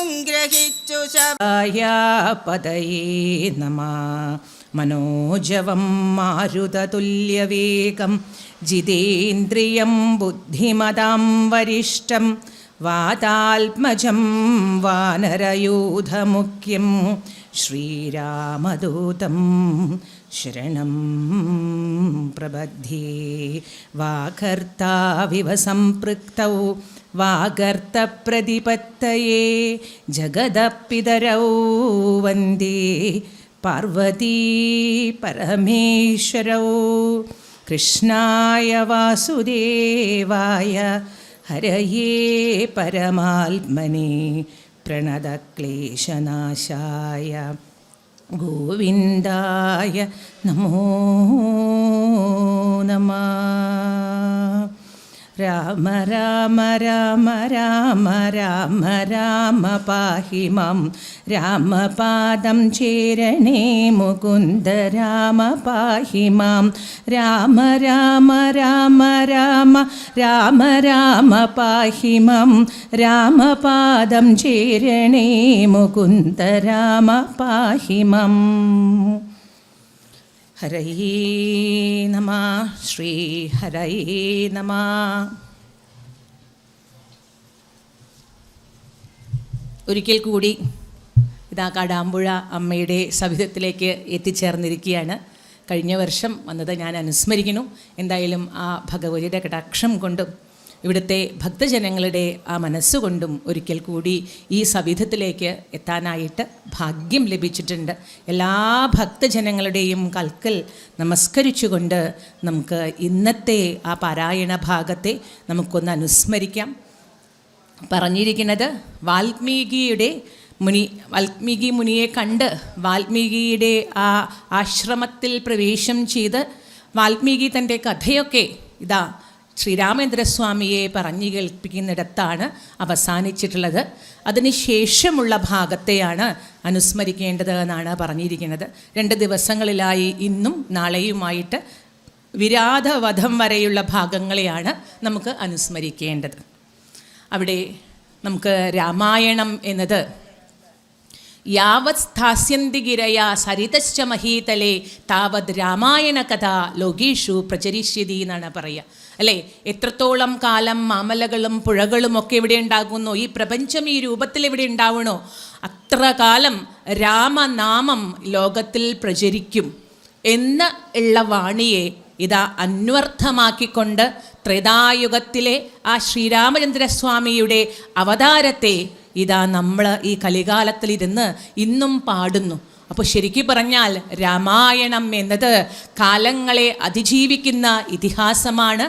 അനുഗ്രഹിച്ചു പദയേ നമഃ. മനോജവം മാരുതതുല്യവേഗം ജിതേന്ദ്രിയം ബുദ്ധിമതാം വരിഷ്ഠം വാതാത്മജം വാനരയൂഥമുഖ്യം ശ്രീരാമദൂതം ശരണം പ്രപദ്ധ്യേ. വാഗർത്താവിവ സംപൃക്തൗ വാഗർത്തപ്രതിപത്തയേ ജഗദപിതരൗ വന്ദേ പാർവതീ പരമേശ്വരൗ. കൃഷ്ണായ വാസുദേവായ ഹരയേ പരമാത്മനെ പ്രണതക്ലേശനാശായ ഗോവിന്ദായ നമോ നമഃ. രാമ രാമ രാമ രാമ രാമ രാമ പാഹി മാം. രാമപാദം ചേരണേ മുകുന്ദ രാമ പാഹി മാം. രാമ രാമ രാമ രാമ രാമ രാമ പാഹി മാം. രാമപാദം ചേരണേ മുകുന്ദ രാമ പാഹി മാം. ഹരയേ നമഃ. ശ്രീ ഹരയേ നമഃ. ഒരിക്കൽ കൂടി ഇതാ കാടാമ്പുഴ അമ്മയുടെ സവിധത്തിലേക്ക് എത്തിച്ചേർന്നിരിക്കുകയാണ്. കഴിഞ്ഞ വർഷം വന്നത് ഞാൻ അനുസ്മരിക്കുന്നു. എന്തായാലും ആ ഭഗവതിയുടെ കടാക്ഷം കൊണ്ടും ഇവിടുത്തെ ഭക്തജനങ്ങളുടെ ആ മനസ്സുകൊണ്ടും ഒരിക്കൽ കൂടി ഈ സവിധത്തിലേക്ക് എത്താനായിട്ട് ഭാഗ്യം ലഭിച്ചിട്ടുണ്ട്. എല്ലാ ഭക്തജനങ്ങളുടെയും കൽക്കൽ നമസ്കരിച്ചുകൊണ്ട് നമുക്ക് ഇന്നത്തെ ആ പാരായണ ഭാഗത്തെ നമുക്കൊന്ന് അനുസ്മരിക്കാം. പറഞ്ഞിരിക്കുന്നത് വാൽമീകി മുനിയെ കണ്ട് വാൽമീകിയുടെ ആ ആശ്രമത്തിൽ പ്രവേശം ചെയ്ത് വാൽമീകി തൻ്റെ കഥയൊക്കെ ഇതാ ശ്രീരാമചന്ദ്രസ്വാമിയെ പറഞ്ഞു കേൾപ്പിക്കുന്നിടത്താണ് അവസാനിച്ചിട്ടുള്ളത്. അതിനുശേഷമുള്ള ഭാഗത്തെയാണ് അനുസ്മരിക്കേണ്ടത് എന്നാണ് പറഞ്ഞിരിക്കുന്നത്. 2 ദിവസങ്ങളിലായി ഇന്നും നാളെയുമായിട്ട് വിരാധവധം വരെയുള്ള ഭാഗങ്ങളെയാണ് നമുക്ക് അനുസ്മരിക്കേണ്ടത്. അവിടെ നമുക്ക് രാമായണം എന്നത് യാവത് സ്ഥാസ്യന്തി ഗിരയ സരിതശ്ച മഹീതലേ താവത് രാമായണ കഥ ലോകേഷു പ്രചരിഷ്യതി എന്നാണ് പറയുക. അല്ലേ, എത്രത്തോളം കാലം മാമലകളും പുഴകളും ഒക്കെ എവിടെ ഉണ്ടാകുന്നു, ഈ പ്രപഞ്ചം ഈ രൂപത്തിൽ എവിടെ ഉണ്ടാവണോ അത്ര കാലം രാമനാമം ലോകത്തിൽ പ്രചരിക്കും എന്ന് ഉള്ള വാണിയെ ഇതാ അന്വർത്ഥമാക്കിക്കൊണ്ട് ത്രേതായുഗത്തിലെ ആ ശ്രീരാമചന്ദ്രസ്വാമിയുടെ അവതാരത്തെ ഇതാ നമ്മൾ ഈ കലികാലത്തിലിരുന്ന് ഇന്നും പാടുന്നു. അപ്പോൾ ശരിക്കും പറഞ്ഞാൽ രാമായണം എന്നത് കാലങ്ങളെ അതിജീവിക്കുന്ന ഇതിഹാസമാണ്.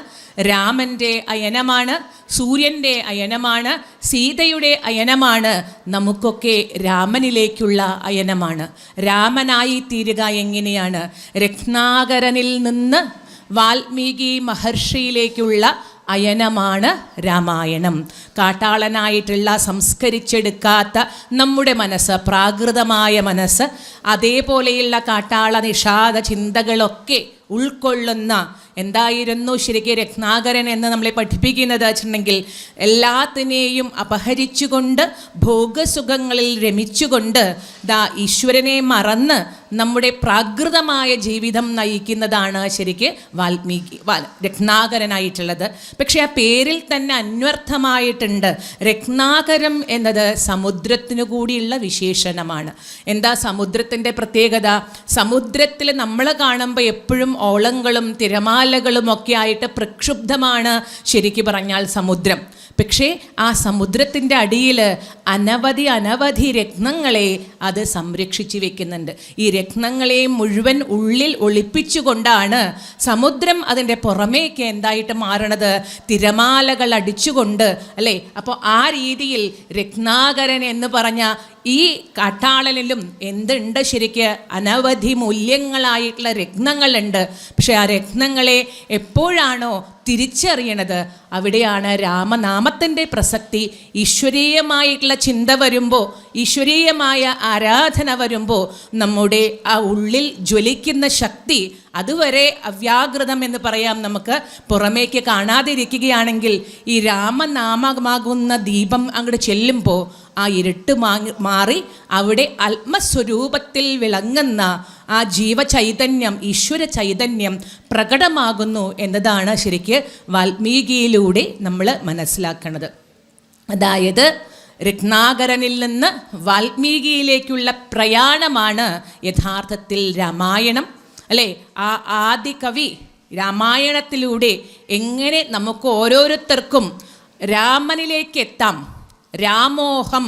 രാമൻ്റെ അയനമാണ്, സൂര്യൻ്റെ അയനമാണ്, സീതയുടെ അയനമാണ്, നമുക്കൊക്കെ രാമനിലേക്കുള്ള അയനമാണ്. രാമനായി തീരുക എങ്ങനെയാണ്? രത്നാകരനിൽ നിന്ന് വാൽമീകി മഹർഷിയിലേക്കുള്ള അയനമാണ് രാമായണം. കാട്ടാളനായിട്ടുള്ള സംസ്കരിച്ചെടുക്കാത്ത നമ്മുടെ മനസ്സ്, പ്രാകൃതമായ മനസ്സ്, അതേപോലെയുള്ള കാട്ടാള നിഷാദ ചിന്തകളൊക്കെ ഉൾക്കൊള്ളുന്ന എന്തായിരുന്നു ശരിക്കും രത്നാകരൻ എന്ന് നമ്മളെ പഠിപ്പിക്കുന്നത് വെച്ചിട്ടുണ്ടെങ്കിൽ എല്ലാത്തിനെയും അപഹരിച്ചുകൊണ്ട് ഭോഗസുഖങ്ങളിൽ രമിച്ചുകൊണ്ട് ഈശ്വരനെ മറന്ന് നമ്മുടെ പ്രാകൃതമായ ജീവിതം നയിക്കുന്നതാണ് ശരിക്ക് രത്നാകരനായിട്ടുള്ളത്. പക്ഷെ ആ പേരിൽ തന്നെ അന്വർത്ഥമായിട്ടുണ്ട്. രത്നാകരം എന്നത് സമുദ്രത്തിനു കൂടിയുള്ള വിശേഷണമാണ്. എന്താ സമുദ്രത്തിൻ്റെ പ്രത്യേകത? സമുദ്രത്തിൽ നമ്മൾ കാണുമ്പോൾ എപ്പോഴും ഓളങ്ങളും തിരമാലകളും ഒക്കെ ആയിട്ട് പ്രക്ഷുബ്ധമാണ് ശരിക്കും പറഞ്ഞാൽ സമുദ്രം. പക്ഷേ ആ സമുദ്രത്തിൻ്റെ അടിയിൽ അനവധി രത്നങ്ങളെ അത് സംരക്ഷിച്ചു വെക്കുന്നുണ്ട്. ഈ രത്നങ്ങളെ മുഴുവൻ ഉള്ളിൽ ഒളിപ്പിച്ചുകൊണ്ടാണ് സമുദ്രം അതിൻ്റെ പുറമേക്ക് എന്തായിട്ട് മാറണത്? തിരമാലകൾ അടിച്ചുകൊണ്ട്, അല്ലേ? അപ്പോൾ ആ രീതിയിൽ രത്നാകരൻ എന്ന് പറഞ്ഞ ഈ കാട്ടാളനിലും എന്തുണ്ട്? ശരിക്ക് അനവധി മൂല്യങ്ങളായിട്ടുള്ള രത്നങ്ങളുണ്ട്. പക്ഷെ ആ രത്നങ്ങളെ എപ്പോഴാണോ തിരിച്ചറിയണത് അവിടെയാണ് രാമനാമത്തിൻ്റെ പ്രസക്തി. ഈശ്വരീയമായിട്ടുള്ള ചിന്ത വരുമ്പോൾ, ഈശ്വരീയമായ ആരാധന വരുമ്പോൾ നമ്മുടെ ആ ഉള്ളിൽ ജ്വലിക്കുന്ന ശക്തി അതുവരെ അവ്യാകൃതം എന്ന് പറയാം. നമുക്ക് പുറമേക്ക് കാണാതിരിക്കുകയാണെങ്കിൽ ഈ രാമനാമമാകുന്ന ദീപം അങ്ങോട്ട് ചെല്ലുമ്പോൾ ആ ഇരുട്ട് മാറി അവിടെ ആത്മസ്വരൂപത്തിൽ വിളങ്ങുന്ന ആ ജീവചൈതന്യം, ഈശ്വര ചൈതന്യം പ്രകടമാകുന്നു എന്നതാണ് ശരിക്ക് വാൽമീകിയിലൂടെ നമ്മൾ മനസ്സിലാക്കുന്നത്. അതായത് രത്നാകരനിൽ നിന്ന് വാൽമീകിയിലേക്കുള്ള പ്രയാണമാണ് യഥാർത്ഥത്തിൽ രാമായണം, അല്ലേ? ആ ആദി കവി രാമായണത്തിലൂടെ എങ്ങനെ നമുക്ക് ഓരോരുത്തർക്കും രാമനിലേക്ക് എത്താം, രാമോഹം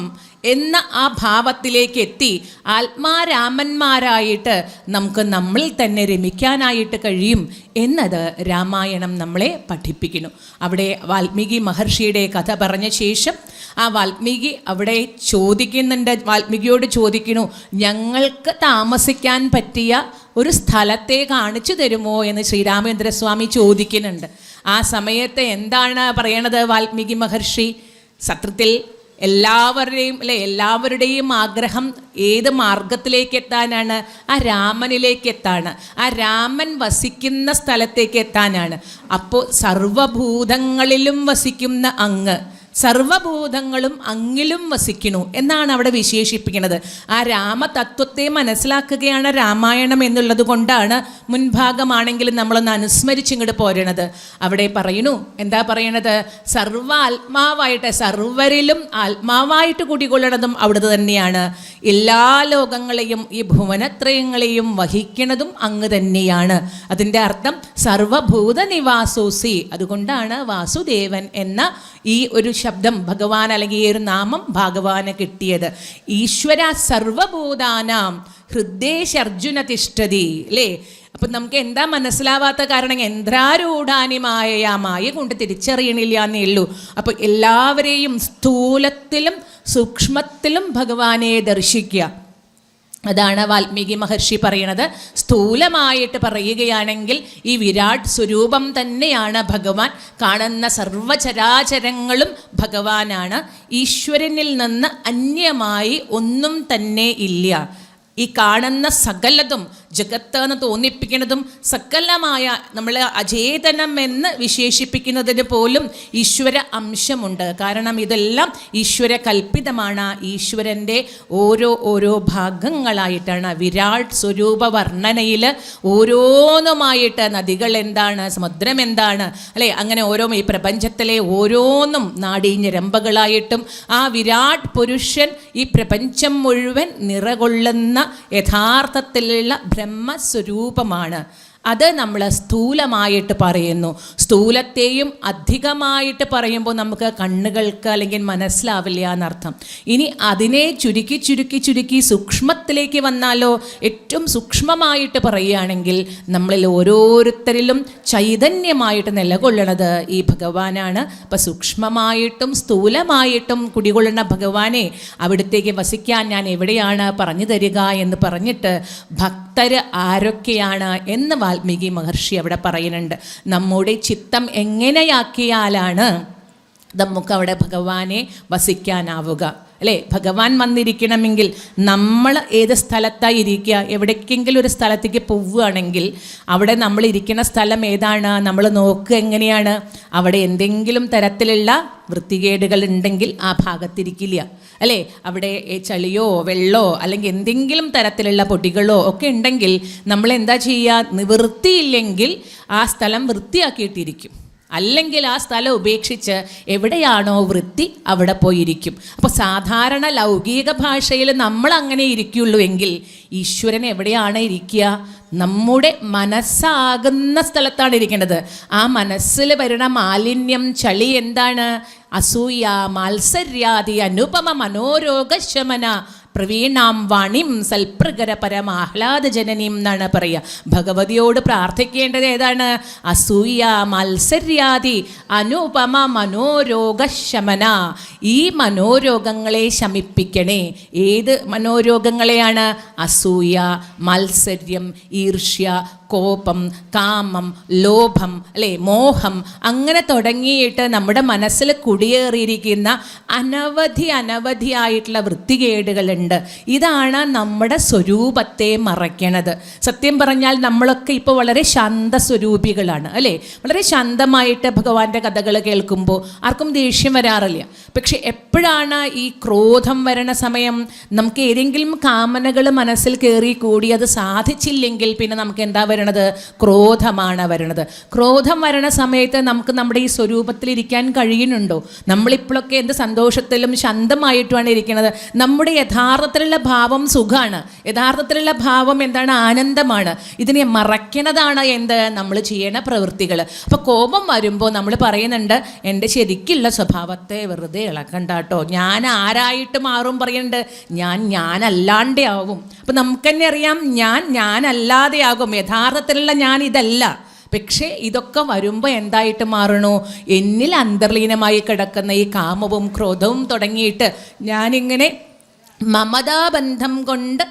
എന്ന ആ ഭാവത്തിലേക്ക് എത്തി ആത്മാരാമന്മാരായിട്ട് നമുക്ക് നമ്മളിൽ തന്നെ രമിക്കാനായിട്ട് കഴിയും എന്നത് രാമായണം നമ്മളെ പഠിപ്പിക്കുന്നു. അവിടെ വാൽമീകി മഹർഷിയുടെ കഥ പറഞ്ഞ ശേഷം ആ വാൽമീകി അവിടെ ചോദിക്കുന്നുണ്ട്, വാൽമീകിയോട് ചോദിക്കുന്നു, ഞങ്ങൾക്ക് താമസിക്കാൻ പറ്റിയ ഒരു സ്ഥലത്തെ കാണിച്ചു തരുമോ എന്ന് ശ്രീരാമചന്ദ്രസ്വാമി ചോദിക്കുന്നുണ്ട്. ആ സമയത്ത് എന്താണ് പറയണത് വാൽമീകി മഹർഷി? സത്യത്തിൽ എല്ലാവരുടെയും ആഗ്രഹം ഏത് മാർഗത്തിലേക്ക് എത്താനാണ്? ആ രാമനിലേക്ക് എത്താണ്, ആ രാമൻ വസിക്കുന്ന സ്ഥലത്തേക്ക് എത്താനാണ്. അപ്പോൾ സർവഭൂതങ്ങളിലും വസിക്കുന്ന അങ്ങ്, സർവഭൂതങ്ങളും അങ്ങിലും വസിക്കുന്നു എന്നാണ് അവിടെ വിശേഷിപ്പിക്കുന്നത്. ആ രാമതത്വത്തെ മനസ്സിലാക്കുകയാണ് രാമായണം എന്നുള്ളത് കൊണ്ടാണ് മുൻഭാഗമാണെങ്കിലും നമ്മളൊന്ന് അനുസ്മരിച്ചിങ്ങോട്ട് പോരണത്. അവിടെ പറയുന്നു, എന്താ പറയണത്? സർവ ആത്മാവായിട്ട്, സർവരിലും ആത്മാവായിട്ട് കുടികൊള്ളണതും അവിടുന്ന് തന്നെയാണ്. എല്ലാ ലോകങ്ങളെയും ഈ ഭുവനത്രയങ്ങളെയും വഹിക്കുന്നതും അങ്ങ് തന്നെയാണ്. അതിൻ്റെ അർത്ഥം സർവഭൂത നിവാസോസി. അതുകൊണ്ടാണ് വാസുദേവൻ എന്ന ഈ ഒരു ശബ്ദം ഭഗവാൻ, അല്ലെങ്കിൽ ഈ ഒരു നാമം ഭഗവാന് കിട്ടിയത്. ഈശ്വര സർവഭൂതാനാം ഹൃദയേശർജുന തിഷ്ഠതി, അല്ലേ? അപ്പം നമുക്ക് എന്താ മനസ്സിലാവാത്ത കാരണം? യന്ത്രാരൂഢാനിമായ മായ കൊണ്ട് തിരിച്ചറിയണില്ല എന്നേ ഉള്ളൂ. അപ്പോൾ എല്ലാവരെയും സ്ഥൂലത്തിലും സൂക്ഷ്മത്തിലും ഭഗവാനെ ദർശിക്കുക. അതാണ് വാൽമീകി മഹർഷി പറയണത്. സ്ഥൂലമായിട്ട് പറയുകയാണെങ്കിൽ ഈ വിരാട് സ്വരൂപം തന്നെയാണ് ഭഗവാൻ. കാണുന്ന സർവചരാചരങ്ങളും ഭഗവാനാണ്. ഈശ്വരനിൽ നിന്ന് അന്യമായി ഒന്നും തന്നെ ഇല്ല. ഈ കാണുന്ന സകലതും ജഗത്ത് എന്ന് തോന്നിപ്പിക്കുന്നതും സകലമായ നമ്മൾ അചേതനം എന്ന് വിശേഷിപ്പിക്കുന്നതിന് പോലും ഈശ്വര അംശമുണ്ട്. കാരണം ഇതെല്ലാം ഈശ്വര കൽപ്പിതമാണ്. ഈശ്വരൻ്റെ ഓരോ ഭാഗങ്ങളായിട്ടാണ് വിരാട് സ്വരൂപ വർണ്ണനയിൽ ഓരോന്നുമായിട്ട് നദികൾ എന്താണ്, സമുദ്രം എന്താണ്, അല്ലേ? അങ്ങനെ ഓരോ ഈ പ്രപഞ്ചത്തിലെ ഓരോന്നും നാഡീഞരമ്പുകളായിട്ടും ആ വിരാട് പുരുഷൻ ഈ പ്രപഞ്ചം മുഴുവൻ നിറകൊള്ളുന്ന യഥാർത്ഥത്തിലുള്ള ബ്രഹ്മസ്വരൂപമാണ്. അത് നമ്മൾ സ്ഥൂലമായിട്ട് പറയുന്നു. സ്ഥൂലത്തെയും അധികമായിട്ട് പറയുമ്പോൾ നമുക്ക് കണ്ണുകൾക്ക് അല്ലെങ്കിൽ മനസ്സിലാവില്ല എന്നർത്ഥം. ഇനി അതിനെ ചുരുക്കി സൂക്ഷ്മത്തിലേക്ക് വന്നാലോ, ഏറ്റവും സൂക്ഷ്മമായിട്ട് പറയുകയാണെങ്കിൽ നമ്മളിൽ ഓരോരുത്തരിലും ചൈതന്യമായിട്ട് നിലകൊള്ളണത് ഈ ഭഗവാനാണ്. അപ്പം സൂക്ഷ്മമായിട്ടും സ്ഥൂലമായിട്ടും കുടികൊള്ളുന്ന ഭഗവാനെ അവിടത്തേക്ക് വസിക്കാൻ ഞാൻ എവിടെയാണ് പറഞ്ഞു തരിക എന്ന് പറഞ്ഞിട്ട് ഭക്തര് ആരൊക്കെയാണ് എന്ന് വാൽമീകി മഹർഷി അവിടെ പറയുന്നുണ്ട്. നമ്മുടെ ചിത്തം എങ്ങനെയാക്കിയാലാണ് നമുക്കവിടെ ഭഗവാനെ വസിക്കാനാവുക, അല്ലേ? ഭഗവാൻ വന്നിരിക്കണമെങ്കിൽ നമ്മൾ ഏത് സ്ഥലത്തായി ഇരിക്കുക? എവിടേക്കെങ്കിലും ഒരു സ്ഥലത്തേക്ക് പോവുകയാണെങ്കിൽ അവിടെ നമ്മൾ ഇരിക്കുന്ന സ്ഥലം ഏതാണ്? നമ്മൾ നോക്കുക എങ്ങനെയാണ്? അവിടെ എന്തെങ്കിലും തരത്തിലുള്ള വൃത്തികേടുകൾ ഉണ്ടെങ്കിൽ ആ ഭാഗത്തിരിക്കില്ല, അല്ലേ? അവിടെ ചളിയോ വെള്ളമോ അല്ലെങ്കിൽ എന്തെങ്കിലും തരത്തിലുള്ള പൊടികളോ ഒക്കെ ഉണ്ടെങ്കിൽ നമ്മൾ എന്താ ചെയ്യുക? നിവൃത്തിയില്ലെങ്കിൽ ആ സ്ഥലം വൃത്തിയാക്കിയിട്ടിരിക്കും. അല്ലെങ്കിൽ ആ സ്ഥലം ഉപേക്ഷിച്ച് എവിടെയാണോ വൃത്തി അവിടെ പോയിരിക്കും. അപ്പോൾ സാധാരണ ലൗകിക ഭാഷയിൽ നമ്മൾ അങ്ങനെ ഇരിക്കുള്ളൂ എങ്കിൽ ഈശ്വരൻ എവിടെയാണ് ഇരിക്കുക? നമ്മുടെ മനസ്സാകുന്ന സ്ഥലത്താണ് ഇരിക്കേണ്ടത്. ആ മനസ്സിൽ വരുന്ന മാലിന്യം, ചളി എന്താണ്? അസൂയ, മാത്സര്യാദി, അനുപമ മനോരോഗശമന പ്രവീണാം വാണിം സൽപ്രകര പരമാഹ്ലാദ ജനനീം എന്നാണ് പറയുക. ഭഗവതിയോട് പ്രാർത്ഥിക്കേണ്ടത് ഏതാണ്? അസൂയ, മത്സര്യാദി, അനുപമ മനോരോഗശമന. ഈ മനോരോഗങ്ങളെ ശമിപ്പിക്കണേ. ഏത് മനോരോഗങ്ങളെയാണ്? അസൂയ, മത്സര്യം, ഈർഷ്യ, കോപം, കാമം, ലോഭം, അല്ലേ, മോഹം, അങ്ങനെ തുടങ്ങിയിട്ട് നമ്മുടെ മനസ്സിൽ കുടിയേറിയിരിക്കുന്ന അനവധിയായിട്ടുള്ള വൃത്തികേടുകളുണ്ട്. പറയുന്നുണ്ട്, ഇതാണ് നമ്മുടെ സ്വരൂപത്തെ മറയ്ക്കണത്. സത്യം പറഞ്ഞാൽ നമ്മളൊക്കെ ഇപ്പോൾ വളരെ ശാന്തസ്വരൂപികളാണ് അല്ലേ? വളരെ ശാന്തമായിട്ട് ഭഗവാന്റെ കഥകൾ കേൾക്കുമ്പോൾ ആർക്കും ദേഷ്യം വരാറില്ല. പക്ഷെ എപ്പോഴാണ് ഈ ക്രോധം വരണ സമയം, നമുക്ക് ഏതെങ്കിലും കാമനകൾ മനസ്സിൽ കയറി കൂടി അത് സാധിച്ചില്ലെങ്കിൽ പിന്നെ നമുക്ക് എന്താ വരണത്? ക്രോധമാണ് വരണത്. ക്രോധം വരണ സമയത്ത് നമുക്ക് നമ്മുടെ ഈ സ്വരൂപത്തിലിരിക്കാൻ കഴിയുന്നുണ്ടോ? നമ്മളിപ്പോഴൊക്കെ എന്ത് സന്തോഷത്തിലും ശാന്തമായിട്ടുമാണ് ഇരിക്കുന്നത്. നമ്മുടെ യഥാർത്ഥത്തിലുള്ള ഭാവം സുഖമാണ്, യഥാർത്ഥത്തിലുള്ള ഭാവം എന്താണ്? ആനന്ദമാണ്. ഇതിനെ മറയ്ക്കണതാണ് എന്ത്? നമ്മൾ ചെയ്യണ പ്രവൃത്തികൾ. അപ്പോൾ കോപം വരുമ്പോൾ നമ്മൾ പറയുന്നുണ്ട്, എൻ്റെ ശരിക്കുള്ള സ്വഭാവത്തെ വെറുതെ ഇളക്കണ്ട കേട്ടോ, ഞാൻ ആരായിട്ട് മാറും പറയുന്നുണ്ട്, ഞാനല്ലാണ്ടേ ആവും. അപ്പം നമുക്ക് തന്നെ അറിയാം, ഞാനല്ലാതെ ആകും, യഥാർത്ഥത്തിലുള്ള ഞാൻ ഇതല്ല. പക്ഷേ ഇതൊക്കെ വരുമ്പോൾ എന്തായിട്ട് മാറണു? എന്നിൽ അന്തർലീനമായി കിടക്കുന്ന ഈ കാമവും ക്രോധവും തുടങ്ങിയിട്ട് ഞാനിങ്ങനെ മമതാബന്ധം കൊണ്ട്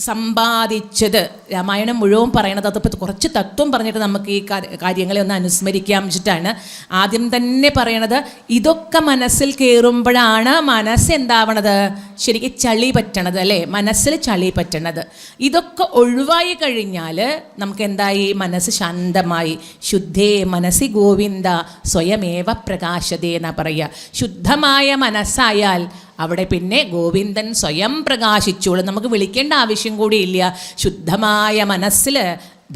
സമ്പാദിച്ചത്. രാമായണം മുഴുവൻ പറയണത് അതിപ്പോൾ കുറച്ച് തത്വം പറഞ്ഞിട്ട് നമുക്ക് ഈ കാര്യങ്ങളെ ഒന്ന് അനുസ്മരിക്കാൻ വെച്ചിട്ടാണ്. ആദ്യം തന്നെ പറയണത്, ഇതൊക്കെ മനസ്സിൽ കയറുമ്പോഴാണ് മനസ്സെന്താവണത്? ശരിക്കും ചളി പറ്റണത് അല്ലേ? മനസ്സിൽ ചളി പറ്റണത്. ഇതൊക്കെ ഒഴിവായി കഴിഞ്ഞാൽ നമുക്ക് എന്തായി? മനസ്സ് ശാന്തമായി. ശുദ്ധേ മനസ്സി ഗോവിന്ദ സ്വയമേവ പ്രകാശതേ എന്നാ പറയുക. ശുദ്ധമായ മനസ്സായാൽ അവിടെ പിന്നെ ഗോവിന്ദൻ സ്വയം പ്രകാശിച്ചോളും. നമുക്ക് വിളിക്കേണ്ട ആവശ്യം കൂടിയില്ല. ശുദ്ധമായ മനസ്സിൽ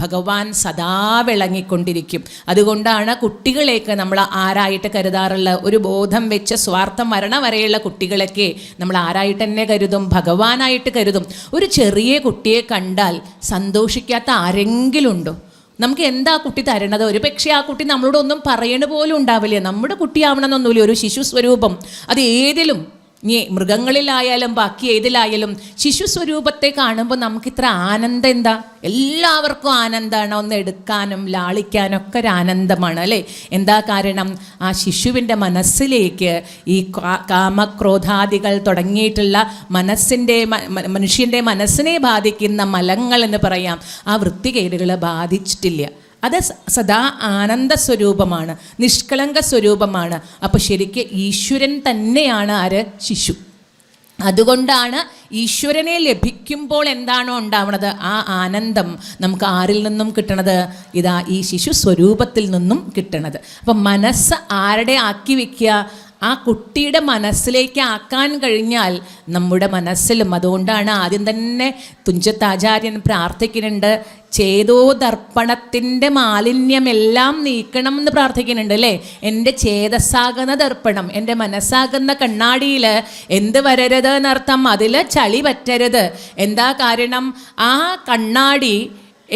ഭഗവാൻ സദാ വിളങ്ങിക്കൊണ്ടിരിക്കും. അതുകൊണ്ടാണ് കുട്ടികളെയൊക്കെ നമ്മൾ ആരായിട്ട് കരുതാറുള്ള? ഒരു ബോധം വെച്ച് സ്വാർത്ഥം മരണ വരെയുള്ള കുട്ടികളൊക്കെ നമ്മൾ ആരായിട്ട് തന്നെ കരുതും? ഭഗവാനായിട്ട് കരുതും. ഒരു ചെറിയ കുട്ടിയെ കണ്ടാൽ സന്തോഷിക്കാത്ത ആരെങ്കിലും ഉണ്ടോ? നമുക്ക് എന്താ കുട്ടി തരണത്? ഒരു പക്ഷേ ആ കുട്ടി നമ്മളോടൊന്നും പറയണ പോലും ഉണ്ടാവില്ല. നമ്മുടെ കുട്ടിയാവണമെന്നൊന്നുമില്ല. ഒരു ശിശു സ്വരൂപം, അത് ഏതിലും, ഇനി മൃഗങ്ങളിലായാലും ബാക്കി ഏതിലായാലും ശിശു സ്വരൂപത്തെ കാണുമ്പോൾ നമുക്കിത്ര ആനന്ദം എന്താ? എല്ലാവർക്കും ആനന്ദമാണ്. ഒന്ന് എടുക്കാനും ലാളിക്കാനും ഒക്കെ ഒരു ആനന്ദമാണ് അല്ലേ? എന്താ കാരണം? ആ ശിശുവിൻ്റെ മനസ്സിലേക്ക് ഈ കാമക്രോധാദികൾ തുടങ്ങിയിട്ടുള്ള മനുഷ്യൻ്റെ മനസ്സിനെ ബാധിക്കുന്ന മലങ്ങൾ എന്ന് പറയാം, ആ വൃത്തികേടുകൾ ബാധിച്ചിട്ടില്ല. അത് സദാ ആനന്ദ സ്വരൂപമാണ്, നിഷ്കളങ്ക സ്വരൂപമാണ്. അപ്പോൾ ശരിക്കും ഈശ്വരൻ തന്നെയാണ് ആര്? ശിശു. അതുകൊണ്ടാണ് ഈശ്വരനെ ലഭിക്കുമ്പോൾ എന്താണോ ഉണ്ടാവുന്നത്, ആ ആനന്ദം നമുക്ക് ആരിൽ നിന്നും കിട്ടണത്? ഇതാ ഈ ശിശു സ്വരൂപത്തിൽ നിന്നും കിട്ടണത്. അപ്പം മനസ്സ് ആരുടെ ആക്കി വയ്ക്കുക? ആ കുട്ടിയുടെ മനസ്സിലേക്ക് ആക്കാൻ കഴിഞ്ഞാൽ നമ്മുടെ മനസ്സിലും. അതുകൊണ്ടാണ് ആദ്യം തന്നെ തുഞ്ചത്താചാര്യൻ പ്രാർത്ഥിക്കുന്നുണ്ട്, ചേതോ ദർപ്പണത്തിൻ്റെ മാലിന്യമെല്ലാം നീക്കണം എന്ന് പ്രാർത്ഥിക്കുന്നുണ്ട് അല്ലേ? എൻ്റെ ചേതസ്സാകുന്ന ദർപ്പണം, എൻ്റെ മനസ്സാകുന്ന കണ്ണാടിയിൽ എന്ത് വരരുത് എന്നർത്ഥം? അതിൽ ചളി പറ്റരുത്. എന്താ കാരണം? ആ കണ്ണാടി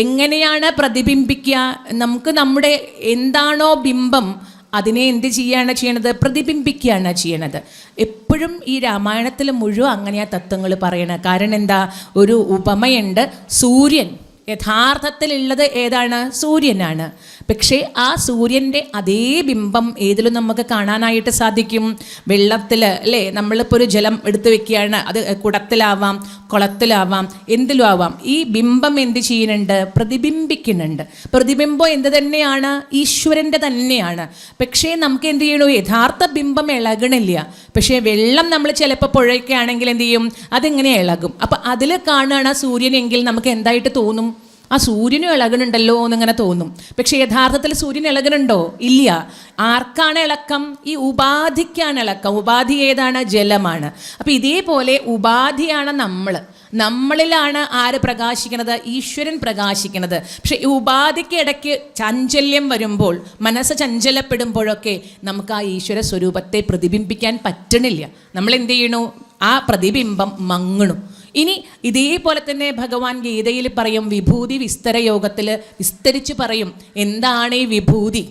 എങ്ങനെയാണ് പ്രതിബിംബിക്കുക? നമുക്ക് നമ്മുടെ എന്താണോ ബിംബം അതിനെ എന്ത് ചെയ്യണത്? പ്രതിബിംബിക്കുകയാണ് ചെയ്യണത്. എപ്പോഴും ഈ രാമായണത്തിൽ മുഴുവൻ അങ്ങനെയാ തത്വങ്ങൾ പറയണത്. കാരണം എന്താ? ഒരു ഉപമയുണ്ട്. സൂര്യൻ യഥാർത്ഥത്തിലുള്ളത് ഏതാണ്? സൂര്യനാണ്. പക്ഷേ ആ സൂര്യൻ്റെ അതേ ബിംബം ഏതിലും നമുക്ക് കാണാനായിട്ട് സാധിക്കും. വെള്ളത്തിൽ അല്ലേ? നമ്മളിപ്പോൾ ഒരു ജലം എടുത്തു വെക്കുകയാണ്, അത് കുടത്തിലാവാം, കുളത്തിലാവാം, എന്തിലും ആവാം. ഈ ബിംബം എന്ത് ചെയ്യുന്നുണ്ട്? പ്രതിബിംബിക്കുന്നുണ്ട്. പ്രതിബിംബം എന്ത് തന്നെയാണ്? ഈശ്വരൻ്റെ തന്നെയാണ്. പക്ഷേ നമുക്ക് എന്ത് ചെയ്യണു? യഥാർത്ഥ ബിംബം ഇളകണില്ല. പക്ഷേ വെള്ളം നമ്മൾ ചിലപ്പോൾ പുഴയ്ക്കാണെങ്കിൽ എന്ത് ചെയ്യും? അതിങ്ങനെ ഇളകും. അപ്പം അതിൽ കാണുകയാണ് സൂര്യനെങ്കിൽ നമുക്ക് എന്തായിട്ട് തോന്നും? ആ സൂര്യനും ഇളകണുണ്ടല്ലോ എന്നിങ്ങനെ തോന്നും. പക്ഷേ യഥാർത്ഥത്തിൽ സൂര്യൻ ഇളകണുണ്ടോ? ഇല്ല. ആർക്കാണ് ഇളക്കം? ഈ ഉപാധിക്കാണ് ഇളക്കം. ഉപാധി ഏതാണ്? ജലമാണ്. അപ്പം ഇതേപോലെ ഉപാധിയാണ് നമ്മളിലാണ് ആര് പ്രകാശിക്കുന്നത്? ഈശ്വരൻ പ്രകാശിക്കുന്നത്. പക്ഷെ ഈ ഉപാധിക്ക് ഇടയ്ക്ക് ചാഞ്ചല്യം വരുമ്പോൾ, മനസ്സ് ചഞ്ചലപ്പെടുമ്പോഴൊക്കെ നമുക്ക് ആ ഈശ്വര സ്വരൂപത്തെ പ്രതിബിംബിക്കാൻ പറ്റണില്ല. നമ്മൾ എന്ത് ചെയ്യണു? ആ പ്രതിബിംബം മങ്ങണു. ഇനി ഇതേപോലെ തന്നെ ഭഗവാൻ ഗീതയിൽ പറയും, വിഭൂതി വിസ്തര യോഗത്തിൽ വിസ്തരിച്ച് പറയും. എന്താണ് ഈ വിഭൂതി?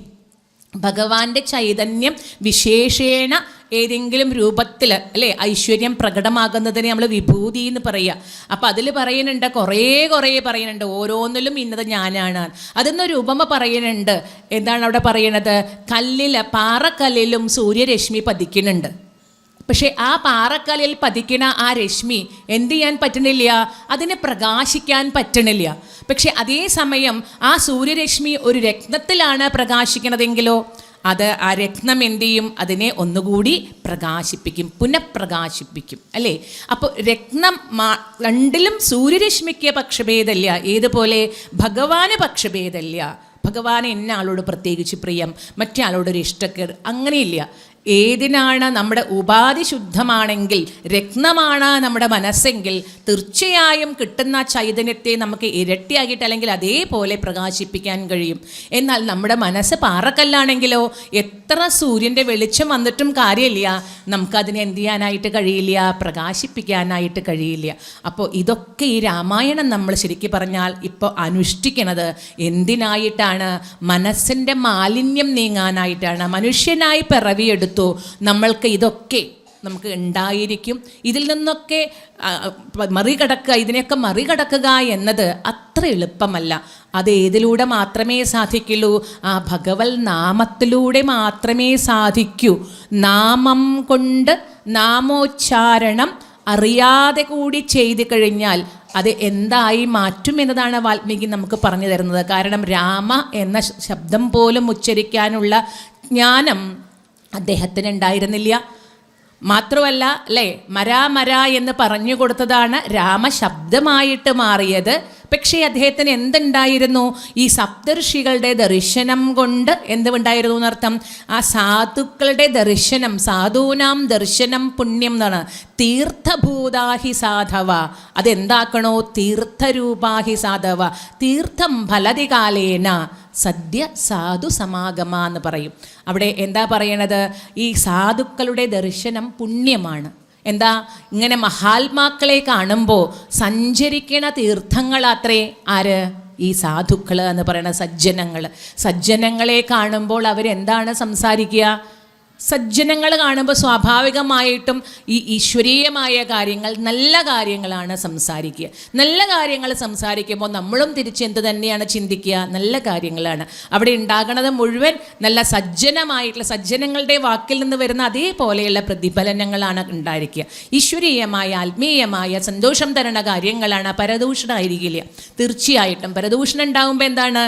ഭഗവാന്റെ ചൈതന്യം വിശേഷേണ ഏതെങ്കിലും രൂപത്തിൽ അല്ലേ ഐശ്വര്യം പ്രകടമാകുന്നതിനെ നമ്മൾ വിഭൂതി എന്ന് പറയുക. അപ്പം അതിൽ പറയുന്നുണ്ട്, കുറേ പറയുന്നുണ്ട്, ഓരോന്നിലും ഇന്നത് ഞാനാണ്. അതിന്നൊരു ഉപമ പറയുന്നുണ്ട്. എന്താണ് അവിടെ പറയണത്? പാറക്കല്ലിലും സൂര്യരശ്മി പതിക്കുന്നുണ്ട്. പക്ഷേ ആ പാറക്കല്ലിൽ പതിക്കണ ആ രശ്മി എന്ത് ചെയ്യാൻ പറ്റണില്ല? അതിനെ പ്രകാശിക്കാൻ പറ്റണില്ല. പക്ഷെ അതേസമയം ആ സൂര്യരശ്മി ഒരു രത്നത്തിലാണ് പ്രകാശിക്കണതെങ്കിലോ അത് ആ രത്നം എന്ത് ചെയ്യും? അതിനെ ഒന്നുകൂടി പ്രകാശിപ്പിക്കും, പുനഃപ്രകാശിപ്പിക്കും അല്ലേ? അപ്പോൾ രത്നം രണ്ടിലും സൂര്യരശ്മിക്ക് പക്ഷഭേദമില്ല. ഏതുപോലെ ഭഗവാന് പക്ഷഭേദമില്ല. ഭഗവാന് ഇന്ന ആളോട് പ്രത്യേകിച്ച് പ്രിയം, മറ്റേ ആളോടൊരു ഇഷ്ടക്കേട്, അങ്ങനെയില്ല. ഏതിനാണ് നമ്മുടെ ഉപാധി ശുദ്ധമാണെങ്കിൽ, രത്നമാണ് നമ്മുടെ മനസ്സെങ്കിൽ, തീർച്ചയായും കിട്ടുന്ന ചൈതന്യത്തെ നമുക്ക് ഇരട്ടിയാക്കിയിട്ട് അല്ലെങ്കിൽ അതേപോലെ പ്രകാശിപ്പിക്കാൻ കഴിയും. എന്നാൽ നമ്മുടെ മനസ്സ് പാറക്കല്ലാണെങ്കിലോ, എത്ര സൂര്യൻ്റെ വെളിച്ചം വന്നിട്ടും കാര്യമില്ല, നമുക്കതിനെ എന്ത് ചെയ്യാനായിട്ട് കഴിയില്ല? പ്രകാശിപ്പിക്കാനായിട്ട് കഴിയില്ല. അപ്പോൾ ഇതൊക്കെ ഈ രാമായണം നമ്മൾ ശരിക്കും പറഞ്ഞാൽ ഇപ്പോൾ അനുഷ്ഠിക്കുന്നത് എന്തിനായിട്ടാണ്? മനസ്സിൻ്റെ മാലിന്യം നീങ്ങാനായിട്ടാണ്. മനുഷ്യനായി പിറവിയെടുത്തു, നമ്മൾക്ക് ഇതൊക്കെ നമുക്ക് ഉണ്ടായിരിക്കും. ഇതിൽ നിന്നൊക്കെ മറികടക്കുക, ഇതിനെയൊക്കെ മറികടക്കുക എന്നത് അത്ര എളുപ്പമല്ല. അത് ഏതിലൂടെ മാത്രമേ സാധിക്കുള്ളൂ? ആ ഭഗവത് നാമത്തിലൂടെ മാത്രമേ സാധിക്കൂ. നാമം കൊണ്ട് നാമോച്ചാരണം അറിയാതെ കൂടി ചെയ്തു കഴിഞ്ഞാൽ അത് എന്തായി മാറ്റും എന്നതാണ് വാൽമീകി നമുക്ക് പറഞ്ഞു തരുന്നത്. കാരണം രാമ എന്ന ശബ്ദം പോലും ഉച്ചരിക്കാനുള്ള ജ്ഞാനം അദ്ദേഹത്തിന് ഉണ്ടായിരുന്നില്ല. മാത്രമല്ല അല്ലേ, മര എന്ന് പറഞ്ഞു കൊടുത്തതാണ് രാമശബ്ദമായിട്ട് മാറിയത്. പക്ഷേ അദ്ദേഹത്തിന് എന്തുണ്ടായിരുന്നു? ഈ സപ്തർഷികളുടെ ദർശനം കൊണ്ട് എന്തുണ്ടായിരുന്നു എന്നർത്ഥം? ആ സാധുക്കളുടെ ദർശനം, സാധൂനാം ദർശനം പുണ്യം എന്നാണ്. തീർത്ഥഭൂതാഹി സാധവ, അതെന്താക്കണോ? തീർത്ഥരൂപാഹി സാധവ. തീർത്ഥം ഫലതികാലേന സദ്യ സാധു സമാഗമ എന്ന് പറയും. അവിടെ എന്താ പറയണത്? ഈ സാധുക്കളുടെ ദർശനം പുണ്യമാണ്. എന്താ? ഇങ്ങനെ മഹാത്മാക്കളെ കാണുമ്പോൾ സഞ്ചരിക്കണ തീർത്ഥങ്ങളത്രേ ആര്? ഈ സാധുക്കൾ എന്ന് പറയുന്ന സജ്ജനങ്ങളെ കാണുമ്പോൾ അവരെന്താണ് സംസാരിക്കുക? സജ്ജനങ്ങൾ കാണുമ്പോൾ സ്വാഭാവികമായിട്ടും ഈ ഈശ്വരീയമായ കാര്യങ്ങൾ, നല്ല കാര്യങ്ങളാണ് സംസാരിക്കുക. നല്ല കാര്യങ്ങൾ സംസാരിക്കുമ്പോൾ നമ്മളും തിരിച്ചെന്ത് തന്നെയാണ് ചിന്തിക്കുക? നല്ല കാര്യങ്ങളാണ്. അവിടെ ഉണ്ടാകണത് മുഴുവൻ നല്ല സജ്ജനമായിട്ടുള്ള, സജ്ജനങ്ങളുടെ വാക്കിൽ നിന്ന് വരുന്ന അതേപോലെയുള്ള പ്രതിഫലനങ്ങളാണ് ഉണ്ടായിരിക്കുക. ഈശ്വരീയമായ, ആത്മീയമായ, സന്തോഷം തരുന്ന കാര്യങ്ങളാണ്. പരദൂഷണമായിരിക്കില്ല. തീർച്ചയായിട്ടും പരദൂഷണം ഉണ്ടാകുമ്പോൾ എന്താണ്?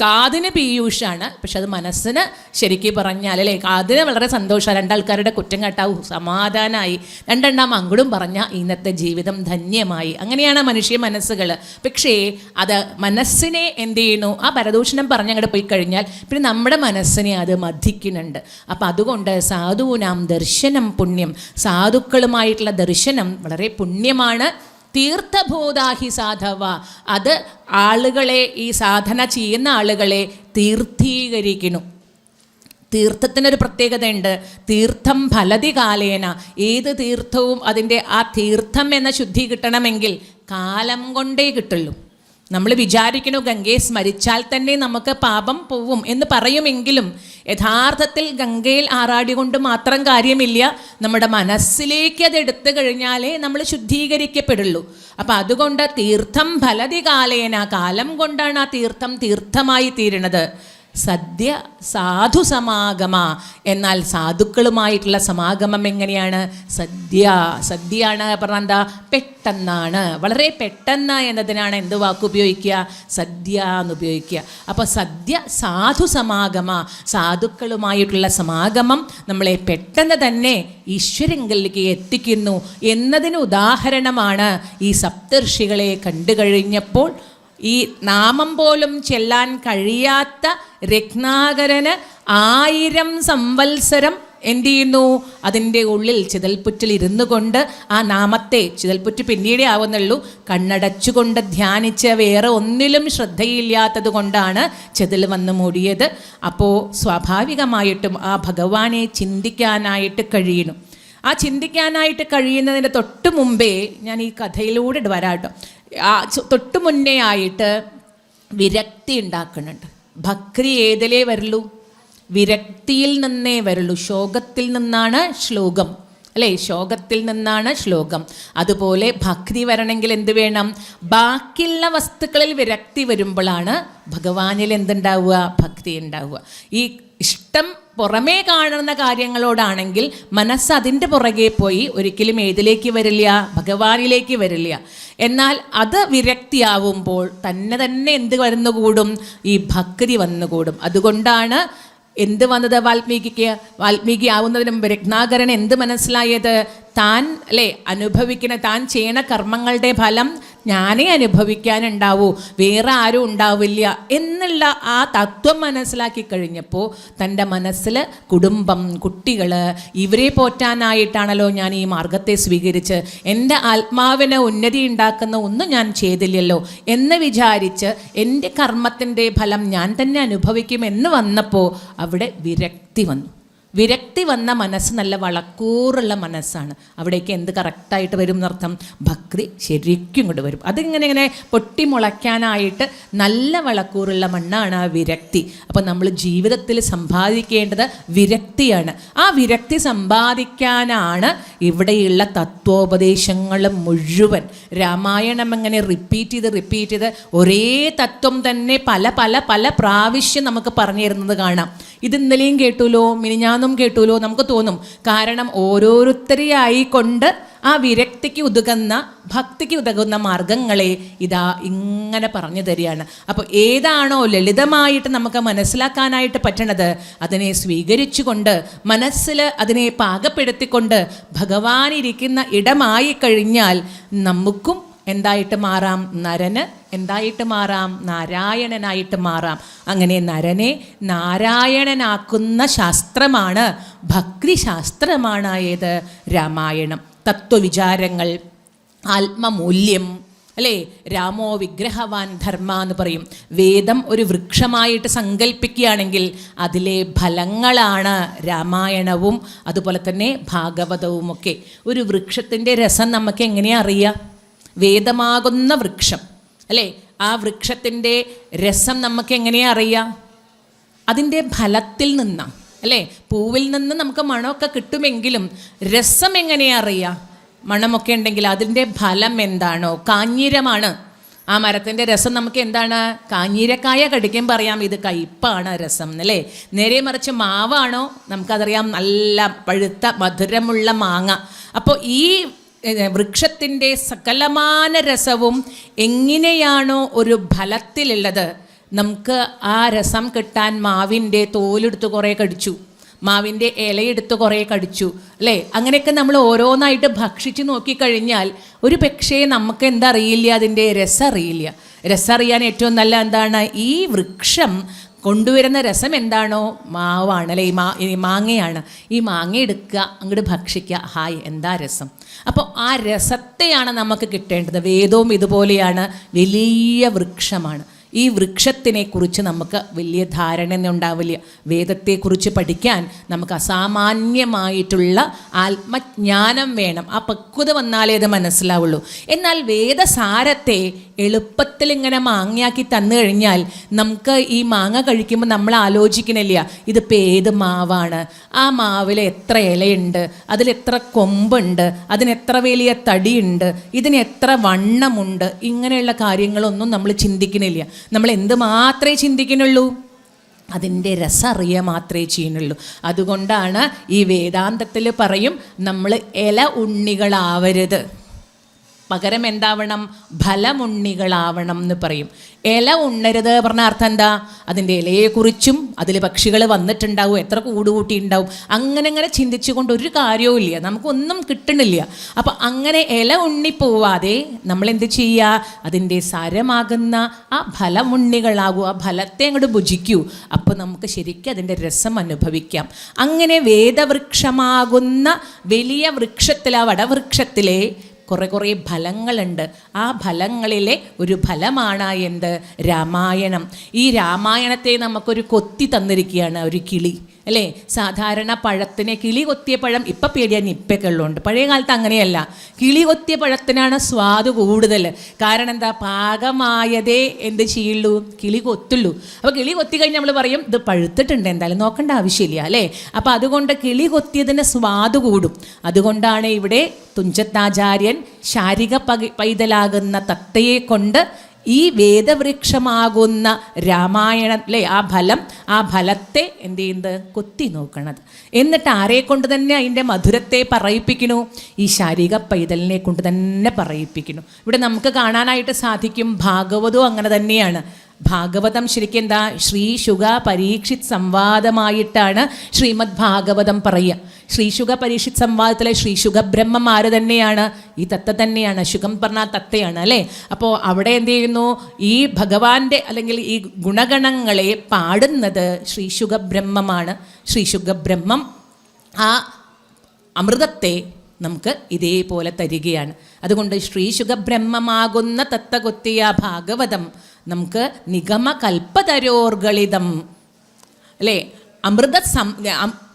കാതിന് പീയൂഷാണ്, പക്ഷെ അത് മനസ്സിന് ശരിക്കും പറഞ്ഞാൽ അല്ലേ, കാതിന് വളരെ സന്തോഷമാണ്. രണ്ടാൾക്കാരുടെ കുറ്റം കേട്ടാവും, സമാധാനമായി, രണ്ടെണ്ണം അങ്ങോട്ടും പറഞ്ഞാൽ ഇന്നത്തെ ജീവിതം ധന്യമായി. അങ്ങനെയാണ് മനുഷ്യ മനസ്സുകൾ. പക്ഷേ അത് മനസ്സിനെ എന്ത് ചെയ്യുന്നു? ആ പരദൂഷണം പറഞ്ഞങ്ങോട്ട് പോയി കഴിഞ്ഞാൽ പിന്നെ നമ്മുടെ മനസ്സിനെ അത് മഥിക്കുന്നുണ്ട്. അപ്പം അതുകൊണ്ട് സാധൂനാം ദർശനം പുണ്യം, സാധുക്കളുമായിട്ടുള്ള ദർശനം വളരെ പുണ്യമാണ്. തീർത്ഥഭൂതാഹി സാധവ, അത് ആളുകളെ, ഈ സാധന ചെയ്യുന്ന ആളുകളെ തീർത്ഥീകരിക്കുന്നു. തീർത്ഥത്തിനൊരു പ്രത്യേകതയുണ്ട്. തീർത്ഥം ഫലതി കാലേന, ഏത് തീർത്ഥവും അതിൻ്റെ ആ തീർത്ഥം എന്ന ശുദ്ധി കിട്ടണമെങ്കിൽ കാലം കൊണ്ടേ കിട്ടുള്ളൂ. നമ്മൾ വിചാരിക്കുന്നു ഗംഗയെ സ്മരിച്ചാൽ തന്നെ നമുക്ക് പാപം പോവും എന്ന് പറയുമെങ്കിലും യഥാർത്ഥത്തിൽ ഗംഗയിൽ ആറാടികൊണ്ട് മാത്രം കാര്യമില്ല. നമ്മുടെ മനസ്സിലേക്ക് അത് എടുത്തു കഴിഞ്ഞാലേ നമ്മൾ ശുദ്ധീകരിക്കപ്പെടുള്ളൂ. അപ്പം അതുകൊണ്ട് തീർത്ഥം ഫലതി കാലേന, കാലം കൊണ്ടാണ് ആ തീർത്ഥം തീർത്ഥമായി തീരുന്നത്. സദ്യ സാധു സമാഗമ, എന്നാൽ സാധുക്കളുമായിട്ടുള്ള സമാഗമം എങ്ങനെയാണ്? സദ്യയാണ് പറഞ്ഞാൽ എന്താ? പെട്ടെന്നാണ്, വളരെ പെട്ടെന്ന് എന്നതിനാണ് എന്ത് വാക്ക് ഉപയോഗിക്കുക? സദ്യ എന്ന് ഉപയോഗിക്കുക. അപ്പോൾ സദ്യ സാധു സമാഗമ, സാധുക്കളുമായിട്ടുള്ള സമാഗമം നമ്മളെ പെട്ടെന്ന് തന്നെ ഈശ്വരങ്കലിലേക്ക് എത്തിക്കുന്നു എന്നതിന് ഉദാഹരണമാണ് ഈ സപ്തർഷികളെ കണ്ടു കഴിഞ്ഞപ്പോൾ ഈ നാമം പോലും ചെല്ലാൻ കഴിയാത്ത രത്നാകരന് 1000 സംവത്സരം എന്ത് ചെയ്യുന്നു? അതിൻ്റെ ഉള്ളിൽ ചിതൽപുറ്റിൽ ഇരുന്നു കൊണ്ട് ആ നാമത്തെ, ചിതൽപുറ്റ് പിന്നീടേ ആവുന്നുള്ളൂ, കണ്ണടച്ചുകൊണ്ട് ധ്യാനിച്ച് വേറെ ഒന്നിലും ശ്രദ്ധയില്ലാത്തത് കൊണ്ടാണ് ചിതൽ വന്ന് മൂടിയത്. അപ്പോൾ സ്വാഭാവികമായിട്ടും ആ ഭഗവാനെ ചിന്തിക്കാനായിട്ട് കഴിയണം. ആ ചിന്തിക്കാനായിട്ട് കഴിയുന്നതിൻ്റെ തൊട്ട് മുമ്പേ ഞാൻ ഈ കഥയിലൂടെ വരാട്ടോ. തൊട്ട് മുന്നേ ആയിട്ട് വിരക്തി ഉണ്ടാക്കുന്നുണ്ട്. ഭക്തി ഏതിലേ വരുള്ളൂ? വിരക്തിയിൽ നിന്നേ വരുള്ളൂ. ശോകത്തിൽ നിന്നാണ് ശ്ലോകം അല്ലേ? ശോകത്തിൽ നിന്നാണ് ശ്ലോകം. അതുപോലെ ഭക്തി വരണമെങ്കിൽ എന്ത് വേണം? ബാക്കിയുള്ള വസ്തുക്കളിൽ വിരക്തി വരുമ്പോഴാണ് ഭഗവാനിൽ എന്തുണ്ടാവുക? ഭക്തി ഉണ്ടാവുക. ഈ ഇഷ്ടം പുറമേ കാണുന്ന കാര്യങ്ങളോടാണെങ്കിൽ മനസ്സ് അതിൻ്റെ പുറകെ പോയി ഒരിക്കലും ഏതിലേക്ക് വരില്ല? ഭഗവാനിലേക്ക് വരില്ല. എന്നാൽ അത് വിരക്തിയാവുമ്പോൾ തന്നെ എന്ത് വന്നുകൂടും? ഈ ഭക്തി വന്നുകൂടും. അതുകൊണ്ടാണ് എന്ത് വന്നത് വാൽമീകിക്ക്? വാൽമീകി ആവുന്നതിന് മുമ്പ് രത്നാകരൻ എന്ത് മനസ്സിലായത്? താൻ അനുഭവിക്കുന്ന, താൻ ചെയ്യണ കർമ്മങ്ങളുടെ ഫലം ഞാനേ അനുഭവിക്കാനുണ്ടാവൂ, വേറെ ആരും ഉണ്ടാവില്ല എന്നുള്ള ആ തത്വം മനസ്സിലാക്കി കഴിഞ്ഞപ്പോൾ തൻ്റെ മനസ്സിൽ കുടുംബം, കുട്ടികൾ, ഇവരെ പോറ്റാനായിട്ടാണല്ലോ ഞാൻ ഈ മാർഗത്തെ സ്വീകരിച്ച്, എൻ്റെ ആത്മാവിന് ഉന്നതി ഉണ്ടാക്കുന്ന ഒന്നും ഞാൻ ചെയ്തില്ലല്ലോ എന്ന് വിചാരിച്ച് എൻ്റെ കർമ്മത്തിൻ്റെ ഫലം ഞാൻ തന്നെ അനുഭവിക്കുമെന്ന് വന്നപ്പോൾ അവിടെ വിരക്തി വന്നു. വിരക്തി വന്ന മനസ്സ് നല്ല വളക്കൂറുള്ള മനസ്സാണ്. അവിടേക്ക് എന്ത് കറക്റ്റായിട്ട് വരും എന്നർത്ഥം? ഭക്തി ശരിക്കും ഇങ്ങോട്ട് വരും. അതിങ്ങനെ പൊട്ടിമുളയ്ക്കാനായിട്ട് നല്ല വളക്കൂറുള്ള മണ്ണാണ് ആ വിരക്തി. അപ്പോൾ നമ്മൾ ജീവിതത്തിൽ സമ്പാദിക്കേണ്ടത് വിരക്തിയാണ്. ആ വിരക്തി സമ്പാദിക്കാനാണ് ഇവിടെയുള്ള തത്വോപദേശങ്ങൾ മുഴുവൻ. രാമായണം എങ്ങനെ റിപ്പീറ്റ് ചെയ്ത് ഒരേ തത്വം തന്നെ പല പല പല പ്രാവശ്യം നമുക്ക് പറഞ്ഞു തരുന്നത് കാണാം. ഇത് ഇന്നലെയും കേട്ടുല്ലോ, മിനിഞ്ഞാന്നും കേട്ടുല്ലോ നമുക്ക് തോന്നും. കാരണം ഓരോരുത്തരെയായി കൊണ്ട് ആ വിരക്തിക്ക് ഉതകുന്ന, ഭക്തിക്ക് ഉതകുന്ന മാർഗങ്ങളെ ഇതാ ഇങ്ങനെ പറഞ്ഞു തരികയാണ്. അപ്പോൾ ഏതാണോ ലളിതമായിട്ട് നമുക്ക് മനസ്സിലാക്കാനായിട്ട് പറ്റണത് അതിനെ സ്വീകരിച്ചുകൊണ്ട്, മനസ്സിൽ അതിനെ പാകപ്പെടുത്തിക്കൊണ്ട് ഭഗവാൻ ഇരിക്കുന്ന ഇടമായി കഴിഞ്ഞാൽ നമുക്കും എന്തായിട്ട് മാറാം? നരന് എന്തായിട്ട് മാറാം? നാരായണനായിട്ട് മാറാം. അങ്ങനെ നരനെ നാരായണനാക്കുന്ന ശാസ്ത്രമാണ്, ഭക്തിശാസ്ത്രമാണ് ഏത്? രാമായണം. തത്വവിചാരങ്ങൾ, ആത്മമൂല്യം, രാമോ വിഗ്രഹവാൻ ധർമ്മ എന്ന് പറയും. വേദം ഒരു വൃക്ഷമായിട്ട് സങ്കല്പിക്കുകയാണെങ്കിൽ അതിലെ ഫലങ്ങളാണ് രാമായണവും അതുപോലെ തന്നെ ഭാഗവതവും ഒക്കെ. ഒരു വൃക്ഷത്തിൻ്റെ രസം നമുക്ക് എങ്ങനെയാ അറിയാം? വേദമാകുന്ന വൃക്ഷം ആ വൃക്ഷത്തിൻ്റെ രസം നമുക്ക് എങ്ങനെയാ അറിയാം? അതിൻ്റെ ഫലത്തിൽ നിന്നാണ് പൂവിൽ നിന്ന് നമുക്ക് മണമൊക്കെ കിട്ടുമെങ്കിലും രസം എങ്ങനെയാ അറിയാം? മണമൊക്കെ ഉണ്ടെങ്കിൽ അതിൻ്റെ ഫലം എന്താണോ? കാഞ്ഞിരമാണ്. ആ മരത്തിൻ്റെ രസം നമുക്ക് എന്താണ്? കാഞ്ഞിരക്കായ കടിക്കുമ്പോൾ പറയാം ഇത് കയ്പ്പാണ് രസം നേരെ മറിച്ച് മാവാണോ? നമുക്കതറിയാം, നല്ല പഴുത്ത മധുരമുള്ള മാങ്ങ. അപ്പോൾ ഈ വൃക്ഷത്തിൻ്റെ സകലമാന രസവും എങ്ങനെയാണോ ഒരു ഫലത്തിലുള്ളത്, നമുക്ക് ആ രസം കിട്ടാൻ മാവിൻ്റെ തോലെടുത്ത് കുറേ കടിച്ചു, മാവിൻ്റെ ഇലയെടുത്ത് കുറേ കടിച്ചു അങ്ങനെയൊക്കെ നമ്മൾ ഓരോന്നായിട്ട് ഭക്ഷിച്ച് നോക്കിക്കഴിഞ്ഞാൽ ഒരു പക്ഷേ നമുക്ക് എന്താ അറിയില്ല? അതിൻ്റെ രസം അറിയില്ല. രസം അറിയാൻ ഏറ്റവും നല്ല എന്താണ്? ഈ വൃക്ഷം കൊണ്ടുവരുന്ന രസം എന്താണോ? മാവാണ് മാങ്ങയാണ്. ഈ മാങ്ങ എടുക്കുക, അങ്ങോട്ട് ഭക്ഷിക്കുക, ഹായ് എന്താ രസം. അപ്പോൾ ആ രസത്തെയാണ് നമുക്ക് കിട്ടേണ്ടത്. വേദവും ഇതുപോലെയാണ്, വലിയ വൃക്ഷമാണ്. ഈ വൃക്ഷത്തിനെക്കുറിച്ച് നമുക്ക് വലിയ ധാരണയൊന്നും ഉണ്ടാവില്ല. വേദത്തെക്കുറിച്ച് പഠിക്കാൻ നമുക്ക് അസാമാന്യമായിട്ടുള്ള ആത്മജ്ഞാനം വേണം. ആ പക്വത വന്നാലേ അത് മനസ്സിലാവുള്ളൂ. എന്നാൽ വേദസാരത്തെ എളുപ്പത്തിൽ ഇങ്ങനെ മാങ്ങയാക്കി തന്നു കഴിഞ്ഞാൽ നമുക്ക് ഈ മാങ്ങ കഴിക്കുമ്പോൾ നമ്മൾ ആലോചിക്കണില്ല ഇതിപ്പോൾ ഏത് മാവാണ്, ആ മാവിൽ എത്ര ഇലയുണ്ട്, അതിലെത്ര കൊമ്പുണ്ട്, അതിനെത്ര വലിയ തടിയുണ്ട്, ഇതിന് എത്ര വണ്ണമുണ്ട്, ഇങ്ങനെയുള്ള കാര്യങ്ങളൊന്നും നമ്മൾ ചിന്തിക്കണില്ല. നമ്മൾ എന്ത് മാത്രമേ ചിന്തിക്കുന്നുള്ളൂ? അതിൻ്റെ രസം അറിയുക മാത്രമേ ചെയ്യുന്നുള്ളൂ. അതുകൊണ്ടാണ് ഈ വേദാന്തത്തിൽ പറയും നമ്മൾ ഇല ഉണ്ണികളാവരുത്, പകരം എന്താവണം? ഫലമുണ്ണികളാവണം എന്ന് പറയും. ഇല ഉണ്ണരുത് പറഞ്ഞ അർത്ഥം എന്താ? അതിൻ്റെ ഇലയെക്കുറിച്ചും അതിൽ പക്ഷികൾ വന്നിട്ടുണ്ടാവും, എത്ര കൂടുകൂട്ടിയിട്ടുണ്ടാവും, അങ്ങനെ ചിന്തിച്ചു കൊണ്ട് ഒരു കാര്യവും ഇല്ല, നമുക്കൊന്നും കിട്ടണില്ല. അപ്പം അങ്ങനെ ഇല ഉണ്ണിപ്പോവാതെ നമ്മൾ എന്ത് ചെയ്യുക? അതിൻ്റെ സാരമാകുന്ന ആ ഫലമുണ്ണികളാകൂ, ആ ഫലത്തെ അങ്ങോട്ട് ഭുജിക്കൂ. അപ്പോൾ നമുക്ക് ശരിക്കും അതിൻ്റെ രസം അനുഭവിക്കാം. അങ്ങനെ വേദവൃക്ഷമാകുന്ന വലിയ വൃക്ഷത്തിൽ, ആ വടവൃക്ഷത്തിലെ കുറേ ഫലങ്ങളുണ്ട്. ആ ഫലങ്ങളിലെ ഒരു ഫലമാണ് എന്ത്? രാമായണം. ഈ രാമായണത്തെ നമുക്കൊരു കൊത്തി തന്നിരിക്കുകയാണ് ഒരു കിളി സാധാരണ പഴത്തിനെ, കിളി കൊത്തിയ പഴം ഇപ്പം പേടിയാൻ നിപ്പൊക്കെ ഉള്ളതുകൊണ്ട്, പഴയ കാലത്ത് അങ്ങനെയല്ല. കിളി കൊത്തിയ പഴത്തിനാണ് സ്വാദ് കൂടുതൽ. കാരണം എന്താ? പാകമായതേ എന്ത് ചെയ്യുള്ളൂ? കിളി കൊത്തുള്ളൂ. അപ്പോൾ കിളി കൊത്തി കഴിഞ്ഞാൽ നമ്മൾ പറയും ഇത് പഴുത്തിട്ടുണ്ട്, എന്തായാലും നോക്കേണ്ട ആവശ്യമില്ല അപ്പോൾ അതുകൊണ്ട് കിളി കൊത്തിയതിന് സ്വാദ് കൂടും. അതുകൊണ്ടാണ് ഇവിടെ തുഞ്ചത്താചാര്യൻ ശാരിക പൈതലാകുന്ന തത്തയെ കൊണ്ട് ഈ വേദവൃക്ഷമാകുന്ന രാമായണം ആ ഫലത്തെ എന്ത് ചെയ്യുന്നത്? കൊത്തി നോക്കണത്. എന്നിട്ട് ആരെ കൊണ്ട് തന്നെ അതിൻ്റെ മധുരത്തെ പറയിപ്പിക്കണു? ഈ ശാരിക പൈതലിനെ കൊണ്ട് തന്നെ പറയിപ്പിക്കുന്നു. ഇവിടെ നമുക്ക് കാണാനായിട്ട് സാധിക്കും. ഭാഗവതവും അങ്ങനെ തന്നെയാണ്. ഭാഗവതം ശരിക്കും എന്താ, ശ്രീ ശുക പരീക്ഷിത് സംവാദമായിട്ടാണ് ശ്രീമദ് ഭാഗവതം പറയുക. ശ്രീ ശുക പരീക്ഷിത് സംവാദത്തിലെ ശ്രീ ശുഖബ്രഹ്മം ആര് തന്നെയാണ്? ഈ തത്ത തന്നെയാണ്. ശുഖം പറഞ്ഞാൽ തത്തയാണ് അല്ലേ. അപ്പോൾ അവിടെ എന്ത് ചെയ്യുന്നു, ഈ ഭഗവാന്റെ അല്ലെങ്കിൽ ഈ ഗുണഗണങ്ങളെ പാടുന്നത് ശ്രീ ശുഖബ്രഹ്മമാണ്. ശ്രീ ശുഖബ്രഹ്മം ആ അമൃതത്തെ നമുക്ക് ഇതേപോലെ തരികയാണ്. അതുകൊണ്ട് ശ്രീ ശുഖബ്രഹ്മമാകുന്ന തത്തകൊത്തിയ ഭാഗവതം നമുക്ക് നിഗമ കൽപ്പതരോർഗളിതം അല്ലേ,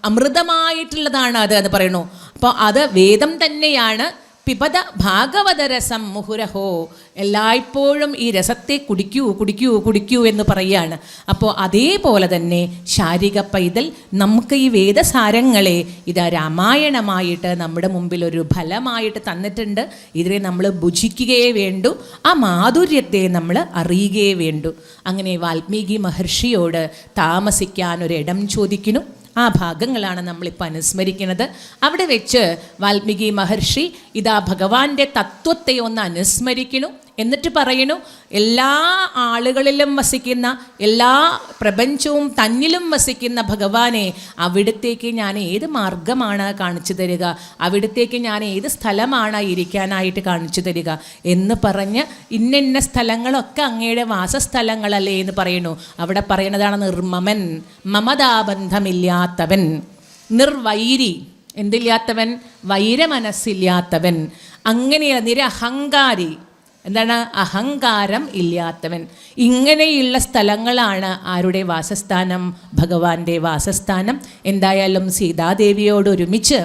അമൃതമായിട്ടുള്ളതാണ് അത് എന്ന് പറയുന്നു. അപ്പോൾ അത് വേദം തന്നെയാണ്. പിപത ഭാഗവതരസം മുഹുരഹോ, എല്ലായ്പ്പോഴും ഈ രസത്തെ കുടിക്കൂ കുടിക്കൂ കുടിക്കൂ എന്ന് പറയുകയാണ്. അപ്പോൾ അതേപോലെ തന്നെ ശാരിക പൈതൽ നമുക്ക് ഈ വേദസാരങ്ങളെ ഇതാ രാമായണമായിട്ട് നമ്മുടെ മുമ്പിൽ ഒരു ഫലമായിട്ട് തന്നിട്ടുണ്ട്. ഇതിനെ നമ്മൾ ഭുജിക്കുകയേ വേണ്ടൂ, ആ മാധുര്യത്തെ നമ്മൾ അറിയുകയേ വേണ്ടൂ. അങ്ങനെ വാൽമീകി മഹർഷിയോട് താമസിക്കാൻ ഒരിടം ചോദിക്കുന്നു. ആ ഭാഗങ്ങളാണ് നമ്മളിപ്പോൾ അനുസ്മരിക്കുന്നത്. അവിടെ വെച്ച് വാൽമീകി മഹർഷി ഇതാ ഭഗവാന്റെ തത്വത്തെ ഒന്ന് അനുസ്മരിക്കുന്നു. എന്നിട്ട് പറയണു, എല്ലാ ആളുകളിലും വസിക്കുന്ന, എല്ലാ പ്രപഞ്ചവും തന്നിലും വസിക്കുന്ന ഭഗവാനെ, അവിടത്തേക്ക് ഞാൻ ഏത് മാർഗമാണ് കാണിച്ചു തരിക, അവിടത്തേക്ക് ഞാൻ ഏത് സ്ഥലമാണ് ഇരിക്കാനായിട്ട് കാണിച്ചു തരിക എന്ന് പറഞ്ഞ് ഇന്ന സ്ഥലങ്ങളൊക്കെ അങ്ങയുടെ വാസസ്ഥലങ്ങളല്ലേ എന്ന് പറയുന്നു. അവിടെ പറയുന്നതാണ് നിർമ്മമൻ, മമതാബന്ധമില്ലാത്തവൻ, നിർവൈരി, എന്തില്ലാത്തവൻ, വൈരമനസ്സില്ലാത്തവൻ, അങ്ങനെയുള്ള നിരഹങ്കാരി, എന്താണ്, അഹങ്കാരം ഇല്ലാത്തവൻ. ഇങ്ങനെയുള്ള സ്ഥലങ്ങളാണ് ആരുടെ വാസസ്ഥാനം? ഭഗവാന്റെ വാസസ്ഥാനം. എന്തായാലും സീതാദേവിയോട് ഒരുമിച്ച്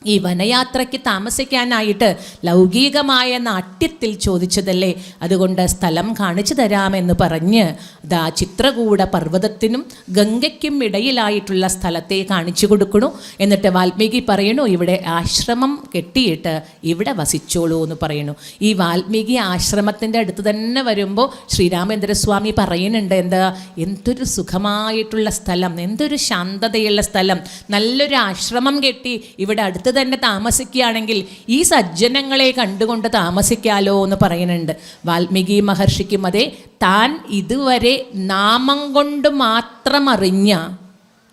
ഈ വനയാത്രയ്ക്ക് താമസിക്കാനായിട്ട് ലൗകികമായ നാട്യത്തിൽ ചോദിച്ചതല്ലേ, അതുകൊണ്ട് സ്ഥലം കാണിച്ചു തരാമെന്ന് പറഞ്ഞ് ദാ ചിത്രകൂട പർവ്വതത്തിനും ഗംഗയ്ക്കും ഇടയിലായിട്ടുള്ള സ്ഥലത്തെ കാണിച്ചു കൊടുക്കണു. എന്നിട്ട് വാൽമീകി പറയണു, ഇവിടെ ആശ്രമം കെട്ടിയിട്ട് ഇവിടെ വസിച്ചോളൂ എന്ന് പറയണു. ഈ വാൽമീകി ആശ്രമത്തിൻ്റെ അടുത്ത് തന്നെ വരുമ്പോൾ ശ്രീരാമചന്ദ്രസ്വാമി പറയുന്നുണ്ട്, എന്താ, എന്തൊരു സുഖമായിട്ടുള്ള സ്ഥലം, എന്തൊരു ശാന്തതയുള്ള സ്ഥലം, നല്ലൊരു ആശ്രമം കെട്ടി ഇവിടെ അടുത്ത് തന്നെ താമസിക്കുകയാണെങ്കിൽ ഈ സജ്ജനങ്ങളെ കണ്ടുകൊണ്ട് താമസിക്കാലോ എന്ന് പറയുന്നുണ്ട്. വാൽമീകി മഹർഷിക്കും അതെ, താൻ ഇതുവരെ നാമം കൊണ്ട് മാത്രം അറിഞ്ഞ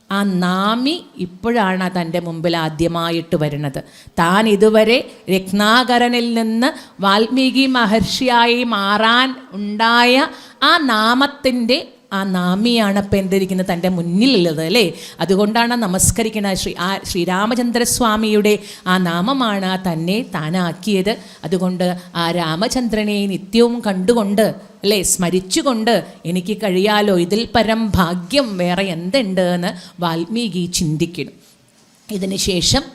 ആ നാമി ഇപ്പോഴാണ് തൻ്റെ മുമ്പിൽ ആദ്യമായിട്ട് വരുന്നത്. താൻ ഇതുവരെ രത്നാകരനിൽ നിന്ന് വാൽമീകി മഹർഷിയായി മാറാൻ ഉണ്ടായ ആ നാമത്തിൻ്റെ ആ നാമിയാണ് ഇപ്പം എന്തിരിക്കുന്നത്, തൻ്റെ മുന്നിലുള്ളത് അല്ലേ. അതുകൊണ്ടാണ് നമസ്കരിക്കുന്നത്. ശ്രീരാമചന്ദ്രസ്വാമിയുടെ ആ നാമമാണ് തന്നെ താനാക്കിയത്. അതുകൊണ്ട് ആ രാമചന്ദ്രനെ നിത്യവും കണ്ടുകൊണ്ട് അല്ലേ, സ്മരിച്ചുകൊണ്ട് എനിക്ക് കഴിയാലോ, ഇതിൽ പരം ഭാഗ്യം വേറെ എന്തുണ്ട് എന്ന് വാൽമീകി ചിന്തിക്കുന്നു. ഇതിന് ശേഷം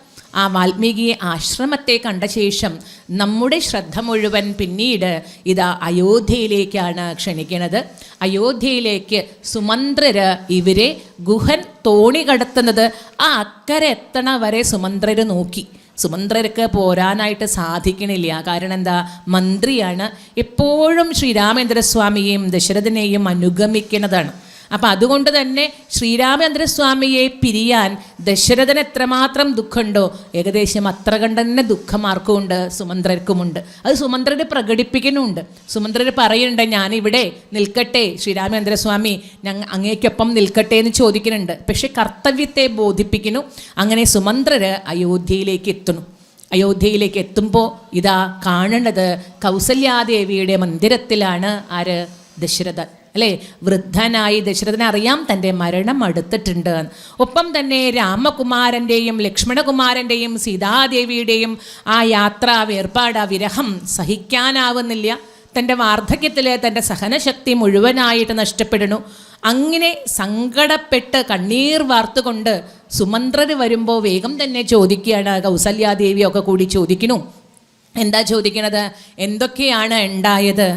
ആ വാൽമീകി ആശ്രമത്തെ കണ്ട ശേഷം നമ്മുടെ ശ്രദ്ധ മുഴുവൻ പിന്നീട് ഇതാ അയോധ്യയിലേക്കാണ് ക്ഷണിക്കുന്നത്. അയോധ്യയിലേക്ക് സുമന്ത്രര് ഇവരെ ഗുഹൻ തോണി കടത്തുന്നത് ആ അക്കരെ എത്തണ വരെ സുമന്ത്രര് നോക്കി. സുമന്ത്രർക്ക് പോരാനായിട്ട് സാധിക്കണില്ല. കാരണം എന്താ, മന്ത്രിയാണ്, എപ്പോഴും ശ്രീരാമചന്ദ്രസ്വാമിയെയും ദശരഥനെയും അനുഗമിക്കുന്നതാണ്. അപ്പം അതുകൊണ്ട് തന്നെ ശ്രീരാമചന്ദ്രസ്വാമിയെ പിരിയാൻ ദശരഥന് എത്രമാത്രം ദുഃഖമുണ്ടോ, ഏകദേശം അത്ര കണ്ട് തന്നെ ദുഃഖം ആർക്കുമുണ്ട്, സുമന്ത്രർക്കുമുണ്ട്. അത് സുമന്ത്രർ പ്രകടിപ്പിക്കുന്നുമുണ്ട്. സുമന്ത്രർ പറയുന്നുണ്ട്, ഞാനിവിടെ നിൽക്കട്ടെ ശ്രീരാമചന്ദ്രസ്വാമി, അങ്ങേക്കൊപ്പം നിൽക്കട്ടെ എന്ന് ചോദിക്കുന്നുണ്ട്. പക്ഷെ കർത്തവ്യത്തെ ബോധിപ്പിക്കുന്നു. അങ്ങനെ സുമന്ത്രർ അയോധ്യയിലേക്ക് എത്തുന്നു. അയോധ്യയിലേക്ക് എത്തുമ്പോൾ ഇതാ കാണേണ്ടത് കൗസല്യാദേവിയുടെ മന്ദിരത്തിലാണ് ആര്, ദശരഥൻ അല്ലേ. വൃദ്ധനായി ദശരഥനെ അറിയാം തൻ്റെ മരണം അടുത്തിട്ടുണ്ട്. ഒപ്പം തന്നെ രാമകുമാരൻ്റെയും ലക്ഷ്മണകുമാരൻ്റെയും സീതാദേവിയുടെയും ആ യാത്ര, വേർപാട്, വിരഹം സഹിക്കാനാവുന്നില്ല. തൻ്റെ വാർദ്ധക്യത്തിൽ തൻ്റെ സഹനശക്തി മുഴുവനായിട്ട് നഷ്ടപ്പെടുന്നു. അങ്ങനെ സങ്കടപ്പെട്ട് കണ്ണീർ വാർത്തുകൊണ്ട് സുമന്ത്രർ വരുമ്പോൾ വേഗം തന്നെ ചോദിക്കുകയാണ്, കൗസല്യാദേവിയൊക്കെ കൂടി ചോദിക്കുന്നു. എന്താ ചോദിക്കണത്, എന്തൊക്കെയാണ് ഉണ്ടായത്,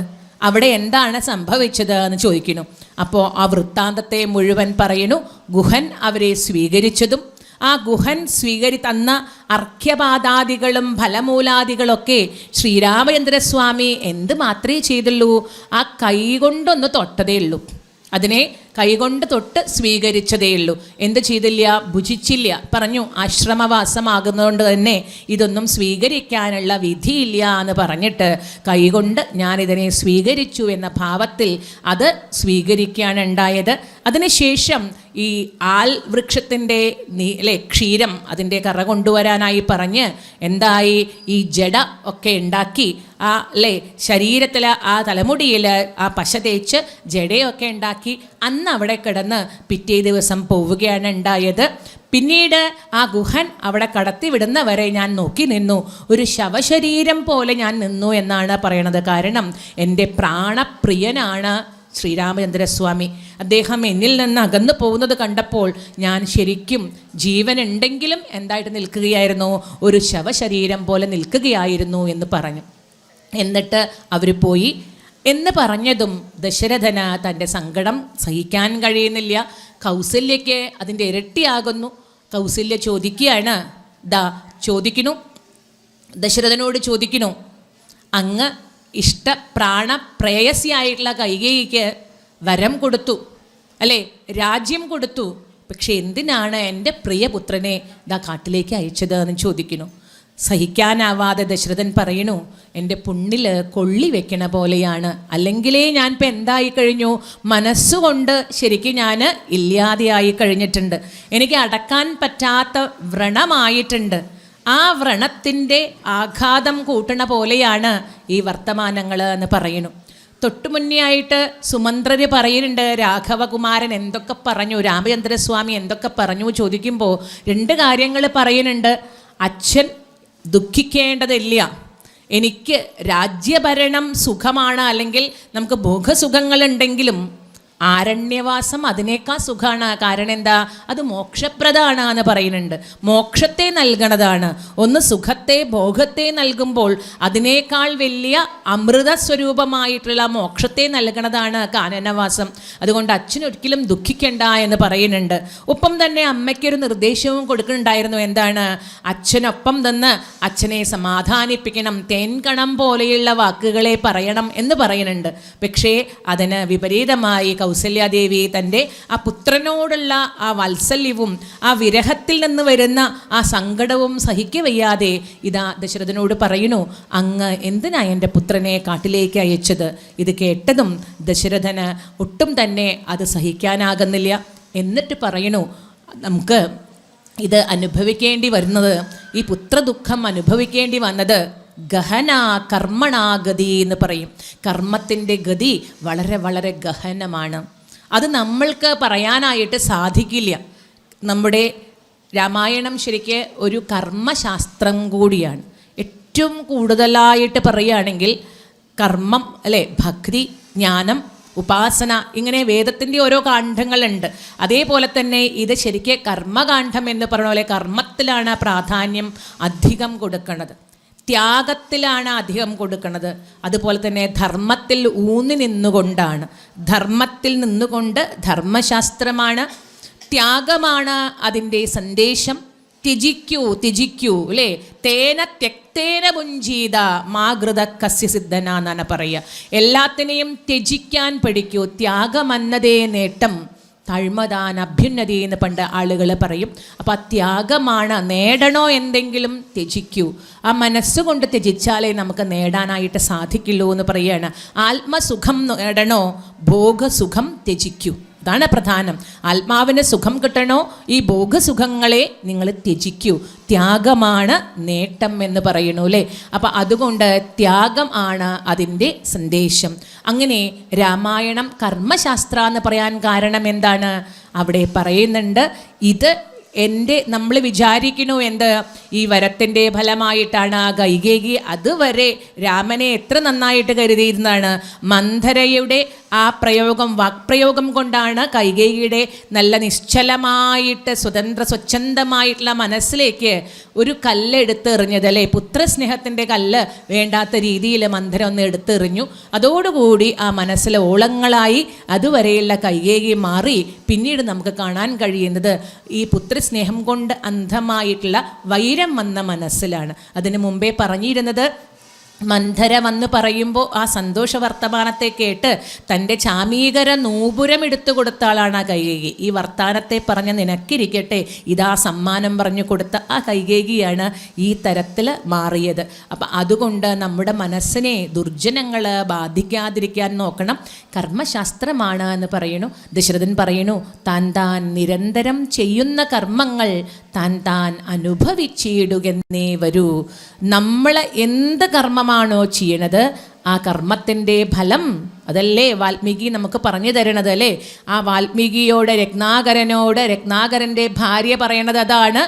അവിടെ എന്താണ് സംഭവിച്ചത് എന്ന് ചോദിക്കുന്നു. അപ്പോൾ ആ വൃത്താന്തത്തെ മുഴുവൻ പറയുന്നു. ഗുഹൻ അവരെ സ്വീകരിച്ചതും ആ ഗുഹൻ തന്ന അർഘ്യപാദാദികളും ഫലമൂലാദികളൊക്കെ ശ്രീരാമചന്ദ്രസ്വാമി എന്ത് മാത്രമേ ചെയ്തുള്ളൂ, ആ കൈ കൊണ്ടൊന്ന് തൊട്ടതേ ഉള്ളൂ. അതിനെ കൈകൊണ്ട് തൊട്ട് സ്വീകരിച്ചതേയുള്ളൂ. എന്ത് ചെയ്തില്ല? ഭുജിച്ചില്ല. പറഞ്ഞു ആശ്രമവാസമാകുന്നതുകൊണ്ട് തന്നെ ഇതൊന്നും സ്വീകരിക്കാനുള്ള വിധിയില്ല എന്ന് പറഞ്ഞിട്ട് കൈകൊണ്ട് ഞാനിതിനെ സ്വീകരിച്ചു എന്ന ഭാവത്തിൽ അത് സ്വീകരിക്കുകയാണ് ഉണ്ടായത്. അതിനുശേഷം ഈ ആൽ വൃക്ഷത്തിൻ്റെ ക്ഷീരം അതിൻ്റെ കറ കൊണ്ടുവരാനായി പറഞ്ഞ് എന്തായി? ഈ ജട ഒക്കെ ഉണ്ടാക്കി ശരീരത്തിൽ ആ തലമുടിയിൽ ആ പശ തേച്ച് ജടയൊക്കെ ഉണ്ടാക്കി അന്ന് അവിടെ കിടന്ന് പിറ്റേ ദിവസം പോവുകയാണ് ഉണ്ടായത്. പിന്നീട് ആ ഗുഹൻ അവിടെ കടത്തി വിടുന്നവരെ ഞാൻ നോക്കി നിന്നു. ഒരു ശവശരീരം പോലെ ഞാൻ നിന്നു എന്നാണ് പറയണത്. കാരണം എൻ്റെ പ്രാണപ്രിയനാണ് ശ്രീരാമചന്ദ്രസ്വാമി. അദ്ദേഹം എന്നിൽ നിന്ന് അകന്നു പോകുന്നത് കണ്ടപ്പോൾ ഞാൻ ശരിക്കും ജീവനുണ്ടെങ്കിലും എന്തായിട്ട് നിൽക്കുകയായിരുന്നു? ഒരു ശവശരീരം പോലെ നിൽക്കുകയായിരുന്നു എന്ന് പറഞ്ഞു. എന്നിട്ട് അവർ പോയി എന്ന് പറഞ്ഞതും ദശരഥന് തൻ്റെ സങ്കടം സഹിക്കാൻ കഴിയുന്നില്ല. കൗസല്യയ്ക്ക് അതിൻ്റെ ഇരട്ടിയാകുന്നു. കൗസല്യ ചോദിക്കുകയാണ്, ചോദിക്കുന്നു, ദശരഥനോട് ചോദിക്കുന്നു, അങ്ങ് പ്രാണപ്രേയസിയായിട്ടുള്ള കൈകേയിക്ക് വരം കൊടുത്തു അല്ലേ, രാജ്യം കൊടുത്തു, പക്ഷെ എന്തിനാണ് എൻ്റെ പ്രിയപുത്രനെ കാട്ടിലേക്ക് അയച്ചത് എന്ന് ചോദിക്കുന്നു. സഹിക്കാനാവാതെ ദശരഥൻ പറയണു, എൻ്റെ പുണ്ണിൽ കൊള്ളി വെക്കണ പോലെയാണ്. അല്ലെങ്കിലേ ഞാൻ ഇപ്പം എന്തായി കഴിഞ്ഞു? മനസ്സുകൊണ്ട് ശരിക്കും ഞാൻ ഇല്ലാതെയായി കഴിഞ്ഞിട്ടുണ്ട്. എനിക്ക് അടക്കാൻ പറ്റാത്ത വ്രണമായിട്ടുണ്ട്. ആ വ്രണത്തിൻ്റെ ആഘാതം കൂട്ടണ പോലെയാണ് ഈ വർത്തമാനങ്ങൾ എന്ന് പറയുന്നു. തൊട്ടുമുന്നേ ആയിട്ട് സുമന്ത്രര് പറയുന്നുണ്ട്, രാഘവകുമാരൻ എന്തൊക്കെ പറഞ്ഞു, രാമചന്ദ്രസ്വാമി എന്തൊക്കെ പറഞ്ഞു ചോദിക്കുമ്പോൾ 2 കാര്യങ്ങൾ പറയുന്നുണ്ട്. അച്ഛൻ ദുഃഖിക്കേണ്ടതില്ല, എനിക്ക് രാജ്യഭരണം സുഖമാണ്, അല്ലെങ്കിൽ നമുക്ക് ഭോഗസുഖങ്ങളുണ്ടെങ്കിലും ആരണ്യവാസം അതിനേക്കാൾ സുഖമാണ്. കാരണം എന്താ? അത് മോക്ഷപ്രദമാണ് എന്ന് പറയുന്നുണ്ട്. മോക്ഷത്തെ നൽകണതാണ്. ഒന്ന് സുഖത്തെ ഭോഗത്തെ നൽകുമ്പോൾ അതിനേക്കാൾ വലിയ അമൃത സ്വരൂപമായിട്ടുള്ള മോക്ഷത്തെ നൽകണതാണ് കാനനവാസം. അതുകൊണ്ട് അച്ഛനൊരിക്കലും ദുഃഖിക്കണ്ട എന്ന് പറയുന്നുണ്ട്. ഒപ്പം തന്നെ അമ്മയ്ക്കൊരു നിർദ്ദേശവും കൊടുക്കുന്നുണ്ടായിരുന്നു. എന്താണ്? അച്ഛനൊപ്പം നിന്ന് അച്ഛനെ സമാധാനിപ്പിക്കണം, തേൻകണം പോലെയുള്ള വാക്കുകളെ പറയണം എന്ന് പറയുന്നുണ്ട്. പക്ഷേ അതിന് വിപരീതമായി കൗസല്യാദേവി തൻ്റെ ആ പുത്രനോടുള്ള ആ വാത്സല്യവും ആ വിരഹത്തിൽ നിന്ന് വരുന്ന ആ സങ്കടവും സഹിക്കവയ്യാതെ ഇതാ ദശരഥനോട് പറയണു, അങ്ങ് എന്തിനാ എൻ്റെ പുത്രനെ കാട്ടിലേക്ക് അയച്ചത്? ഇത് കേട്ടതും ദശരഥന് ഒട്ടും തന്നെ അത് സഹിക്കാനാകുന്നില്ല. എന്നിട്ട് പറയണു, നമുക്ക് ഇത് അനുഭവിക്കേണ്ടി വരുന്നത്, ഈ പുത്രദുഃഖം അനുഭവിക്കേണ്ടി വന്നത് ഗഹന കർമ്മണാഗതി എന്ന് പറയും. കർമ്മത്തിൻ്റെ ഗതി വളരെ വളരെ ഗഹനമാണ്. അത് നമ്മൾക്ക് പറയാനായിട്ട് സാധിക്കില്ല. നമ്മുടെ രാമായണം ശരിക്ക് ഒരു കർമ്മശാസ്ത്രം കൂടിയാണ്. ഏറ്റവും കൂടുതലായിട്ട് പറയുകയാണെങ്കിൽ കർമ്മം അല്ലേ, ഭക്തി, ജ്ഞാനം, ഉപാസന, ഇങ്ങനെ വേദത്തിൻ്റെ ഓരോ കാണ്ഡങ്ങളുണ്ട്. അതേപോലെ തന്നെ ഇത് ശരിക്ക് കർമ്മകാന്ഡം എന്ന് പറഞ്ഞ പോലെ കർമ്മത്തിലാണ് പ്രാധാന്യം അധികം കൊടുക്കുന്നത്, ത്യാഗത്തിലാണ് അധികം കൊടുക്കുന്നത്. അതുപോലെ തന്നെ ധർമ്മത്തിൽ ഊന്നി നിന്നുകൊണ്ടാണ്. ധർമ്മത്തിൽ നിന്നുകൊണ്ട് ധർമ്മശാസ്ത്രമാണ്, ത്യാഗമാണ് അതിൻ്റെ സന്ദേശം. ത്യജിക്കൂ അല്ലേ, തേന ത്യക്തേന മുഞ്ചീത മാകൃത കസ്യ സിദ്ധന എന്നാണ് പറയുക. എല്ലാത്തിനെയും ത്യജിക്കാൻ പഠിക്കൂ. ത്യാഗമന്നതേ നേട്ടം, താഴ്മതാൻ അഭ്യുന്നതി എന്ന് പണ്ട് ആളുകൾ പറയും. അപ്പോൾ ആ ത്യാഗമാണ്. നേടണോ എന്തെങ്കിലും ത്യജിക്കൂ. ആ മനസ്സുകൊണ്ട് ത്യജിച്ചാലേ നമുക്ക് നേടാനായിട്ട് സാധിക്കുള്ളൂ എന്ന് പറയുകയാണ്. ആത്മസുഖം നേടണോ, ഭോഗസുഖം ത്യജിക്കൂ. അതാണ് പ്രധാനം. ആത്മാവിന് സുഖം കിട്ടണോ, ഈ ഭോഗസുഖങ്ങളെ നിങ്ങൾ ത്യജിക്കൂ. ത്യാഗമാണ് നേട്ടം എന്ന് പറയുന്നു അല്ലേ. അപ്പം അതുകൊണ്ട് ത്യാഗം ആണ് അതിൻ്റെ സന്ദേശം. അങ്ങനെ രാമായണം കർമ്മശാസ്ത്ര എന്ന് പറയാൻ കാരണം എന്താണ്? അവിടെ പറയുന്നുണ്ട്, ഇത് നമ്മൾ വിചാരിക്കുന്നു എന്ത്, ഈ വരത്തിൻ്റെ ഫലമായിട്ടാണ് ആ കൈകേയി അതുവരെ രാമനെ എത്ര നന്നായിട്ട് കരുതിയിരുന്നതാണ്. മന്ധരയുടെ ആ വാക്പ്രയോഗം കൊണ്ടാണ് കൈകേയിയുടെ നല്ല നിശ്ചലമായിട്ട് സ്വച്ഛന്തമായിട്ടുള്ള മനസ്സിലേക്ക് ഒരു കല്ല് എടുത്തെറിഞ്ഞത് അല്ലേ. പുത്രസ്നേഹത്തിൻ്റെ കല്ല് വേണ്ടാത്ത രീതിയിൽ മന്ധര ഒന്ന് എടുത്തെറിഞ്ഞു. അതോടുകൂടി ആ മനസ്സിലെ ഓളങ്ങളായി അതുവരെയുള്ള കൈകേയി മാറി. പിന്നീട് നമുക്ക് കാണാൻ കഴിയുന്നത് ഈ പുത്രസ്നേഹം കൊണ്ട് അന്ധമായിട്ടുള്ള വൈരം വന്ന മനസ്സിലാണ്. അതിനു മുമ്പേ പറഞ്ഞിരുന്നത് മന്ധര വന്ന് പറയുമ്പോൾ ആ സന്തോഷ വർത്തമാനത്തെ കേട്ട് തൻ്റെ ചാമീകര നൂപുരം എടുത്തു കൊടുത്ത ആളാണ് ആ കൈകേകി. ഈ വർത്താനത്തെ പറഞ്ഞ നിനക്കിരിക്കട്ടെ, ഇതാ സമ്മാനം പറഞ്ഞു കൊടുത്ത ആ കൈകേകിയാണ് ഈ തരത്തിൽ മാറിയത്. അപ്പം അതുകൊണ്ട് നമ്മുടെ മനസ്സിനെ ദുർജനങ്ങൾ ബാധിക്കാതിരിക്കാൻ നോക്കണം. കർമ്മശാസ്ത്രമാണ് എന്ന് പറയണു. ദശരഥൻ പറയണു, താൻ നിരന്തരം ചെയ്യുന്ന കർമ്മങ്ങൾ താൻ അനുഭവിച്ചിടുകെന്നേ വരൂ. നമ്മൾ എന്ത് കർമ്മമാണോ ചെയ്യണത് ആ കർമ്മത്തിൻ്റെ ഫലം അതല്ലേ വാൽമീകി നമുക്ക് പറഞ്ഞു തരണത് അല്ലേ. ആ വാൽമീകിയോട് രത്നാകരൻ്റെ ഭാര്യ പറയണത് അതാണ്,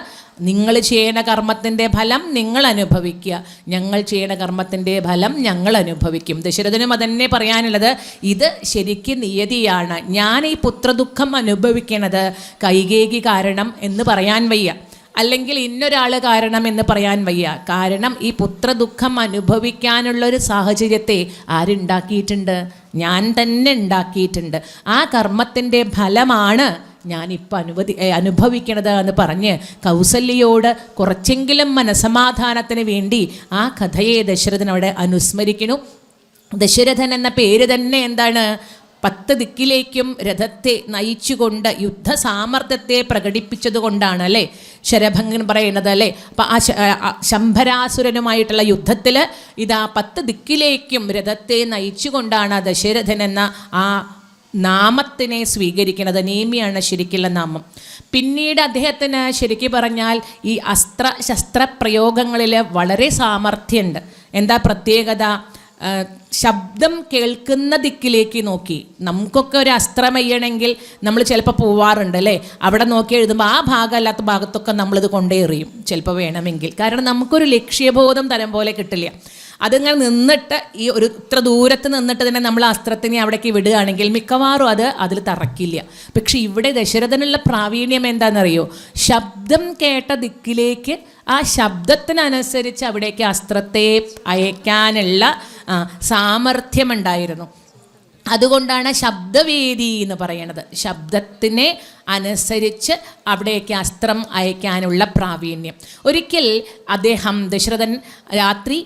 നിങ്ങൾ ചെയ്യണ കർമ്മത്തിൻ്റെ ഫലം നിങ്ങൾ അനുഭവിക്കുക, ഞങ്ങൾ ചെയ്യണ കർമ്മത്തിൻ്റെ ഫലം ഞങ്ങൾ അനുഭവിക്കും. ദശരഥനും അതന്നെ പറയാനുള്ളത്. ഇത് ശരിക്കും നിയതിയാണ്. ഞാൻ ഈ പുത്രദുഃഖം അനുഭവിക്കണത് കൈകേകി കാരണം എന്ന് പറയാൻ വയ്യ, അല്ലെങ്കിൽ ഇന്നൊരാൾ കാരണം എന്ന് പറയാൻ വയ്യ. കാരണം ഈ പുത്രദുഃഖം അനുഭവിക്കാനുള്ളൊരു സാഹചര്യത്തെ ആരുണ്ടാക്കിയിട്ടുണ്ട്? ഞാൻ തന്നെ ഉണ്ടാക്കിയിട്ടുണ്ട്. ആ കർമ്മത്തിൻ്റെ ഫലമാണ് ഞാനിപ്പോൾ അനുഭവിക്കണത് എന്ന് പറഞ്ഞ് കൗസല്യയോട് കുറച്ചെങ്കിലും മനസമാധാനത്തിന് വേണ്ടി ആ കഥയെ ദശരഥൻ അവിടെ അനുസ്മരിക്കുന്നു. ദശരഥൻ എന്ന പേര് തന്നെ എന്താണ്? 10 ദിക്കിലേക്കും രഥത്തെ നയിച്ചുകൊണ്ട് യുദ്ധസാമർത്ഥ്യത്തെ പ്രകടിപ്പിച്ചത് കൊണ്ടാണ് അല്ലേ ശരഭംഗൻ പറയുന്നത് അല്ലേ. അപ്പം ആ ശംഭരാസുരനുമായിട്ടുള്ള യുദ്ധത്തിൽ ഇതാ 10 ദിക്കിലേക്കും രഥത്തെ നയിച്ചുകൊണ്ടാണ് ദശരഥൻ എന്ന ആ നാമത്തിനെ സ്വീകരിക്കുന്നത്. നേമിയാണ് ശരിക്കുള്ള നാമം. പിന്നീട് അദ്ദേഹത്തിന് ശരിക്കും പറഞ്ഞാൽ ഈ ശസ്ത്ര പ്രയോഗങ്ങളിൽ വളരെ സാമർഥ്യമുണ്ട്. എന്താ പ്രത്യേകത? ശബ്ദം കേൾക്കുന്ന ദിക്കിലേക്ക് നോക്കി. നമുക്കൊക്കെ ഒരു അസ്ത്രം എയ്യണമെങ്കിൽ നമ്മൾ ചിലപ്പോൾ പോവാറുണ്ട് അല്ലേ. അവിടെ നോക്കി എഴുതുമ്പോൾ ആ ഭാഗമല്ലാത്ത ഭാഗത്തൊക്കെ നമ്മളിത് കൊണ്ടേ എറിയും ചിലപ്പോൾ വേണമെങ്കിൽ. കാരണം നമുക്കൊരു ലക്ഷ്യബോധം തരം പോലെ കിട്ടില്ല. അതിങ്ങനെ നിന്നിട്ട് ഈ ഒരു ഇത്ര ദൂരത്ത് നിന്നിട്ട് തന്നെ നമ്മൾ അസ്ത്രത്തിനെ അവിടേക്ക് വിടുകയാണെങ്കിൽ മിക്കവാറും അതിൽ തറക്കില്ല. പക്ഷെ ഇവിടെ ദശരഥനുള്ള പ്രാവീണ്യം എന്താണെന്നറിയോ? ശബ്ദം കേട്ട ദിക്കിലേക്ക് ആ ശബ്ദത്തിനനുസരിച്ച് അവിടേക്ക് അസ്ത്രത്തെ അയക്കാനുള്ള സാമർഥ്യമുണ്ടായിരുന്നു. അതുകൊണ്ടാണ് ശബ്ദവേദി എന്ന് പറയണത്. ശബ്ദത്തിനെ അനുസരിച്ച് അവിടേക്ക് അസ്ത്രം അയക്കാനുള്ള പ്രാവീണ്യം. ഒരിക്കൽ ദശരഥൻ രാത്രി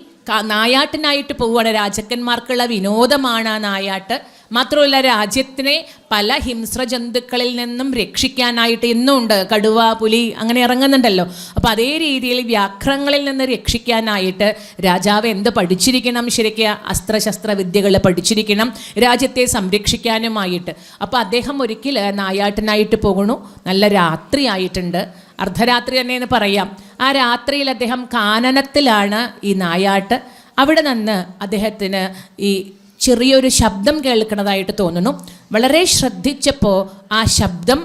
നായാട്ടിനായിട്ട് പോവുകയാണ്. രാജാക്കന്മാർക്കുള്ള വിനോദമാണ് നായാട്ട്. മാത്രമല്ല രാജ്യത്തിനെ പല ഹിംസ്രജന്തുക്കളിൽ നിന്നും രക്ഷിക്കാനായിട്ട് ഇന്നുണ്ട്. കടുവ, പുലി അങ്ങനെ ഇറങ്ങുന്നുണ്ടല്ലോ. അപ്പോൾ അതേ രീതിയിൽ വ്യാഘ്രങ്ങളിൽ നിന്ന് രക്ഷിക്കാനായിട്ട് രാജാവ് എന്ത് പഠിച്ചിരിക്കണം? ശരിക്കും അസ്ത്രശസ്ത്ര വിദ്യകൾ പഠിച്ചിരിക്കണം രാജ്യത്തെ സംരക്ഷിക്കാനുമായിട്ട്. അപ്പോൾ അദ്ദേഹം ഒരിക്കൽ നായാട്ടിനായിട്ട് പോകണു. നല്ല രാത്രി ആയിട്ടുണ്ട്, അർദ്ധരാത്രി തന്നെ എന്ന് പറയാം. ആ രാത്രിയിൽ അദ്ദേഹം കാനനത്തിലാണ് ഈ നായാട്ട്. അവിടെ നിന്ന് അദ്ദേഹത്തിന് ഈ ചെറിയൊരു ശബ്ദം കേൾക്കുന്നതായിട്ട് തോന്നുന്നു. വളരെ ശ്രദ്ധിച്ചപ്പോൾ ആ ശബ്ദം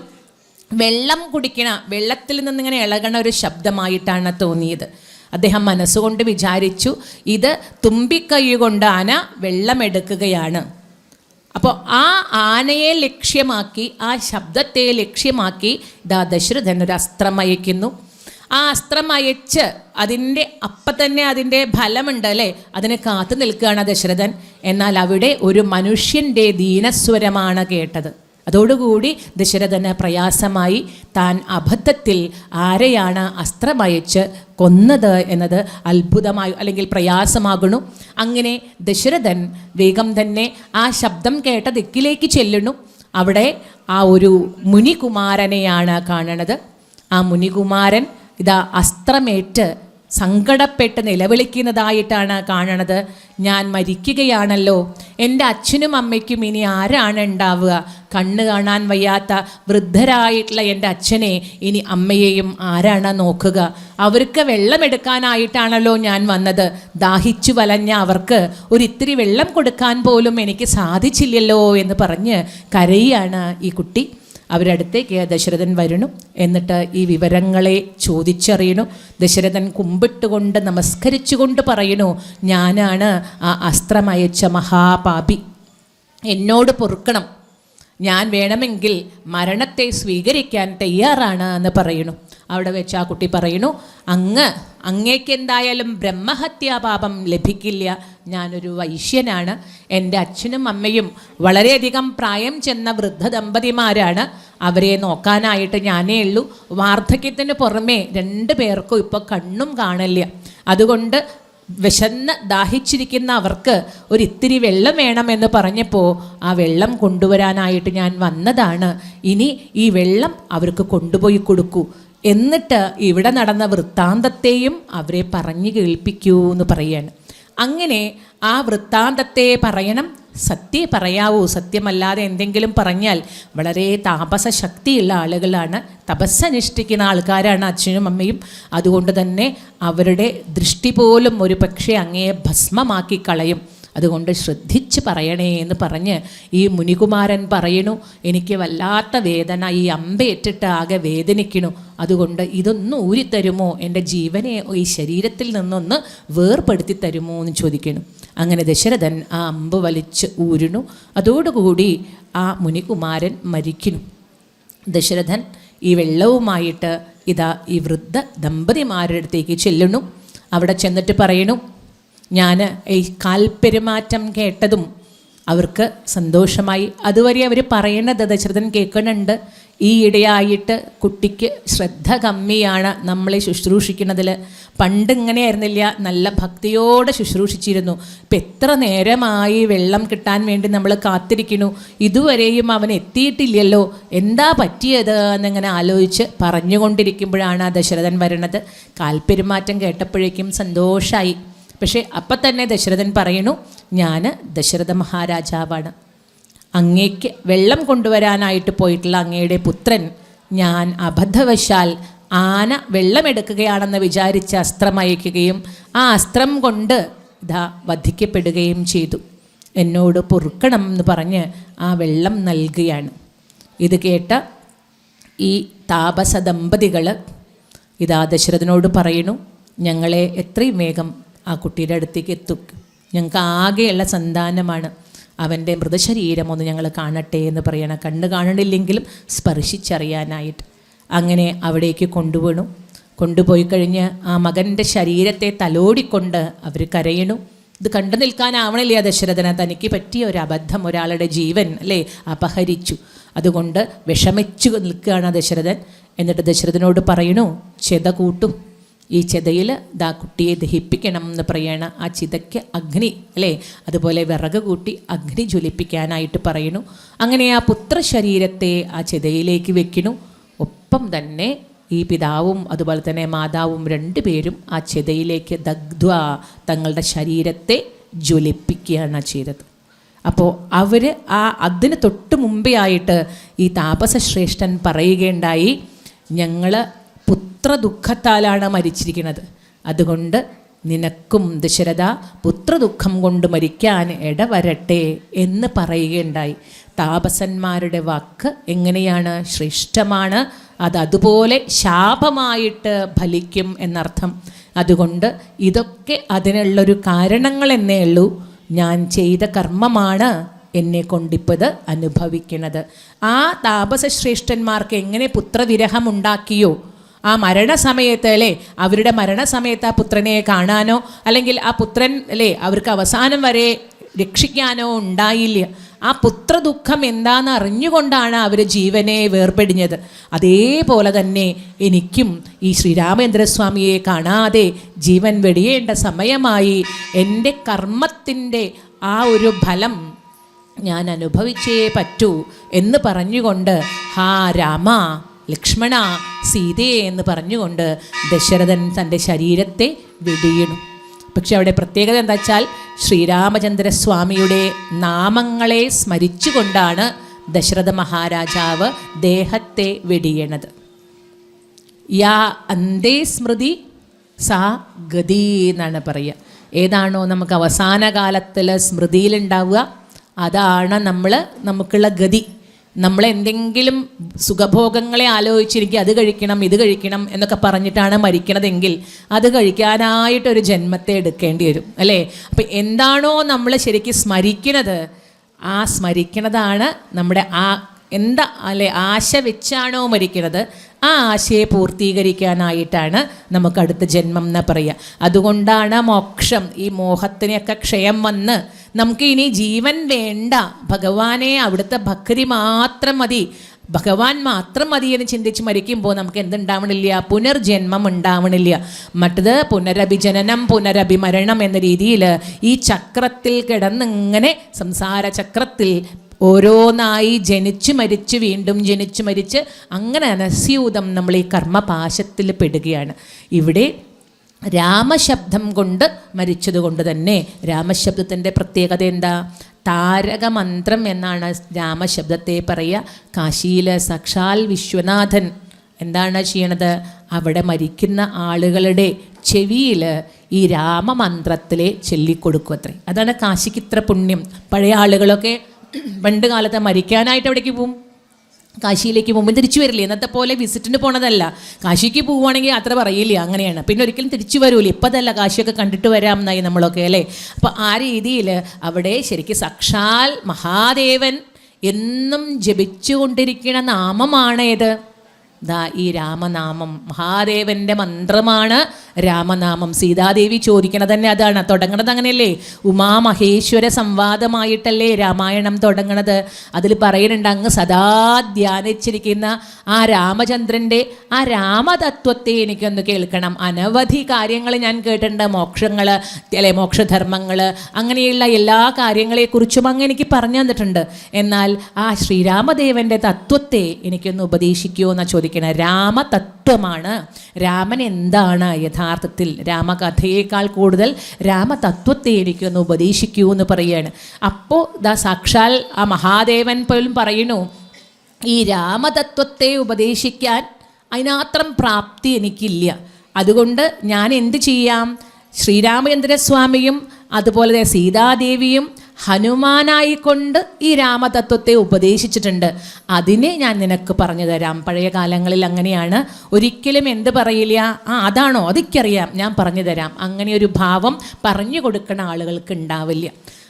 വെള്ളത്തിൽ നിന്നിങ്ങനെ ഇളകണ ഒരു ശബ്ദമായിട്ടാണ് തോന്നിയത്. അദ്ദേഹം മനസ്സുകൊണ്ട് വിചാരിച്ചു, ഇത് തുമ്പിക്കൈ കൊണ്ട് ആന വെള്ളമെടുക്കുകയാണ്. അപ്പോൾ ആ ആനയെ ലക്ഷ്യമാക്കി, ആ ശബ്ദത്തെ ലക്ഷ്യമാക്കി ദശരഥൻ ഒരു അസ്ത്രം അയക്കുന്നു. ആ അസ്ത്രം അയച്ച് അപ്പം തന്നെ അതിൻ്റെ ഫലമുണ്ട് അല്ലേ. അതിന് കാത്തു നിൽക്കുകയാണ് ദശരഥൻ. എന്നാൽ അവിടെ ഒരു മനുഷ്യൻ്റെ ദീനസ്വരമാണ് കേട്ടത്. അതോടുകൂടി ദശരഥന് പ്രയാസമായി. താൻ അബദ്ധത്തിൽ ആരെയാണ് അസ്ത്രമയച്ച് കൊന്നത് എന്നത് അത്ഭുതമായി അല്ലെങ്കിൽ പ്രയാസമാകണു. അങ്ങനെ ദശരഥൻ വേഗം തന്നെ ആ ശബ്ദം കേട്ട ദിക്കിലേക്ക് ചെല്ലുന്നു. അവിടെ ആ ഒരു മുനികുമാരനെയാണ് കാണുന്നത്. ആ മുനികുമാരൻ അസ്ത്രമേറ്റ് സങ്കടപ്പെട്ട് നിലവിളിക്കുന്നതായിട്ടാണ് കാണണത്. ഞാൻ മരിക്കുകയാണല്ലോ, എൻ്റെ അച്ഛനും അമ്മയ്ക്കും ഇനി ആരാണ് ഉണ്ടാവുക? കണ്ണ് കാണാൻ വയ്യാത്ത വൃദ്ധരായിട്ടുള്ള എൻ്റെ അച്ഛനെ ഇനി അമ്മയെയും ആരാണ് നോക്കുക? അവർക്ക് വെള്ളമെടുക്കാനായിട്ടാണല്ലോ ഞാൻ വന്നത്. ദാഹിച്ചു വലഞ്ഞ അവർക്ക് ഒരിത്തിരി വെള്ളം കൊടുക്കാൻ പോലും എനിക്ക് സാധിച്ചില്ലല്ലോ എന്ന് പറഞ്ഞ് കരയാണ് ഈ കുട്ടി. അവരടുത്തേക്ക് ദശരഥൻ വരണു. എന്നിട്ട് ഈ വിവരങ്ങളെ ചോദിച്ചറിയണു. ദശരഥൻ കുമ്പിട്ടുകൊണ്ട് നമസ്കരിച്ചുകൊണ്ട് പറയണു, ഞാനാണ് ആ അസ്ത്രമയച്ച മഹാപാപി, എന്നോട് പൊറുക്കണം, ഞാൻ വേണമെങ്കിൽ മരണത്തെ സ്വീകരിക്കാൻ തയ്യാറാണ് എന്ന് പറയണു. അവിടെ വെച്ച് ആ കുട്ടി പറയണു, അങ്ങേക്ക് എന്തായാലും ബ്രഹ്മഹത്യാപാപം ലഭിക്കില്ല. ഞാനൊരു വൈശ്യനാണ്. എൻ്റെ അച്ഛനും അമ്മയും വളരെയധികം പ്രായം ചെന്ന വൃദ്ധ ദമ്പതിമാരാണ്. അവരെ നോക്കാനായിട്ട് ഞാനേ ഉള്ളൂ. വാർദ്ധക്യത്തിന് പുറമേ 2 പേർക്കും ഇപ്പോൾ കണ്ണും കാണില്ല. അതുകൊണ്ട് വിശന്ന് ദാഹിച്ചിരിക്കുന്ന അവർക്ക് ഒരിത്തിരി വെള്ളം വേണമെന്ന് പറഞ്ഞപ്പോൾ ആ വെള്ളം കൊണ്ടുവരാനായിട്ട് ഞാൻ വന്നതാണ്. ഇനി ഈ വെള്ളം അവർക്ക് കൊണ്ടുപോയി കൊടുക്കൂ. എന്നിട്ട് ഇവിടെ നടന്ന വൃത്താന്തത്തെയും അവരെ പറഞ്ഞു കേൾപ്പിക്കൂ എന്ന് പറയാണ്. അങ്ങനെ ആ വൃത്താന്തത്തെ പറയണം, സത്യമേ പറയാവൂ. സത്യമല്ലാതെ എന്തെങ്കിലും പറഞ്ഞാൽ വളരെ താപസ ശക്തിയുള്ള ആളുകളാണ്, തപസ്സനുഷ്ഠിക്കുന്ന ആൾക്കാരാണ് അച്ഛനും അമ്മയും. അതുകൊണ്ട് തന്നെ അവരുടെ ദൃഷ്ടി പോലും ഒരു പക്ഷേ അങ്ങയെ ഭസ്മമാക്കി കളയും. അതുകൊണ്ട് ശ്രദ്ധിച്ച് പറയണേ എന്ന് പറഞ്ഞ് ഈ മുനികുമാരൻ പറയണു, എനിക്ക് വല്ലാത്ത വേദന, ഈ അമ്പേറ്റിട്ട് ആകെ വേദനിക്കണു. അതുകൊണ്ട് ഇതൊന്ന് ഊരിത്തരുമോ, എൻ്റെ ജീവനെ ഈ ശരീരത്തിൽ നിന്നൊന്ന് വേർപ്പെടുത്തി തരുമോ എന്ന് ചോദിക്കണം. അങ്ങനെ ദശരഥൻ ആ അമ്പ് വലിച്ച് ഊരുന്നു. അതോടുകൂടി ആ മുനികുമാരൻ മരിക്കുന്നു. ദശരഥൻ ഈ വെള്ളവുമായിട്ട് ഇതാ ഈ വൃദ്ധ ദമ്പതിമാരുടെ അടുത്തേക്ക് ചെല്ലുന്നു. അവിടെ ചെന്നിട്ട് പറയണു, ഞാൻ ഈ കാൽപ്പെരുമാറ്റം കേട്ടതും അവർക്ക് സന്തോഷമായി. അതുവരെ അവർ പറയണത് ദശരഥൻ കേൾക്കുന്നുണ്ട്, ഈ ഇടയായിട്ട് കുട്ടിക്ക് ശ്രദ്ധ കമ്മിയാണ് നമ്മളെ ശുശ്രൂഷിക്കുന്നതിൽ. പണ്ട് ഇങ്ങനെ ആയിരുന്നില്ല, നല്ല ഭക്തിയോടെ ശുശ്രൂഷിച്ചിരുന്നു. ഇപ്പം എത്ര നേരമായി വെള്ളം കിട്ടാൻ വേണ്ടി നമ്മൾ കാത്തിരിക്കുന്നു, ഇതുവരെയും അവൻ എത്തിയിട്ടില്ലല്ലോ, എന്താ പറ്റിയത് എന്നിങ്ങനെ ആലോചിച്ച് പറഞ്ഞുകൊണ്ടിരിക്കുമ്പോഴാണ് ദശരഥൻ വരണത്. കാൽപ്പെരുമാറ്റം കേട്ടപ്പോഴേക്കും സന്തോഷമായി. പക്ഷേ അപ്പം തന്നെ ദശരഥൻ പറയണു, ഞാൻ ദശരഥ മഹാരാജാവാണ്, അങ്ങേക്ക് വെള്ളം കൊണ്ടുവരാനായിട്ട് പോയിട്ടുള്ള അങ്ങയുടെ പുത്രൻ ഞാൻ അബദ്ധവശാൽ ആന വെള്ളമെടുക്കുകയാണെന്ന് വിചാരിച്ച് അസ്ത്രം അയക്കുകയും ആ അസ്ത്രം കൊണ്ട് ഇതാ വധിക്കപ്പെടുകയും ചെയ്തു. എന്നോട് പൊറുക്കണം എന്ന് പറഞ്ഞ് ആ വെള്ളം നൽകുകയാണ്. ഇത് കേട്ട ഈ താപസ ദമ്പതികൾ ഇതാ ദശരഥനോട് പറയണു, ഞങ്ങളെ എത്രയും വേഗം ആ കുട്ടിയുടെ അടുത്തേക്ക് എത്തും, ഞങ്ങൾക്ക് ആകെയുള്ള സന്താനമാണ്, അവൻ്റെ മൃതശരീരം ഒന്ന് ഞങ്ങൾ കാണട്ടെ എന്ന് പറയണം. കണ്ണ് കാണണില്ലെങ്കിലും സ്പർശിച്ചറിയാനായിട്ട്. അങ്ങനെ അവിടേക്ക് കൊണ്ടുപോകണു. കൊണ്ടുപോയി കഴിഞ്ഞ് ആ മകൻ്റെ ശരീരത്തെ തലോടിക്കൊണ്ട് അവർ കരയണു. ഇത് കണ്ടു നിൽക്കാനാവണില്ല ദശരഥന്. തനിക്ക് പറ്റിയ ഒരു അബദ്ധം, ഒരാളുടെ ജീവൻ അല്ലേ അപഹരിച്ചു. അതുകൊണ്ട് വിഷമിച്ചു നിൽക്കുകയാണ് ദശരഥൻ. എന്നിട്ട് ദശരഥനോട് പറയണു, ചെത കൂട്ടും, ഈ ചെതയിൽ ദാ കുട്ടിയെ ദഹിപ്പിക്കണം എന്ന് പറയണ. ആ ചിതയ്ക്ക് അഗ്നി അല്ലേ, അതുപോലെ വിറക് കൂട്ടി അഗ്നി ജ്വലിപ്പിക്കാനായിട്ട് പറയുന്നു. അങ്ങനെ ആ പുത്രശരീരത്തെ ആ ചിതയിലേക്ക് വെക്കുന്നു. ഒപ്പം തന്നെ ഈ പിതാവും അതുപോലെ തന്നെ മാതാവും രണ്ടുപേരും ആ ചിതയിലേക്ക് ദഗ്ധ്വ തങ്ങളുടെ ശരീരത്തെ ജ്വലിപ്പിക്കുകയാണ് ചെയ്തത്. അപ്പോൾ അവർ അതിന് തൊട്ട് മുമ്പേ ആയിട്ട് ഈ താപസശ്രേഷ്ഠൻ പറയുകയുണ്ടായി, ഞങ്ങൾ പുത്രദുഃഖത്താലാണ് മരിച്ചിരിക്കുന്നത്, അതുകൊണ്ട് നിനക്കും ദശരഥ പുത്രദുഃഖം കൊണ്ട് മരിക്കാൻ ഇടവരട്ടെ എന്ന് പറയുകയുണ്ടായി. താപസന്മാരുടെ വാക്ക് എങ്ങനെയാണ്, ശ്രേഷ്ഠമാണ്, അതുപോലെ ശാപമായിട്ട് ഫലിക്കും എന്നർത്ഥം. അതുകൊണ്ട് ഇതൊക്കെ അതിനുള്ളൊരു കാരണങ്ങൾ എന്നേ ഉള്ളൂ. ഞാൻ ചെയ്ത കർമ്മമാണ് എന്നെ കൊണ്ടിപ്പത് അനുഭവിക്കുന്നത്. ആ താപസശ്രേഷ്ഠന്മാർക്ക് എങ്ങനെ പുത്രവിരഹം ഉണ്ടാക്കിയോ, ആ മരണസമയത്ത് അല്ലേ, അവരുടെ മരണസമയത്ത് ആ പുത്രനെ കാണാനോ അല്ലെങ്കിൽ ആ പുത്രൻ അല്ലേ അവർക്ക് അവസാനം വരെ രക്ഷിക്കാനോ ഉണ്ടായില്ല. ആ പുത്രദുഃഖം എന്താണെന്ന് അറിഞ്ഞുകൊണ്ടാണ് അവർ ജീവനെ വേർപെടിഞ്ഞത്. അതേപോലെ തന്നെ എനിക്കും ഈ ശ്രീരാമചന്ദ്രസ്വാമിയെ കാണാതെ ജീവൻ വെടിയേണ്ട സമയമായി. എൻ്റെ കർമ്മത്തിൻ്റെ ആ ഒരു ഫലം ഞാൻ അനുഭവിച്ചേ പറ്റൂ എന്ന് പറഞ്ഞുകൊണ്ട് ഹാ രാമ ലക്ഷ്മണ സീതയെ എന്ന് പറഞ്ഞുകൊണ്ട് ദശരഥൻ തൻ്റെ ശരീരത്തെ വെടിയണു. പക്ഷെ അവിടെ പ്രത്യേകത എന്താ വെച്ചാൽ ശ്രീരാമചന്ദ്രസ്വാമിയുടെ നാമങ്ങളെ സ്മരിച്ചുകൊണ്ടാണ് ദശരഥ മഹാരാജാവ് ദേഹത്തെ വെടിയണത്. യാ അന്തേ സ്മൃതി സാ ഗതി എന്നാണ് പറയുക. ഏതാണോ നമുക്ക് അവസാന കാലത്തിൽ സ്മൃതിയിലുണ്ടാവുക അതാണ് നമുക്കുള്ള ഗതി. നമ്മളെന്തെങ്കിലും സുഖഭോഗങ്ങളെ ആലോചിച്ചിരിക്കുക, അത് കഴിക്കണം ഇത് കഴിക്കണം എന്നൊക്കെ പറഞ്ഞിട്ടാണ് മരിക്കണതെങ്കിൽ അത് കഴിക്കാനായിട്ടൊരു ജന്മത്തെ എടുക്കേണ്ടി വരും അല്ലേ. അപ്പം എന്താണോ നമ്മൾ ശരിക്കും സ്മരിക്കുന്നത്, ആ സ്മരിക്കണതാണ് നമ്മുടെ എന്താ അല്ലെ ആശ വെച്ചാണോ മരിക്കുന്നത്, ആ ആശയെ പൂർത്തീകരിക്കാനായിട്ടാണ് നമുക്ക് അടുത്ത ജന്മം എന്ന് പറയുക. അതുകൊണ്ടാണ് മോക്ഷം, ഈ മോഹത്തിനെയൊക്കെ ക്ഷയം വന്ന് നമുക്ക് ഇനി ജീവൻ വേണ്ട, ഭഗവാനെ അവിടുത്തെ ഭക്തി മാത്രം മതി, ഭഗവാൻ മാത്രം മതിയെന്ന് ചിന്തിച്ച് മരിക്കുമ്പോൾ നമുക്ക് എന്തുണ്ടാവണില്ല? പുനർജന്മം ഉണ്ടാവണില്ല. മറ്റത് പുനരഭിജനനം പുനരഭിമരണം എന്ന രീതിയിൽ ഈ ചക്രത്തിൽ കിടന്നിങ്ങനെ സംസാര ചക്രത്തിൽ ഓരോന്നായി ജനിച്ചു മരിച്ച് വീണ്ടും ജനിച്ചു മരിച്ച് അങ്ങനെ അനസ്യൂതം നമ്മൾ ഈ കർമ്മപാശത്തിൽ പെടുകയാണ്. ഇവിടെ രാമശബ്ദം കൊണ്ട് മരിച്ചതുകൊണ്ട് തന്നെ രാമശബ്ദത്തിൻ്റെ പ്രത്യേകത എന്താ? താരകമന്ത്രം എന്നാണ് രാമശബ്ദത്തെ പറയുക. കാശിയിലെ സാക്ഷാൽ വിശ്വനാഥൻ എന്താണ് ചെയ്യണത്? അവിടെ മരിക്കുന്ന ആളുകളുടെ ചെവിയിൽ ഈ രാമമന്ത്രത്തിലെ ചൊല്ലിക്കൊടുക്കും അത്രേ. അതാണ് കാശിക്ക് ഇത്ര പുണ്യം. പഴയ ആളുകളൊക്കെ പണ്ട് കാലത്ത് മരിക്കാനായിട്ട് എവിടേക്ക് പോവും? കാശിയിലേക്ക് പോകുമ്പോൾ തിരിച്ചു വരില്ലേ? ഇന്നത്തെ പോലെ വിസിറ്റിന് പോണതല്ല. കാശിക്ക് പോവുകയാണെങ്കിൽ അത്ര പറയില്ല, അങ്ങനെയാണ്. പിന്നെ ഒരിക്കലും തിരിച്ചു വരൂല. ഇപ്പം അതല്ല, കാശിയൊക്കെ കണ്ടിട്ട് വരാം എന്നായി നമ്മളൊക്കെ അല്ലേ. അപ്പോൾ ആ രീതിയിൽ അവിടെ ശരിക്കും സാക്ഷാൽ മഹാദേവൻ എന്നും ജപിച്ചുകൊണ്ടിരിക്കുന്ന നാമമാണ് ഏത്? ദാ ഈ രാമനാമം. മഹാദേവൻ്റെ മന്ത്രമാണ് രാമനാമം. സീതാദേവി ചോദിക്കണത് തന്നെ അതാണ്. തുടങ്ങണത് അങ്ങനെയല്ലേ? ഉമാമഹേശ്വര സംവാദമായിട്ടല്ലേ രാമായണം തുടങ്ങണത്. അതിൽ പറയുന്നുണ്ട്, അങ്ങ് സദാ ധ്യാനിച്ചിരിക്കുന്ന ആ രാമചന്ദ്രൻ്റെ ആ രാമതത്വത്തെ എനിക്കൊന്ന് കേൾക്കണം. അനവധി കാര്യങ്ങൾ ഞാൻ കേട്ടിട്ടുണ്ട്. മോക്ഷങ്ങൾ അല്ലെ, മോക്ഷധർമ്മങ്ങൾ, അങ്ങനെയുള്ള എല്ലാ കാര്യങ്ങളെക്കുറിച്ചും അങ്ങ് എനിക്ക് പറഞ്ഞു തന്നിട്ടുണ്ട്. എന്നാൽ ആ ശ്രീരാമദേവൻ്റെ തത്വത്തെ എനിക്കൊന്ന് ഉപദേശിക്കുമോ എന്നാ ചോദിക്കുന്നത്. രാമതത്വമാണ്. രാമൻ എന്താണ് യഥാർത്ഥത്തിൽ? രാമകഥയേക്കാൾ കൂടുതൽ രാമതത്വത്തെ എനിക്കൊന്ന് ഉപദേശിക്കൂ എന്ന് പറയുകയാണ്. അപ്പോൾ ദാ സാക്ഷാൽ ആ മഹാദേവൻ പോലും പറയുന്നു, ഈ രാമതത്വത്തെ ഉപദേശിക്കാൻ അതിനാത്രം പ്രാപ്തി എനിക്കില്ല. അതുകൊണ്ട് ഞാൻ എന്ത് ചെയ്യാം? ശ്രീരാമചന്ദ്രസ്വാമിയും അതുപോലെ സീതാദേവിയും ഹനുമാനായിക്കൊണ്ട് ഈ രാമതത്വത്തെ ഉപദേശിച്ചിട്ടുണ്ട്. അതിനെ ഞാൻ നിനക്ക് പറഞ്ഞു തരാം. പഴയ കാലങ്ങളിൽ അങ്ങനെയാണ്. ഒരിക്കലും എന്ത് പറയില്ല, അതാണോ, അതൊക്കെയറിയാം, ഞാൻ പറഞ്ഞു തരാം. അങ്ങനെ ഒരു ഭാവം പറഞ്ഞു കൊടുക്കുന്ന ആളുകൾക്ക് ഉണ്ടാവില്ല.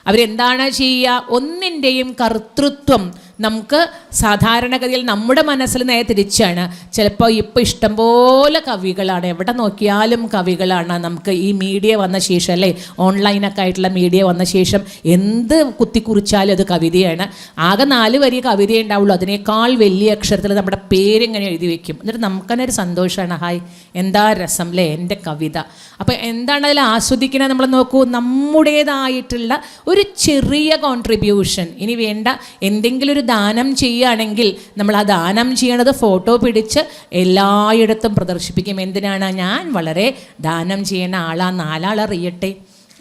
അവരെന്താണ് ചെയ്യുക? ഒന്നിൻ്റെയും കർത്തൃത്വം നമുക്ക് സാധാരണഗതിയിൽ നമ്മുടെ മനസ്സിൽ നേരെ തിരിച്ചാണ്. ചിലപ്പോൾ ഇപ്പോൾ ഇഷ്ടംപോലെ കവികളാണ്, എവിടെ നോക്കിയാലും കവികളാണ്. നമുക്ക് ഈ മീഡിയ വന്ന ശേഷം അല്ലേ, ഓൺലൈനൊക്കെ ആയിട്ടുള്ള മീഡിയ വന്ന ശേഷം എന്ത് കുത്തിക്കുറിച്ചാലും അത് കവിതയാണ്. ആകെ 4 വരി കവിതയേ ഉണ്ടാവുള്ളൂ. അതിനേക്കാൾ വലിയ അക്ഷരത്തിൽ നമ്മുടെ പേരിങ്ങനെ എഴുതി വെക്കും. എന്നിട്ട് നമുക്കന്നെ ഒരു സന്തോഷമാണ്, ഹായ് എന്താ രസം അല്ലേ എൻ്റെ കവിത. അപ്പോൾ എന്താണ് അതിൽ ആസ്വദിക്കുന്നത്? നമ്മൾ നോക്കൂ, നമ്മുടേതായിട്ടുള്ള ഒരു ചെറിയ കോൺട്രിബ്യൂഷൻ. ഇനി വേണ്ട, എന്തെങ്കിലും ഒരു ദാനം ചെയ്യുകയാണെങ്കിൽ നമ്മൾ ആ ദാനം ചെയ്യണത് ഫോട്ടോ പിടിച്ച് എല്ലായിടത്തും പ്രദർശിപ്പിക്കും. എന്തിനാണ്? ഞാൻ വളരെ ദാനം ചെയ്യുന്ന ആളാ, 4 ആൾ അറിയട്ടെ.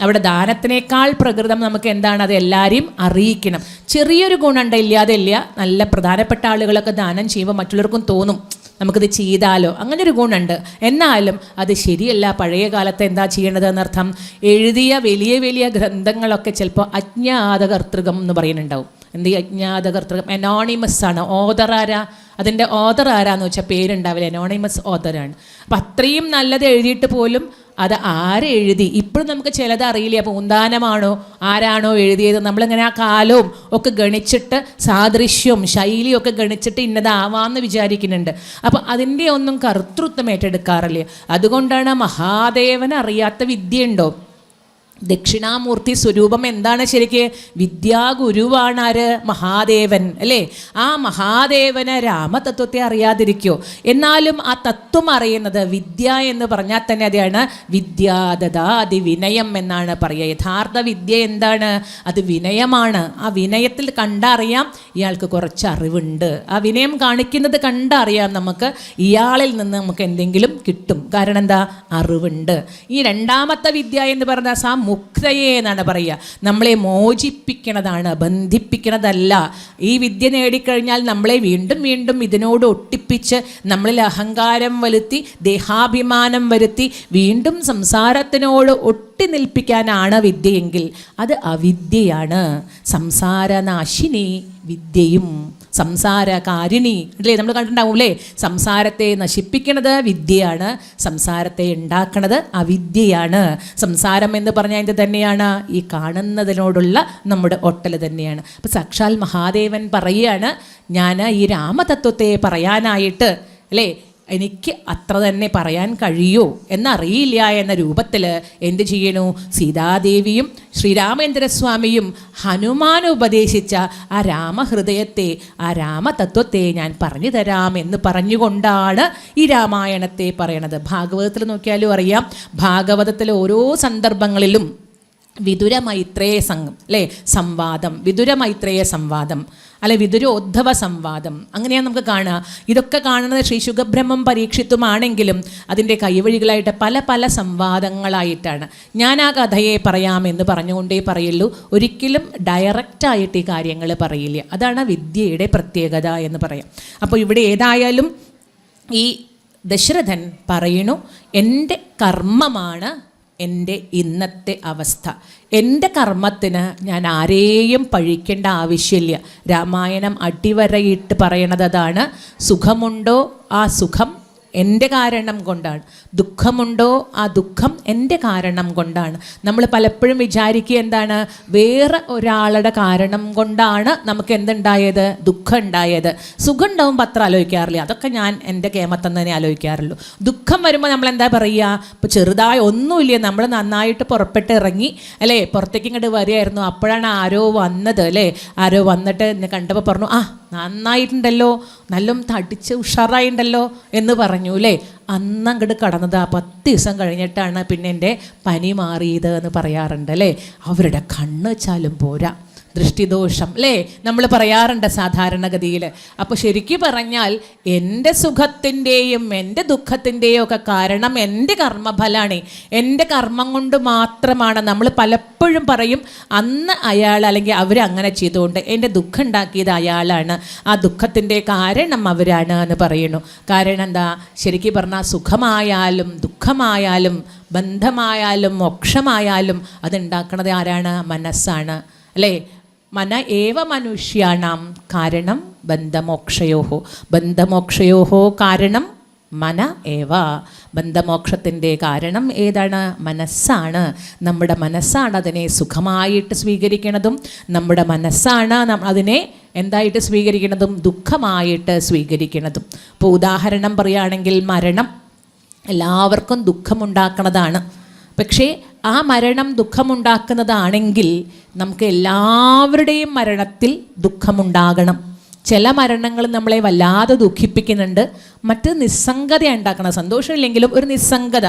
അവിടെ ദാനത്തിനേക്കാൾ പ്രകൃതം നമുക്ക് എന്താണ്? അത് എല്ലാവരെയും അറിയിക്കണം. ചെറിയൊരു ഗുണമുണ്ട്, ഇല്ലാതെ ഇല്ല. നല്ല പ്രധാനപ്പെട്ട ആളുകളൊക്കെ ദാനം ചെയ്യുമ്പോൾ മറ്റുള്ളവർക്കും തോന്നും നമുക്കിത് ചെയ്താലോ, അങ്ങനൊരു ഗുണമുണ്ട്. എന്നാലും അത് ശരിയല്ല. പഴയ കാലത്ത് എന്താ ചെയ്യേണ്ടത് എന്നർത്ഥം? എഴുതിയ വലിയ വലിയ ഗ്രന്ഥങ്ങളൊക്കെ ചിലപ്പോൾ അജ്ഞാതകർത്തൃകം എന്ന് പറയുന്നുണ്ടാവും. എന്ത് അജ്ഞാതകർത്തൃകം? അനോണിമസ് ആണ്. ഓതർ ആരാ? അതിൻ്റെ ഓതർ ആരാന്ന് വെച്ചാൽ പേരുണ്ടാവില്ല, അനോണിമസ് ഓതറാണ്. അപ്പം അത്രയും നല്ലത് എഴുതിയിട്ട് പോലും അത് ആരെഴുതി ഇപ്പോഴും നമുക്ക് ചിലത് അറിയില്ല. പൂന്താനമാണോ ആരാണോ എഴുതിയത്, നമ്മളിങ്ങനെ ആ കാലവും ഒക്കെ ഗണിച്ചിട്ട് സാദൃശ്യവും ശൈലിയും ഒക്കെ ഗണിച്ചിട്ട് ഇന്നതാവാമെന്ന് വിചാരിക്കുന്നുണ്ട്. അപ്പം അതിൻ്റെ ഒന്നും കർത്തൃത്വം ഏറ്റെടുക്കാറില്ല. അതുകൊണ്ടാണ് മഹാദേവന് അറിയാത്ത വിദ്യയുണ്ടോ? ദക്ഷിണാമൂർത്തി സ്വരൂപം എന്താണ്? ശരിക്ക് വിദ്യാഗുരുവാണ് ആര്? മഹാദേവൻ അല്ലേ? ആ മഹാദേവന് രാമതത്വത്തെ അറിയാതിരിക്കോ? എന്നാലും ആ തത്വം അറിയുന്നത് വിദ്യ എന്ന് പറഞ്ഞാൽ തന്നെ അതാണ് വിദ്യാദദാതി വിനയം എന്നാണ് പറയുക. യഥാർത്ഥ വിദ്യ എന്താണ്? അത് വിനയമാണ്. ആ വിനയത്തിൽ കണ്ടറിയാം ഇയാൾക്ക് കുറച്ച് അറിവുണ്ട്. ആ വിനയം കാണിക്കുന്നത് കണ്ടറിയാം നമുക്ക് ഇയാളിൽ നിന്ന് നമുക്ക് എന്തെങ്കിലും കിട്ടും. കാരണം എന്താ? അറിവുണ്ട്. ഈ രണ്ടാമത്തെ വിദ്യ എന്ന് പറഞ്ഞാൽ മുക്തയെ എന്നാണ് പറയുക. നമ്മളെ മോചിപ്പിക്കണതാണ്, ബന്ധിപ്പിക്കണതല്ല. ഈ വിദ്യ നേടിക്കഴിഞ്ഞാൽ നമ്മളെ വീണ്ടും വീണ്ടും ഇതിനോട് ഒട്ടിപ്പിച്ച് നമ്മളിൽ അഹങ്കാരം വരുത്തി ദേഹാഭിമാനം വരുത്തി വീണ്ടും സംസാരത്തിനോട് ഒട്ടി നിൽപ്പിക്കാനാണ് വിദ്യയെങ്കിൽ അത് അവിദ്യയാണ്. സംസാരനാശിനി വിദ്യയും സംസാരകാരിണി അല്ലേ? നമ്മൾ കണ്ടിട്ടുണ്ടാവും അല്ലേ? സംസാരത്തെ നശിപ്പിക്കുന്നത് വിദ്യയാണ്, സംസാരത്തെ ഉണ്ടാക്കുന്നത് അവിദ്യയാണ്. സംസാരം എന്ന് പറഞ്ഞാൽ ഇത് തന്നെയാണ്, ഈ കാണുന്നതിനോടുള്ള നമ്മുടെ ഒട്ടൽ തന്നെയാണ്. അപ്പം സാക്ഷാൽ മഹാദേവൻ പറയുകയാണ്, ഞാൻ ഈ രാമതത്വത്തെ പറയാനായിട്ട് അല്ലേ എനിക്ക് അത്ര തന്നെ പറയാൻ കഴിയോ എന്നറിയില്ല എന്ന രൂപത്തിൽ എന്ത് ചെയ്യണു, സീതാദേവിയും ശ്രീരാമേന്ദ്രസ്വാമിയും ഹനുമാൻ ഉപദേശിച്ച ആ രാമഹൃദയത്തെ, ആ രാമതത്വത്തെ ഞാൻ പറഞ്ഞു തരാം എന്ന് പറഞ്ഞുകൊണ്ടാണ് ഈ രാമായണത്തെ പറയണത്. ഭാഗവതത്തിൽ നോക്കിയാലും അറിയാം, ഭാഗവതത്തിലെ ഓരോ സന്ദർഭങ്ങളിലും വിതുരമൈത്രേയ സംവാദം, വിതുരമൈത്രേയ സംവാദം, അല്ലെ വിതുരോദ്ധവ സംവാദം, അങ്ങനെയാണ് നമുക്ക് കാണുക. ഇതൊക്കെ കാണുന്നത് ശ്രീ ശുഖബ്രഹ്മം പരീക്ഷിത്തുമാണെങ്കിലും അതിൻ്റെ കൈവഴികളായിട്ട് പല പല സംവാദങ്ങളായിട്ടാണ്. ഞാൻ ആ കഥയെ പറയാമെന്ന് പറഞ്ഞുകൊണ്ടേ പറയുള്ളൂ, ഒരിക്കലും ഡയറക്റ്റായിട്ട് ഈ കാര്യങ്ങൾ പറയില്ല. അതാണ് വിദ്യയുടെ പ്രത്യേകത എന്ന് പറയാം. അപ്പോൾ ഇവിടെ ഏതായാലും ഈ ദശരഥൻ പറയണു, എൻ്റെ കർമ്മമാണ് എൻ്റെ ഇന്നത്തെ അവസ്ഥ. എൻ്റെ കർമ്മത്തിന് ഞാൻ ആരെയും പഴിക്കേണ്ട ആവശ്യമില്ല. രാമായണം അടിവരയിട്ട് പറയണത് അതാണ്. സുഖമുണ്ടോ ആ സുഖം എൻ്റെ കാരണം കൊണ്ടാണ്, ദുഃഖമുണ്ടോ ആ ദുഃഖം എൻ്റെ കാരണം കൊണ്ടാണ്. നമ്മൾ പലപ്പോഴും വിചാരിക്കുക എന്താണ്, വേറെ ഒരാളുടെ കാരണം കൊണ്ടാണ് നമുക്ക് എന്തുണ്ടായത്, ദുഃഖം ഉണ്ടായത്. സുഖം ഉണ്ടാവുമ്പോൾ അത്ര ആലോചിക്കാറില്ല, അതൊക്കെ ഞാൻ എൻ്റെ കേമത്തം തന്നെ ആലോചിക്കാറുള്ളൂ. ദുഃഖം വരുമ്പോൾ നമ്മൾ എന്താ പറയുക, ഇപ്പോൾ ചെറുതായി ഒന്നുമില്ല, നമ്മൾ നന്നായിട്ട് പുറപ്പെട്ട് ഇറങ്ങി അല്ലേ, പുറത്തേക്ക് ഇങ്ങോട്ട് വരികയായിരുന്നു, അപ്പോഴാണ് ആരോ വന്നത് അല്ലേ, ആരോ വന്നിട്ട് എന്നെ കണ്ടപ്പോൾ പറഞ്ഞു, ആ നന്നായിട്ടുണ്ടല്ലോ, നല്ല തടിച്ച് ഉഷാറായിട്ടുണ്ടല്ലോ എന്ന് പറഞ്ഞു അല്ലേ. അന്നങ്ങോട്ട് കടന്നത് 10 ദിവസം കഴിഞ്ഞിട്ടാണ് പിന്നെ എൻ്റെ പനി മാറിയത് എന്ന് പറയാറുണ്ട് അല്ലേ. അവരുടെ കണ്ണ് വെച്ചാലും പോരാ, ദൃഷ്ടിദോഷം അല്ലേ നമ്മൾ പറയാറുണ്ട് സാധാരണഗതിയിൽ. അപ്പോൾ ശരിക്കും പറഞ്ഞാൽ എൻ്റെ സുഖത്തിൻ്റെയും എൻ്റെ ദുഃഖത്തിൻ്റെയും ഒക്കെ കാരണം എൻ്റെ കർമ്മഫലമാണ്, എൻ്റെ കർമ്മം കൊണ്ട് മാത്രമാണ്. നമ്മൾ പലപ്പോഴും പറയും അന്ന് അയാൾ അല്ലെങ്കിൽ അവരങ്ങനെ ചെയ്തുകൊണ്ട് എൻ്റെ ദുഃഖം ഉണ്ടാക്കിയത് അയാളാണ്, ആ ദുഃഖത്തിൻ്റെ കാരണം അവരാണ് എന്ന് പറയുന്നു. കാരണം എന്താ, ശരിക്കും പറഞ്ഞാൽ സുഖമായാലും ദുഃഖമായാലും ബന്ധമായാലും മോക്ഷമായാലും അതുണ്ടാക്കുന്നത് ആരാണ്, മനസ്സാണ് അല്ലേ. മന ഏവ മനുഷ്യാണാം കാരണം ബന്ധമോക്ഷയോഹോ, ബന്ധമോക്ഷയോഹോ കാരണം മന ഏവ. ബന്ധമോക്ഷത്തിൻ്റെ കാരണം ഏതാണ്, മനസ്സാണ്. നമ്മുടെ മനസ്സാണ് അതിനെ സുഖമായിട്ട് സ്വീകരിക്കുന്നതും, നമ്മുടെ മനസ്സാണ് അതിനെ എന്തായിട്ട് സ്വീകരിക്കുന്നതും, ദുഃഖമായിട്ട് സ്വീകരിക്കുന്നതും. ഇപ്പോൾ ഉദാഹരണം പറയുകയാണെങ്കിൽ മരണം എല്ലാവർക്കും ദുഃഖമുണ്ടാക്കുന്നതാണ്. പക്ഷേ ആ മരണം ദുഃഖമുണ്ടാക്കുന്നതാണെങ്കിൽ നമുക്ക് എല്ലാവരുടെയും മരണത്തിൽ ദുഃഖമുണ്ടാകണം. ചില മരണങ്ങൾ നമ്മളെ വല്ലാതെ ദുഃഖിപ്പിക്കുന്നുണ്ട്, മറ്റ് നിസ്സംഗത ഉണ്ടാക്കണം. സന്തോഷമില്ലെങ്കിലും ഒരു നിസ്സംഗത.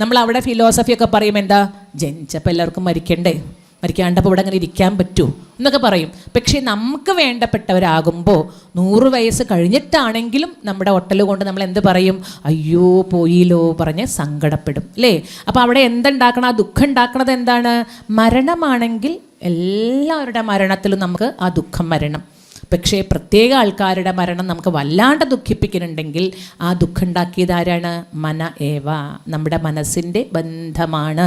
നമ്മൾ അവിടെ ഫിലോസഫിയൊക്കെ പറയും, എന്താ ജനിച്ചപ്പോൾ എല്ലാവർക്കും മരിക്കണ്ടേ, മരിക്കാണ്ടപ്പോൾ ഇവിടെ അങ്ങനെ ഇരിക്കാൻ പറ്റൂ എന്നൊക്കെ പറയും. പക്ഷേ നമുക്ക് വേണ്ടപ്പെട്ടവരാകുമ്പോൾ 100 വയസ്സ് കഴിഞ്ഞിട്ടാണെങ്കിലും നമ്മുടെ ഒട്ടൽ കൊണ്ട് നമ്മൾ എന്ത് പറയും, അയ്യോ പോയില്ലോ പറഞ്ഞ് സങ്കടപ്പെടും അല്ലേ. അപ്പോൾ അവിടെ എന്തുണ്ടാക്കണം, ആ ദുഃഖം ഉണ്ടാക്കണത് എന്താണ്, മരണമാണെങ്കിൽ എല്ലാവരുടെ മരണത്തിലും നമുക്ക് ആ ദുഃഖം വരണം. പക്ഷേ പ്രത്യേക ആൾക്കാരുടെ മരണം നമുക്ക് വല്ലാണ്ട് ദുഃഖിപ്പിക്കുന്നുണ്ടെങ്കിൽ ആ ദുഃഖം ഉണ്ടാക്കിയത് ആരാണ്, മന ഏവ. നമ്മുടെ മനസ്സിൻ്റെ ബന്ധമാണ്,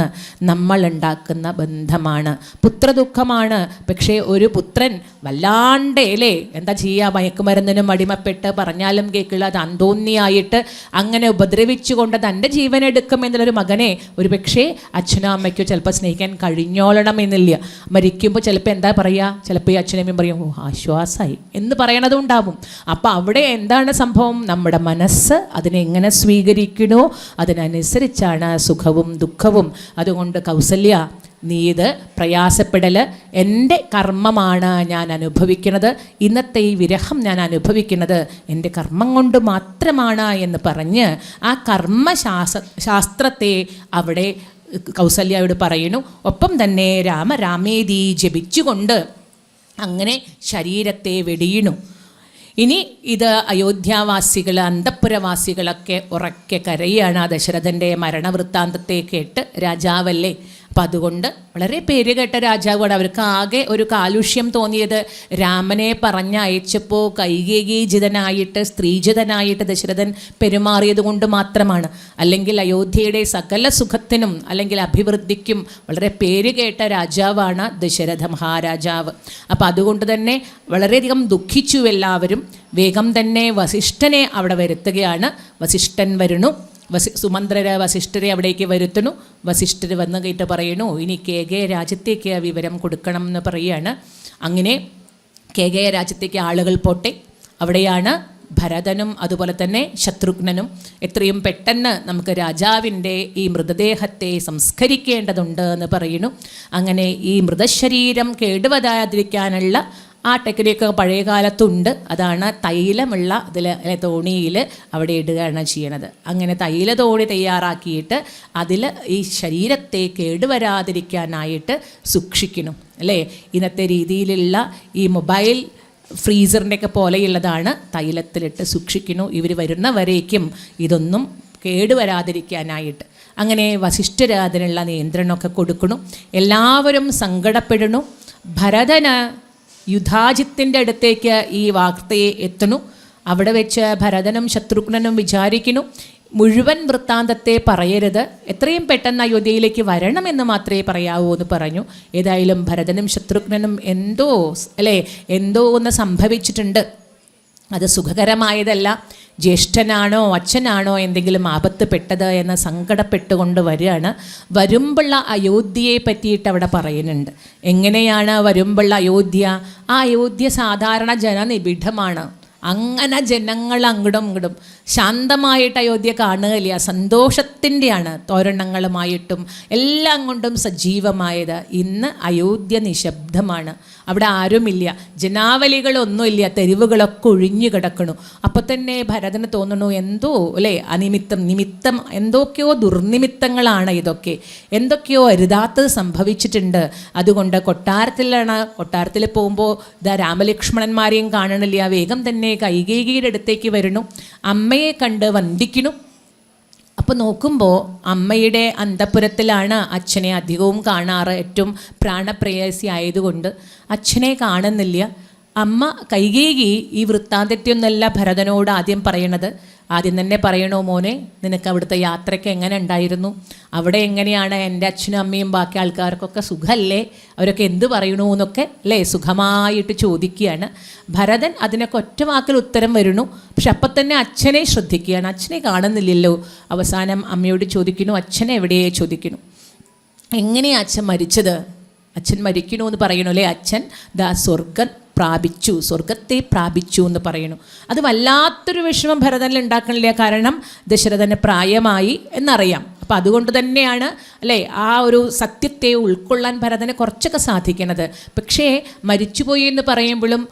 നമ്മൾ ഉണ്ടാക്കുന്ന ബന്ധമാണ്. പുത്രദുഃഖമാണ്. പക്ഷേ ഒരു പുത്രൻ വല്ലാണ്ട് അല്ലേ എന്താ ചെയ്യുക, മയക്കുമരുന്നിനും അടിമപ്പെട്ട് പറഞ്ഞാലും കേൾക്കില്ല, അത് അന്തോന്നിയായിട്ട് അങ്ങനെ ഉപദ്രവിച്ചുകൊണ്ട് തൻ്റെ ജീവനെടുക്കും എന്നുള്ളൊരു മകനെ ഒരു പക്ഷേ അച്ഛനോ അമ്മയ്ക്കോ ചിലപ്പോൾ സ്നേഹിക്കാൻ കഴിഞ്ഞോളണം എന്നില്ല. മരിക്കുമ്പോൾ ചിലപ്പോൾ എന്താ പറയുക, ചിലപ്പോൾ ഈ അച്ഛനമ്മയും പറയും, ഓ ആശ്വാസമായി എന്ന് പറയണതും ഉണ്ടാവും. അപ്പം അവിടെ എന്താണ് സംഭവം, നമ്മുടെ മനസ്സ് അതിനെ എങ്ങനെ സ്വീകരിക്കണോ അതിനനുസരിച്ചാണ് സുഖവും ദുഃഖവും. അതുകൊണ്ട് കൗസല്യ, നീ ഇത് പ്രയാസപ്പെടൽ എൻ്റെ കർമ്മമാണ് ഞാൻ അനുഭവിക്കുന്നത്, ഇന്നത്തെ ഈ വിരഹം ഞാൻ അനുഭവിക്കുന്നത് എൻ്റെ കർമ്മം കൊണ്ട് മാത്രമാണ് എന്ന് പറഞ്ഞ് ആ കർമ്മശാസ്ത്രത്തെ അവിടെ കൗസല്യയോട് പറയുന്നു. ഒപ്പം തന്നെ രാമേതി ജപിച്ചുകൊണ്ട് അങ്ങനെ ശരീരത്തെ വെടിയണു. ഇനി ഇത് അയോധ്യാവാസികൾ അന്തഃപുരവാസികളൊക്കെ ഉറക്കെ കരയാണ്. ദശരഥൻ്റെ മരണവൃത്താന്തത്തെ കേട്ട് രാജാവല്ലേ, അപ്പം അതുകൊണ്ട് വളരെ പേരുകേട്ട രാജാവാണ്. അവർക്ക് ആകെ ഒരു കാലുഷ്യം തോന്നിയത് രാമനെ പറഞ്ഞയച്ചപ്പോൾ കൈകേയീജിതനായിട്ട് സ്ത്രീജിതനായിട്ട് ദശരഥൻ പെരുമാറിയത് കൊണ്ട് മാത്രമാണ്. അല്ലെങ്കിൽ അയോധ്യയുടെ സകല സുഖത്തിനും അല്ലെങ്കിൽ അഭിവൃദ്ധിക്കും വളരെ പേരുകേട്ട രാജാവാണ് ദശരഥ മഹാരാജാവ്. അപ്പം അതുകൊണ്ട് തന്നെ വളരെയധികം ദുഃഖിച്ചു എല്ലാവരും. വേഗം തന്നെ വസിഷ്ഠനെ അവിടെ വരുത്തുകയാണ്. വസിഷ്ഠൻ വരുന്നു. സുമന്ത്രര വസിഷ്ഠരെ അവിടേക്ക് വരുത്തുന്നു. വസിഷ്ഠർ വന്ന് കേട്ട് പറയണു, ഇനി കേകയ രാജ്യത്തേക്ക് വിവരം കൊടുക്കണം എന്ന് പറയുകയാണ്. അങ്ങനെ കേകയ രാജ്യത്തേക്ക് ആളുകൾ പോട്ടെ. അവിടെയാണ് ഭരതനും അതുപോലെ തന്നെ ശത്രുഘ്നനും എത്രയും പെട്ടെന്ന് നമുക്ക് രാജാവിൻ്റെ ഈ മൃതദേഹത്തെ സംസ്കരിക്കേണ്ടതുണ്ട് എന്ന് പറയുന്നു. അങ്ങനെ ഈ മൃതശരീരം കേടുവരാതിരിക്കാനുള്ള ആ ടെക്നിക്ക് പഴയ കാലത്തുണ്ട്. അതാണ് തൈലമുള്ള തോണിയിൽ അവിടെ ഇടുകയാണ് ചെയ്യണത്. അങ്ങനെ തൈല തോണി തയ്യാറാക്കിയിട്ട് അതിൽ ഈ ശരീരത്തെ കേടുവരാതിരിക്കാനായിട്ട് സൂക്ഷിക്കണം അല്ലേ. ഇന്നത്തെ രീതിയിലുള്ള ഈ മൊബൈൽ ഫ്രീസറിൻ്റെയൊക്കെ പോലെയുള്ളതാണ്, തൈലത്തിലിട്ട് സൂക്ഷിക്കുന്നു. ഇവർ വരുന്നവരേക്കും ഇതൊന്നും കേടുവരാതിരിക്കാനായിട്ട്. അങ്ങനെ വസിഷ്ഠർ അതിനുള്ള നിയന്ത്രണമൊക്കെ കൊടുക്കണം. എല്ലാവരും സങ്കടപ്പെടണു. ഭരതന് യുധാജിത്തിൻ്റെ അടുത്തേക്ക് ഈ വാർത്തയെ എത്തണു. അവിടെ വെച്ച് ഭരതനും ശത്രുഘ്നനും വിചാരിക്കുന്നു, മുഴുവൻ വൃത്താന്തത്തെ പറയരുത്, എത്രയും പെട്ടെന്ന് അയോധ്യയിലേക്ക് വരണമെന്ന് മാത്രമേ പറയാവൂ എന്ന് പറഞ്ഞു. ഏതായാലും ഭരതനും ശത്രുഘ്നനും എന്തോ ഒന്ന് സംഭവിച്ചിട്ടുണ്ട്. അത് സുഖകരമായതല്ല. ജ്യേഷ്ഠനാണോ അച്ഛനാണോ എന്തെങ്കിലും ആപത്ത് പെട്ടത് എന്ന് സങ്കടപ്പെട്ടുകൊണ്ട് വരികയാണ്. വരുമ്പുള്ള അയോധ്യയെ പറ്റിയിട്ട് അവിടെ പറയുന്നുണ്ട്. എങ്ങനെയാണ് വരുമ്പുള്ള അയോധ്യ? ആ അയോധ്യ സാധാരണ ജനനിബിഡമാണ്. അങ്ങനെ ജനങ്ങൾ അങ്ങടും ഇങ്ങടും ശാന്തമായിട്ട് അയോധ്യ കാണുകയില്ല. സന്തോഷത്തിൻ്റെയാണ്, തോരണങ്ങളുമായിട്ടും എല്ലാം കൊണ്ടും സജീവമായത്. ഇന്ന് അയോധ്യ നിശബ്ദമാണ്. അവിടെ ആരുമില്ല, ജനാവലികളൊന്നുമില്ല, തെരുവുകളൊക്കെ ഒഴിഞ്ഞു കിടക്കണു. അപ്പോൾ തന്നെ ഭരതന് തോന്നുന്നു എന്തോ നിമിത്തം എന്തൊക്കെയോ ദുർനിമിത്തങ്ങളാണ് ഇതൊക്കെ, എന്തൊക്കെയോ അരുതാത്തത് സംഭവിച്ചിട്ടുണ്ട്. അതുകൊണ്ട് കൊട്ടാരത്തിൽ പോകുമ്പോൾ രാമലക്ഷ്മണന്മാരെയും കാണണില്ല. വേഗം തന്നെ കൈകേയിയുടെ അടുത്തേക്ക് വരുന്നു, അമ്മയെ കണ്ട് വന്ദിക്കുന്നു. അപ്പോൾ നോക്കുമ്പോൾ അമ്മയുടെ അന്തഃപുരത്തിലാണ് അച്ഛനെ അധികവും കാണാറ്. ഏറ്റവും പ്രാണപ്രേയസി ആയതുകൊണ്ട് അച്ഛനെ കാണുന്നില്ല. അമ്മ കൈകേയി ഈ വൃത്താന്തത്തെയൊന്നല്ല ഭരതനോട് ആദ്യം പറയണത്. ആദ്യം തന്നെ പറയണോ, മോനെ നിനക്ക് അവിടുത്തെ യാത്രയ്ക്ക് എങ്ങനെ ഉണ്ടായിരുന്നു? അവിടെ എങ്ങനെയാണ്? എൻ്റെ അച്ഛനും അമ്മയും ബാക്കി ആൾക്കാർക്കൊക്കെ സുഖമല്ലേ? അവരൊക്കെ എന്ത് പറയണു എന്നൊക്കെ സുഖമായിട്ട് ചോദിക്കുകയാണ്. ഭരതൻ അതിനൊക്കെ ഒറ്റ വാക്കിൽ ഉത്തരം വരുന്നു. പക്ഷെ അപ്പം തന്നെ അച്ഛനെ ശ്രദ്ധിക്കുകയാണ്. അച്ഛനെ കാണുന്നില്ലല്ലോ. അവസാനം അമ്മയോട് ചോദിക്കുന്നു, അച്ഛനെ എവിടെയേ ചോദിക്കുന്നു. എങ്ങനെയാണ് അച്ഛൻ മരിച്ചത്? അച്ഛൻ മരിക്കണു എന്ന് പറയണു അല്ലേ. അച്ഛൻ സ്വർഗത്തെ പ്രാപിച്ചു എന്ന് പറയുന്നു. അത് വല്ലാത്തൊരു വിഷമം ഭരതനിൽ ഉണ്ടാക്കണില്ല. കാരണം ദശരഥന് പ്രായമായി എന്നറിയാം. അപ്പം അതുകൊണ്ട് തന്നെയാണ് ആ ഒരു സത്യത്തെ ഉൾക്കൊള്ളാൻ ഭരതന് കുറച്ചൊക്കെ സാധിക്കണത്. പക്ഷേ മരിച്ചുപോയി എന്ന് പറയുമ്പോഴും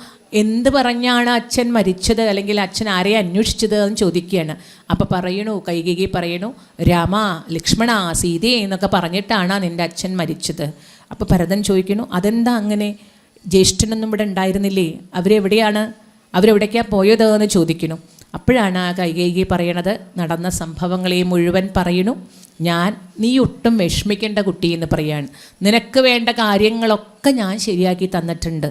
എന്ത് പറഞ്ഞാണ് അച്ഛൻ മരിച്ചത്, അല്ലെങ്കിൽ അച്ഛൻ ആരെ അന്വേഷിച്ചത് എന്ന് ചോദിക്കുകയാണ്. അപ്പം കൈകേയി പറയണു, രാമ, ലക്ഷ്മണ, സീതയെ എന്നൊക്കെ പറഞ്ഞിട്ടാണ് നിൻ്റെ അച്ഛൻ മരിച്ചത്. അപ്പോൾ ഭരതൻ ചോദിക്കുന്നു, അതെന്താ അങ്ങനെ? ജ്യേഷ്ഠനൊന്നും ഇവിടെ ഉണ്ടായിരുന്നില്ലേ? അവരെവിടേക്കാണ് പോയത് എന്ന് ചോദിക്കുന്നു. അപ്പോഴാണ് കൈകേയി പറയണത്, നടന്ന സംഭവങ്ങളെ മുഴുവൻ പറയുന്നു. നീ ഒട്ടും വിഷമിക്കേണ്ട കുട്ടി എന്ന് പറയാണ്. നിനക്ക് വേണ്ട കാര്യങ്ങളൊക്കെ ഞാൻ ശരിയാക്കി തന്നിട്ടുണ്ട്.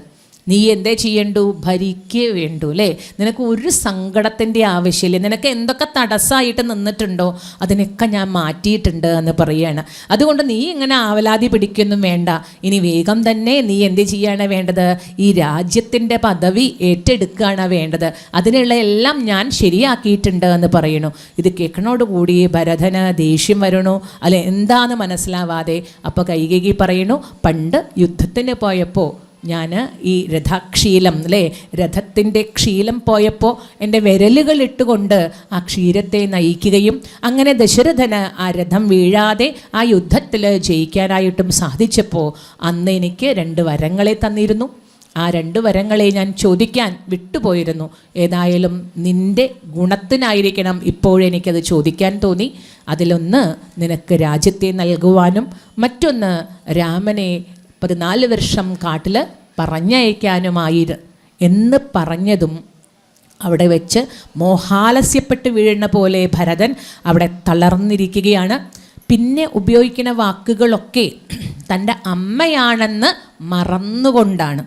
നീ എന്തേ ചെയ്യണ്ടു? ഭരിക്കേ വേണ്ടു അല്ലേ. നിനക്ക് ഒരു സങ്കടത്തിൻ്റെ ആവശ്യമില്ല. നിനക്ക് എന്തൊക്കെ തടസ്സമായിട്ട് നിന്നിട്ടുണ്ടോ അതിനൊക്കെ ഞാൻ മാറ്റിയിട്ടുണ്ട് എന്ന് പറയുകയാണ്. അതുകൊണ്ട് നീ ഇങ്ങനെ ആവലാതി പിടിക്കൊന്നും വേണ്ട. ഇനി വേഗം തന്നെ നീ എന്ത് ചെയ്യാണ് വേണ്ടത്? ഈ രാജ്യത്തിൻ്റെ പദവി ഏറ്റെടുക്കുകയാണ് വേണ്ടത്. അതിനുള്ള എല്ലാം ഞാൻ ശരിയാക്കിയിട്ടുണ്ട് എന്ന് പറയുന്നു. ഇത് കേൾക്കണോടുകൂടി ഭരതന് ദേഷ്യം വരണു, എന്താന്ന് മനസ്സിലാവാതെ. അപ്പോൾ കൈകേയി പറയുന്നു, പണ്ട് യുദ്ധത്തിന് പോയപ്പോൾ ഞാൻ ഈ രഥക്ഷീലം രഥത്തിൻ്റെ ക്ഷീലം പോയപ്പോൾ എൻ്റെ വിരലുകളിട്ടുകൊണ്ട് ആ ക്ഷീരത്തെ നയിക്കുകയും അങ്ങനെ ദശരഥന് ആ രഥം വീഴാതെ ആ യുദ്ധത്തിൽ ജയിക്കാനായിട്ടും സാധിച്ചപ്പോൾ അന്ന് എനിക്ക് 2 വരങ്ങളെ തന്നിരുന്നു. ആ 2 വരങ്ങളെ ഞാൻ ചോദിക്കാൻ വിട്ടുപോയിരുന്നു. ഏതായാലും നിൻ്റെ ഗുണത്തിനായിരിക്കണം ഇപ്പോഴെനിക്കത് ചോദിക്കാൻ തോന്നി. അതിലൊന്ന് നിനക്ക് രാജ്യത്തെ നൽകുവാനും മറ്റൊന്ന് രാമനെ 14 വർഷം കാട്ടിൽ പറഞ്ഞയക്കാനുമായി എന്ന് പറഞ്ഞതും അവിടെ വെച്ച് മോഹാലസ്യപ്പെട്ട് വീഴുന്ന പോലെ ഭരതൻ അവിടെ തളർന്നിരിക്കുകയാണ്. പിന്നെ ഉപയോഗിക്കുന്ന വാക്കുകളൊക്കെ തൻ്റെ അമ്മയാണെന്ന് മറന്നുകൊണ്ടാണ്.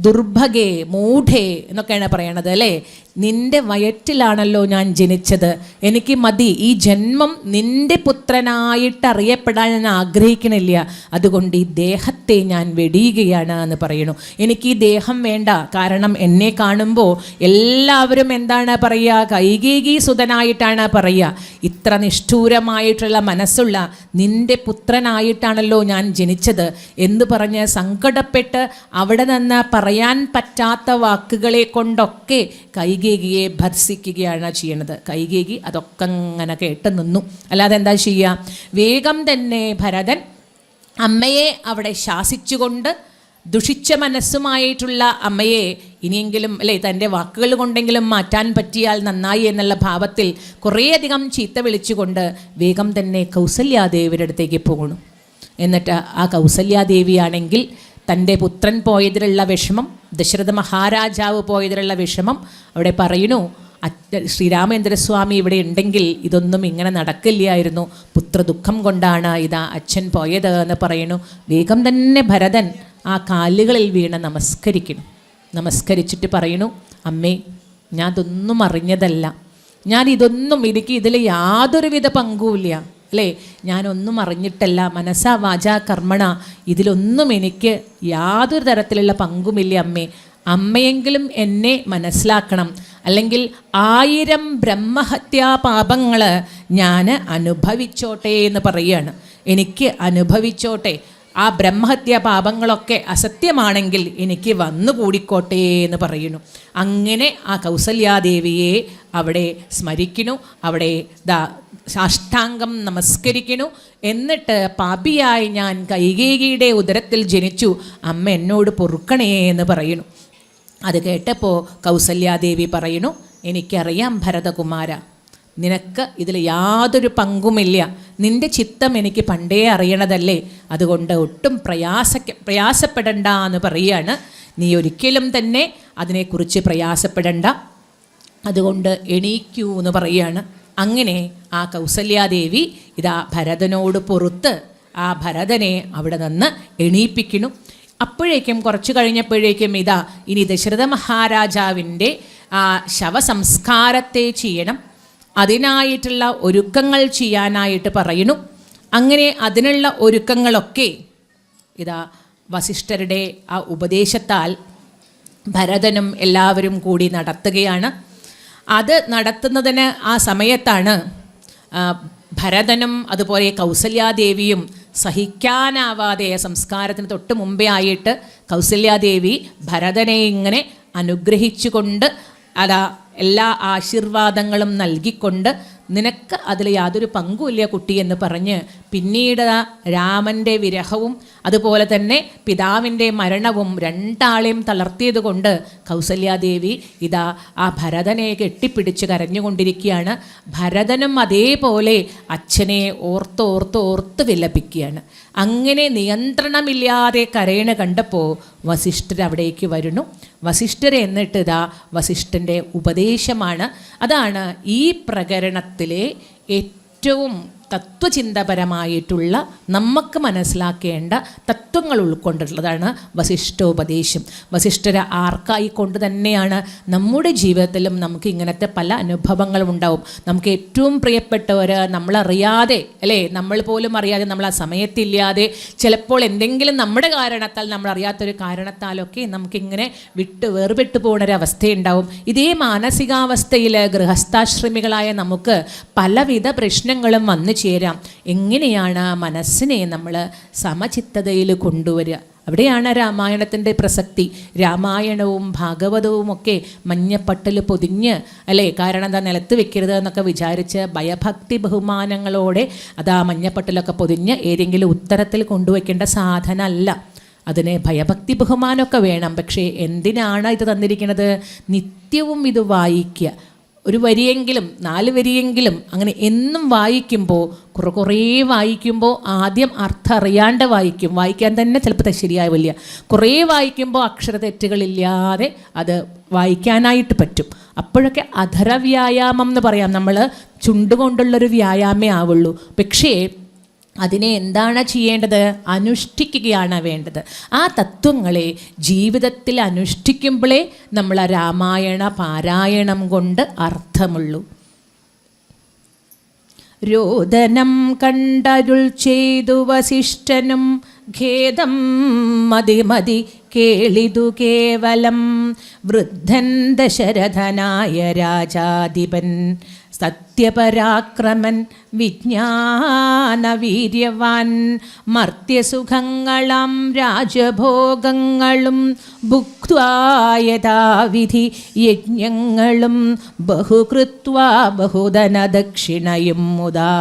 ദുർഭഗേ, മൂഢേ എന്നൊക്കെയാണ് പറയണത് അല്ലേ. നിൻ്റെ വയറ്റിലാണല്ലോ ഞാൻ ജനിച്ചത്, എനിക്ക് മതി, ഈ ജന്മം നിൻ്റെ പുത്രനായിട്ട് അറിയപ്പെടാൻ ഞാൻ ആഗ്രഹിക്കണില്ല, അതുകൊണ്ട് ഈ ദേഹത്തെ ഞാൻ വെടിയുകയാണ് എന്ന് പറയുന്നു. എനിക്ക് ഈ ദേഹം വേണ്ട. കാരണം എന്നെ കാണുമ്പോൾ എല്ലാവരും എന്താണ് പറയുക? കൈകേയി സുതനായിട്ടാണ് പറയുക. ഇത്ര നിഷ്ഠൂരമായിട്ടുള്ള മനസ്സുള്ള നിൻ്റെ പുത്രനായിട്ടാണല്ലോ ഞാൻ ജനിച്ചത് എന്ന് പറഞ്ഞ് സങ്കടപ്പെട്ട് അവിടെ നിന്ന് പറയാൻ പറ്റാത്ത വാക്കുകളെ കൊണ്ടൊക്കെ കൈകേയിയെ ഭർസിക്കുകയാണ് ചെയ്യുന്നത്. കൈകേയി അതൊക്കെ അങ്ങനെ കേട്ട് നിന്നു. അല്ലാതെ എന്താ ചെയ്യുക? വേഗം തന്നെ ഭരതൻ അമ്മയെ അവിടെ ശാസിച്ചുകൊണ്ട്, ദുഷിച്ച മനസ്സുമായിട്ടുള്ള അമ്മയെ ഇനിയെങ്കിലും അല്ലേ തൻ്റെ വാക്കുകൾ കൊണ്ടെങ്കിലും മാറ്റാൻ പറ്റിയാൽ നന്നായി എന്നുള്ള ഭാവത്തിൽ കുറേയധികം ചീത്ത വിളിച്ചുകൊണ്ട് വേഗം തന്നെ കൗസല്യാദേവിയുടെ അടുത്തേക്ക് പോകണം. എന്നിട്ട് ആ കൗസല്യാദേവിയാണെങ്കിൽ തൻ്റെ പുത്രൻ പോയതിലുള്ള വിഷമം, ദശരഥ മഹാരാജാവ് പോയതിലുള്ള വിഷമം അവിടെ പറയുന്നു. ശ്രീരാമചന്ദ്രസ്വാമി ഇവിടെ ഉണ്ടെങ്കിൽ ഇതൊന്നും ഇങ്ങനെ നടക്കില്ലായിരുന്നു, പുത്രദുഃഖം കൊണ്ടാണ് ഇതാ അച്ഛൻ പോയത് എന്ന് പറയുന്നു. വേഗം തന്നെ ഭരതൻ ആ കാലുകളിൽ വീണ് നമസ്കരിക്കുന്നു. നമസ്കരിച്ചിട്ട് പറയുന്നു, അമ്മേ, ഞാൻ ഇതൊന്നും അറിഞ്ഞതല്ല, എനിക്ക് ഇതിൽ യാതൊരുവിധ പങ്കുമില്ല അല്ലേ, ഞാനൊന്നും അറിഞ്ഞിട്ടല്ല, മനസ്സാ വാചാ കർമ്മണ ഇതിലൊന്നും എനിക്ക് യാതൊരു തരത്തിലുള്ള പങ്കുമില്ല അമ്മേ. അമ്മയെങ്കിലും എന്നെ മനസ്സിലാക്കണം, അല്ലെങ്കിൽ 1000 ബ്രഹ്മഹത്യാ പാപങ്ങൾ ഞാൻ അനുഭവിച്ചോട്ടെ എന്ന് പറയുകയാണ്. എനിക്ക് അനുഭവിച്ചോട്ടെ, ആ ബ്രഹ്മഹത്യാ പാപങ്ങളൊക്കെ അസത്യമാണെങ്കിൽ എനിക്ക് വന്നുകൂടിക്കോട്ടെ എന്ന് പറയുന്നു. അങ്ങനെ ആ കൗസല്യാദേവിയെ അവിടെ സ്മരിക്കുന്നു, അവിടെ സാഷ്ടാംഗം നമസ്കരിക്കുന്നു. എന്നിട്ട് പാപിയായി ഞാൻ കൈകേയിയുടെ ഉദരത്തിൽ ജനിച്ചു, അമ്മ എന്നോട് പൊറുക്കണേ എന്ന് പറയുന്നു. അത് കേട്ടപ്പോൾ കൗസല്യാദേവി പറയുന്നു, എനിക്കറിയാം ഭരതകുമാര, നിനക്ക് ഇതിൽ യാതൊരു പങ്കുമില്ല, നിൻ്റെ ചിത്തം എനിക്ക് പണ്ടേ അറിയണതല്ലേ, അതുകൊണ്ട് ഒട്ടും പ്രയാസപ്പെടണ്ട എന്ന് പറയുകയാണ്. നീ ഒരിക്കലും തന്നെ അതിനെക്കുറിച്ച് പ്രയാസപ്പെടണ്ട, അതുകൊണ്ട് എണീക്കൂ എന്ന് പറയുകയാണ്. അങ്ങനെ ആ കൗസല്യാദേവി ഇതാ ഭരതനോട് പൊറുത്ത് ആ ഭരതനെ അവിടെ നിന്ന് എണീപ്പിക്കുന്നു. അപ്പോഴേക്കും കുറച്ച് കഴിഞ്ഞപ്പോഴേക്കും ഇതാ ഇനി ദശരഥ മഹാരാജാവിൻ്റെ ആ ശവസംസ്കാരത്തെ ചെയ്യണം, അതിനായിട്ടുള്ള ഒരുക്കങ്ങൾ ചെയ്യാനായിട്ട് പറയുന്നു. അങ്ങനെ അതിനുള്ള ഒരുക്കങ്ങളൊക്കെ ഇതാ വസിഷ്ഠരുടെ ആ ഉപദേശത്താൽ ഭരതനും എല്ലാവരും കൂടി നടത്തുകയാണ്. അത് നടത്തുന്നതിന് ആ സമയത്താണ് ഭരതനും അതുപോലെ കൗസല്യാദേവിയും സഹിക്കാനാവാതെ, സംസ്കാരത്തിന് തൊട്ട് മുമ്പേ ആയിട്ട് കൗസല്യാദേവി ഭരതനെ ഇങ്ങനെ അനുഗ്രഹിച്ചുകൊണ്ട് എല്ലാ ആശീർവാദങ്ങളും നൽകിക്കൊണ്ട്, നിനക്ക് അതിൽ യാതൊരു പങ്കുമില്ല കുട്ടി എന്ന് പറഞ്ഞ് പിന്നീട് രാമൻ്റെ വിരഹവും അതുപോലെ തന്നെ പിതാവിൻ്റെ മരണവും രണ്ടാളെയും തളർത്തിയത് കൊണ്ട് കൗസല്യാദേവി ഇതാ ആ ഭരതനെ കെട്ടിപ്പിടിച്ച് കരഞ്ഞുകൊണ്ടിരിക്കുകയാണ്. ഭരതനും അതേപോലെ അച്ഛനെ ഓർത്ത് വിലപിക്കുകയാണ്. അങ്ങനെ നിയന്ത്രണമില്ലാതെ കരയണ കണ്ടപ്പോൾ വസിഷ്ഠർ അവിടേക്ക് വരുന്നു. വസിഷ്ഠർ എന്നിട്ട് ഇതാ വസിഷ്ഠൻ്റെ ഉപദേശമാണ്. അതാണ് ഈ പ്രകരണത്തിലെ ഏറ്റവും തത്വചിന്തപരമായിട്ടുള്ള നമുക്ക് മനസ്സിലാക്കേണ്ട തത്വങ്ങൾ ഉൾക്കൊണ്ടിട്ടുള്ളതാണ് വസിഷ്ഠോപദേശം. വസിഷ്ഠർ ആർക്കായിക്കൊണ്ട് തന്നെയാണ് നമ്മുടെ ജീവിതത്തിലും നമുക്ക് ഇങ്ങനത്തെ പല അനുഭവങ്ങളും ഉണ്ടാവും. നമുക്ക് ഏറ്റവും പ്രിയപ്പെട്ടവർ നമ്മളറിയാതെ അല്ലേ, നമ്മൾ പോലും അറിയാതെ, നമ്മൾ ആ സമയത്തില്ലാതെ, ചിലപ്പോൾ എന്തെങ്കിലും നമ്മുടെ കാരണത്താൽ, നമ്മളറിയാത്തൊരു കാരണത്താലൊക്കെ നമുക്കിങ്ങനെ വേർപെട്ടു പോകുന്നൊരവസ്ഥയുണ്ടാവും. ഇതേ മാനസികാവസ്ഥയിൽ ഗൃഹസ്ഥാശ്രമികളായ നമുക്ക് പലവിധ പ്രശ്നങ്ങളും വന്നു ചേരാം. എങ്ങനെയാണ് മനസ്സിനെ നമ്മൾ സമചിത്തതയിൽ കൊണ്ടുവരിക? അവിടെയാണ് രാമായണത്തിൻ്റെ പ്രസക്തി. രാമായണവും ഭാഗവതവും ഒക്കെ മഞ്ഞപ്പട്ടിൽ പൊതിഞ്ഞ് അല്ലേ, കാരണം എന്താ നിലത്ത് വെക്കരുത് എന്നൊക്കെ വിചാരിച്ച് ഭയഭക്തി ബഹുമാനങ്ങളോടെ അതാ മഞ്ഞപ്പട്ടിലൊക്കെ പൊതിഞ്ഞ് ഏതെങ്കിലും ഉത്തരത്തിൽ കൊണ്ടുവയ്ക്കേണ്ട സാധനമല്ല. അതിന് ഭയഭക്തി ബഹുമാനമൊക്കെ വേണം. പക്ഷേ എന്തിനാണ് ഇത് തന്നിരിക്കുന്നത്? നിത്യവും ഇത് വായിക്കുക, ഒരു വരിയെങ്കിലും 4 വരിയെങ്കിലും അങ്ങനെ എന്നും വായിക്കുമ്പോൾ, കുറേ വായിക്കുമ്പോൾ ആദ്യം അർത്ഥം അറിയാണ്ട് വായിക്കാൻ തന്നെ ചിലപ്പോൾ ശരിയാവില്ല. കുറേ വായിക്കുമ്പോൾ അക്ഷരതെറ്റുകളില്ലാതെ അത് വായിക്കാനായിട്ട് പറ്റും. അപ്പോഴൊക്കെ അധരവ്യായാമം എന്ന് പറയാം, നമ്മൾ ചുണ്ടുകൊണ്ടുള്ളൊരു വ്യായാമേ ആവുള്ളൂ. പക്ഷേ അതിനെ എന്താണ് ചെയ്യേണ്ടത്? അനുഷ്ഠിക്കുകയാണ് വേണ്ടത്. ആ തത്വങ്ങളെ ജീവിതത്തിൽ അനുഷ്ഠിക്കുമ്പോഴേ നമ്മൾ ആ രാമായണ പാരായണം കൊണ്ട് അർത്ഥമുള്ളൂ. രോദനം കണ്ടരുൾ ചെയ്തു വസിഷ്ഠനും ഖേദം മതി കേളിതു കേവലം വൃദ്ധൻ ദശരഥനായ രാജാധിപൻ സത്യപരാക്രമൻ വിജ്ഞാനവീര്യവാൻ മർത്യസുഖങ്ങളാം രാജഭോഗങ്ങളും ഭുക്ത്വാ യഥാവിധി യജ്ഞങ്ങളും ബഹുകൃത്വാ ബഹുധനദക്ഷിണയും മുദാ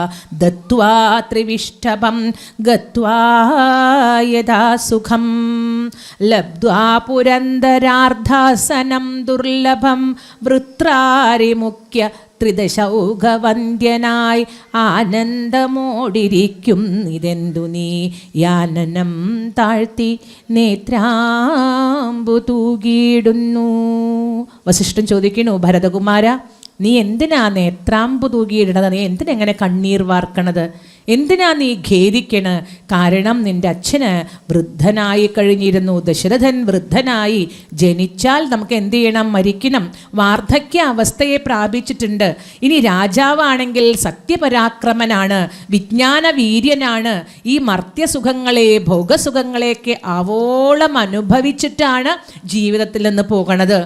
ദത്വാ ത്രിവിഷ്ടഭം ഗത്വാ യഥാ സുഖം ലബ്ധ്വാ പുരന്ദരാർദ്ധാസനം ദുർലഭം വൃത്രാരിമുഖ്യ ത്രിദശൗഘവന്ദ്യനായി ആനന്ദമോടിരിക്കും ഇതെന്തു നീ യാനനം താഴ്ത്തി നേത്രാമ്പു തൂകിയിടുന്നു. വസിഷ്ഠൻ ചോദിക്കുന്നു, ഭരതകുമാര, നീ എന്തിനാ നേത്രാമ്പു തൂകിയിടണത്? നീ എന്തിനെങ്ങനെ കണ്ണീർ വാർക്കണത്? എന്തിനാ നീ ഖേദിക്കണ? കാരണം നിന്റെ അച്ഛന് വൃദ്ധനായി കഴിഞ്ഞിരുന്നു. ദശരഥൻ വൃദ്ധനായി. ജനിച്ചാൽ നമുക്ക് എന്ത് ചെയ്യണം? മരിക്കണം. വാർദ്ധക്യ അവസ്ഥയെ പ്രാപിച്ചിട്ടുണ്ട്. ഇനി രാജാവാണെങ്കിൽ സത്യപരാക്രമനാണ്, വിജ്ഞാന വീര്യനാണ്. ഈ മർത്യസുഖങ്ങളെ, ഭോഗസുഖങ്ങളെയൊക്കെ ആവോളം അനുഭവിച്ചിട്ടാണ് ജീവിതത്തിൽ നിന്ന് പോകണത്.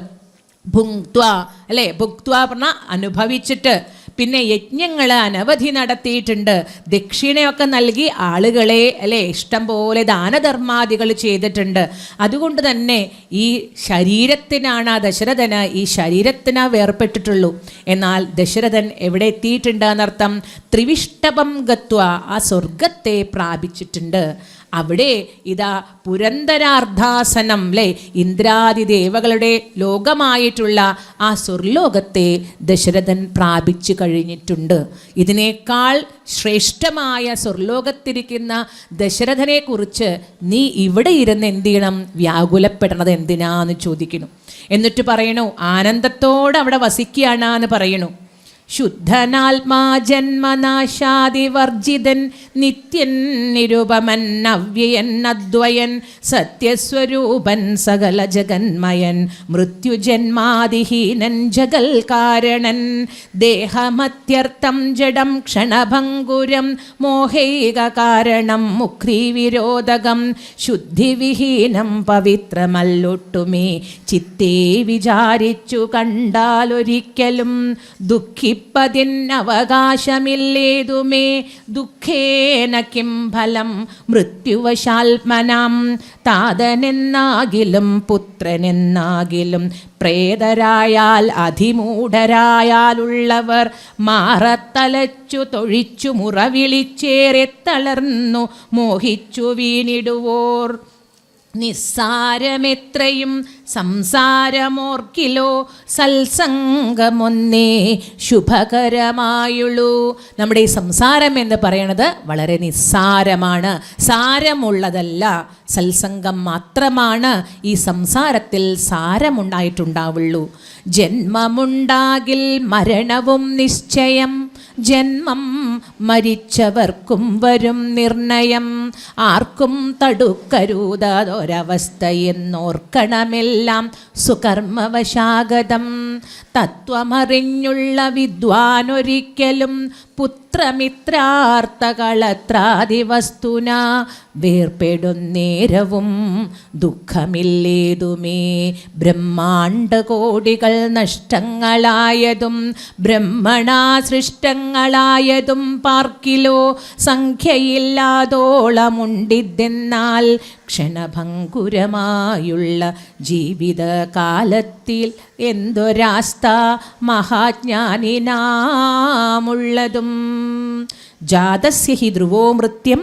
ഭുങ്ക്ത്വ അല്ലേ, ഭുക്ത്വ പറഞ്ഞാൽ അനുഭവിച്ചിട്ട്. പിന്നെ യജ്ഞങ്ങൾ അനവധി നടത്തിയിട്ടുണ്ട്. ദക്ഷിണയൊക്കെ നൽകി ആളുകളെ അല്ലേ ഇഷ്ടം പോലെ ദാനധർമാദികൾ ചെയ്തിട്ടുണ്ട്. അതുകൊണ്ട് തന്നെ ഈ ശരീരത്തിനാണ് ദശരഥന്, ഈ ശരീരത്തിന് വേർപ്പെട്ടിട്ടുള്ളൂ. എന്നാൽ ദശരഥൻ എവിടെ എത്തിയിട്ടുണ്ട് എന്നർത്ഥം? ത്രിവിഷ്ടഭം ഗത്വ, ആ സ്വർഗത്തെ പ്രാപിച്ചിട്ടുണ്ട്. അവിടെ ഇതാ പുരന്ദരാർദ്ധാസനം അല്ലേ, ഇന്ദ്രാദിദേവകളുടെ ലോകമായിട്ടുള്ള ആ സ്വർലോകത്തെ ദശരഥൻ പ്രാപിച്ചു കഴിഞ്ഞിട്ടുണ്ട്. ഇതിനേക്കാൾ ശ്രേഷ്ഠമായ സ്വർലോകത്തിരിക്കുന്ന ദശരഥനെ കുറിച്ച് നീ ഇവിടെ ഇരുന്ന് എന്ത് ചെയ്യണം? വ്യാകുലപ്പെടണത് എന്തിനാന്ന് ചോദിക്കുന്നു. എന്നിട്ട് പറയണു, ആനന്ദത്തോടെ അവിടെ വസിക്കുകയാണ് എന്ന് പറയണു. ശുദ്ധനാത്മാ ജന്മനാശാദിവർജിതൻ നിത്യൻ നിരുപമൻ അവ്യയൻ അദ്വയൻ സത്യസ്വരൂപൻ സകല ജഗന്മയൻ മൃത്യുജന്മാദിഹീനൻ ജഗൽ കാരണൻ ദേഹമത്യർത്ഥം ജഡം ക്ഷണഭംഗുരം മോഹൈക കാരണം മുക്രീവിരോധകം ശുദ്ധിവിഹീനം പവിത്രമല്ലൊട്ടുമേ ചിത്തേ വിചാരിച്ചു കണ്ടാലൊരിക്കലും ദുഃഖിപ്പതിനവകാശമില്ലേതുമേ ദുഃഖേന കിം ഫലം മൃത്യുവശാൽമനാം താതനെന്നാകിലും പുത്രനെന്നാകിലും പ്രേതരായാൽ അധിമൂഢരായാലുള്ളവർ മാറത്തലച്ചു തൊഴിച്ചു മുറവിളിച്ചേറെ തളർന്നു മോഹിച്ചു വീണിടുവോർ നിസ്സാരമെത്രയും സംസാരമോർക്കിലോ സത്സംഗമൊന്നേ ശുഭകരമായുള്ളൂ. നമ്മുടെ ഈ സംസാരം എന്ന് പറയണത് വളരെ നിസ്സാരമാണ്, സാരമുള്ളതല്ല. സത്സംഗം മാത്രമാണ് ഈ സംസാരത്തിൽ സാരമുണ്ടായിട്ടുണ്ടാവുള്ളൂ. ജന്മമുണ്ടാകിൽ മരണവും നിശ്ചയം ജന്മം മരിച്ചവർക്കും വരും നിർണയം ആർക്കും തടുക്കരുതതൊരവസ്ഥയെന്നോർക്കണമെല്ലാം സുകർമ്മവശാഗതം തത്വമറിഞ്ഞുള്ള വിദ്വാനൊരിക്കലും പുത്രമിത്രാർത്ഥകളത്രാദിവസ്തുന വേർപ്പെടുന്നേരവും ദുഃഖമില്ലേതുമേ ബ്രഹ്മാണ്ഡകോടികൾ നഷ്ടങ്ങളായതും ബ്രഹ്മണാ സൃഷ്ടങ്ങളായതും പാർക്കിലോ സംഖ്യയില്ലാതോളമുണ്ടിതെന്നാൽ ക്ഷണഭങ്കുരമായുള്ള ജീവിതകാലത്തിൽ എന്തൊരാസ്ഥ മഹാജ്ഞാനിനാമുള്ളതും. ജാതസ്യ ഹി ധ്രുവോ മൃത്യം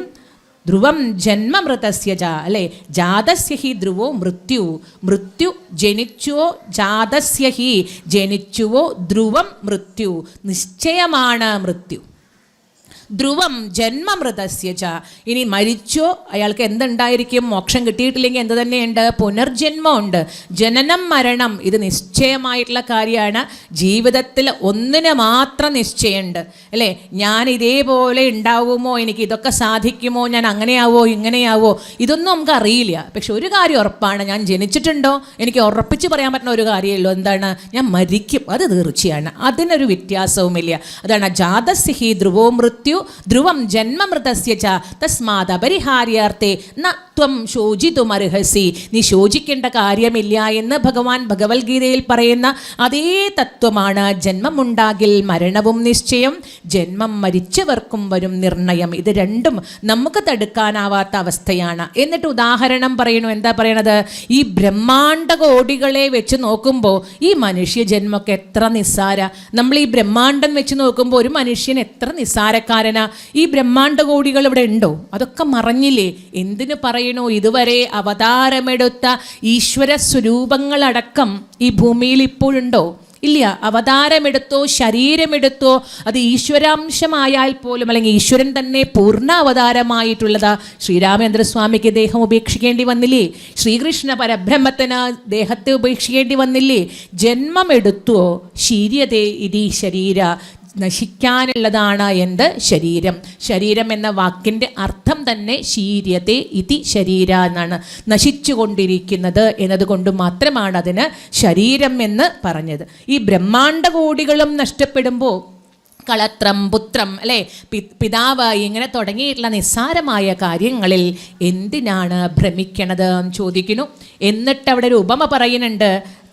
ധ്രുവം ജന്മമൃതസ്യ ജ അല്ലേ, ജാതസ്യ ഹി ധ്രുവോ മൃത്യു, മൃത്യു ജനിച്ചുവോ, ജാതസ്യ ഹി ജനിച്ചുവോ, ധ്രുവം മൃത്യു നിശ്ചയമാണ് മൃത്യു. ധ്രുവം ജന്മമൃതസ്യ ച, ഇനി മരിച്ചോ അയാൾക്ക് എന്തുണ്ടായിരിക്കും? മോക്ഷം കിട്ടിയിട്ടില്ലെങ്കിൽ എന്ത് തന്നെയുണ്ട്? പുനർജന്മമുണ്ട്. ജനനം മരണം ഇത് നിശ്ചയമായിട്ടുള്ള കാര്യമാണ്. ജീവിതത്തിൽ ഒന്നിന് മാത്രം നിശ്ചയമുണ്ട് അല്ലേ, ഞാൻ ഇതേപോലെ ഉണ്ടാവുമോ, എനിക്ക് ഇതൊക്കെ സാധിക്കുമോ, ഞാൻ അങ്ങനെയാവോ ഇങ്ങനെയാവോ, ഇതൊന്നും നമുക്ക് അറിയില്ല. പക്ഷെ ഒരു കാര്യം ഉറപ്പാണ്, ഞാൻ ജനിച്ചിട്ടുണ്ടോ എനിക്ക് ഉറപ്പിച്ച് പറയാൻ പറ്റുന്ന ഒരു കാര്യമല്ലോ, എന്താണ്? ഞാൻ മരിക്കും, അത് തീർച്ചയാണ്. അതിനൊരു വ്യത്യാസവുമില്ല. അതാണ് ജാതസ്യ ഹി ധ്രുവോ മൃത്യു ധ്രുവം ജന്മമൃതസ്യ ച തസ്മാദ് അപരിഹാര്യാർത്ഥേ ന നാത്വം ശോചിതുമർഹസി, നീ ശോചിക്കേണ്ട കാര്യമില്ല എന്ന് ഭഗവാൻ ഭഗവത്ഗീതയിൽ പറയുന്ന അതേ തത്വമാണ് ജന്മമുണ്ടാകിൽ മരണവും നിശ്ചയം, ജന്മം മരിച്ചവർക്കും വരും നിർണയം. ഇത് രണ്ടും നമുക്ക് തടുക്കാനാവാത്ത അവസ്ഥയാണ്. എന്നിട്ട് ഉദാഹരണം പറയണു. എന്താ പറയണത്? ഈ ബ്രഹ്മാണ്ട കോടികളെ വെച്ച് നോക്കുമ്പോൾ ഈ മനുഷ്യ ജന്മമൊക്കെ എത്ര നിസ്സാര. നമ്മൾ ഈ ബ്രഹ്മാണ്ടം വെച്ച് നോക്കുമ്പോൾ ഒരു മനുഷ്യൻ എത്ര നിസ്സാരക്കാരനാ. ഈ ബ്രഹ്മാണ്ട കോടികൾ ഇവിടെ ഉണ്ടോ? അതൊക്കെ മറഞ്ഞില്ലേ? എന്തിനു പറയണോ? ഇതുവരെ അവതാരമെടുത്ത ഈശ്വര സ്വരൂപങ്ങളടക്കം ഈ ഭൂമിയിൽ ഇപ്പോഴുണ്ടോ? ഇല്ല. അവതാരമെടുത്തോ ശരീരമെടുത്തോ അത് ഈശ്വരാംശമായാൽ പോലും, അല്ലെങ്കിൽ ഈശ്വരൻ തന്നെ പൂർണ്ണ അവതാരമായിട്ടുള്ളതാ. ശ്രീരാമചന്ദ്രസ്വാമിക്ക് ദേഹം ഉപേക്ഷിക്കേണ്ടി വന്നില്ലേ? ശ്രീകൃഷ്ണ പരബ്രഹ്മത്തിന് ദേഹത്തെ ഉപേക്ഷിക്കേണ്ടി വന്നില്ലേ? ജന്മമെടുത്തോ ശീര്യതേ ഇതി ശരീര, നശിക്കാനുള്ളതാണ് എന്ത്? ശരീരം. ശരീരം എന്ന വാക്കിൻ്റെ അർത്ഥം തന്നെ ശീര്യത്തെ ഇതി ശരീര എന്നാണ്. നശിച്ചു കൊണ്ടിരിക്കുന്നത് എന്നതുകൊണ്ട് മാത്രമാണ് അതിന് ശരീരം എന്ന് പറഞ്ഞത്. ഈ ബ്രഹ്മാണ്ട കോടികളും നഷ്ടപ്പെടുമ്പോൾ കളത്രം പുത്രം അല്ലേ, പിതാവ്, ഇങ്ങനെ തുടങ്ങിയിട്ടുള്ള നിസ്സാരമായ കാര്യങ്ങളിൽ എന്തിനാണ് ഭ്രമിക്കണത് എന്ന് ചോദിക്കുന്നു. എന്നിട്ട് അവിടെ ഒരു ഉപമ പറയുന്നുണ്ട്.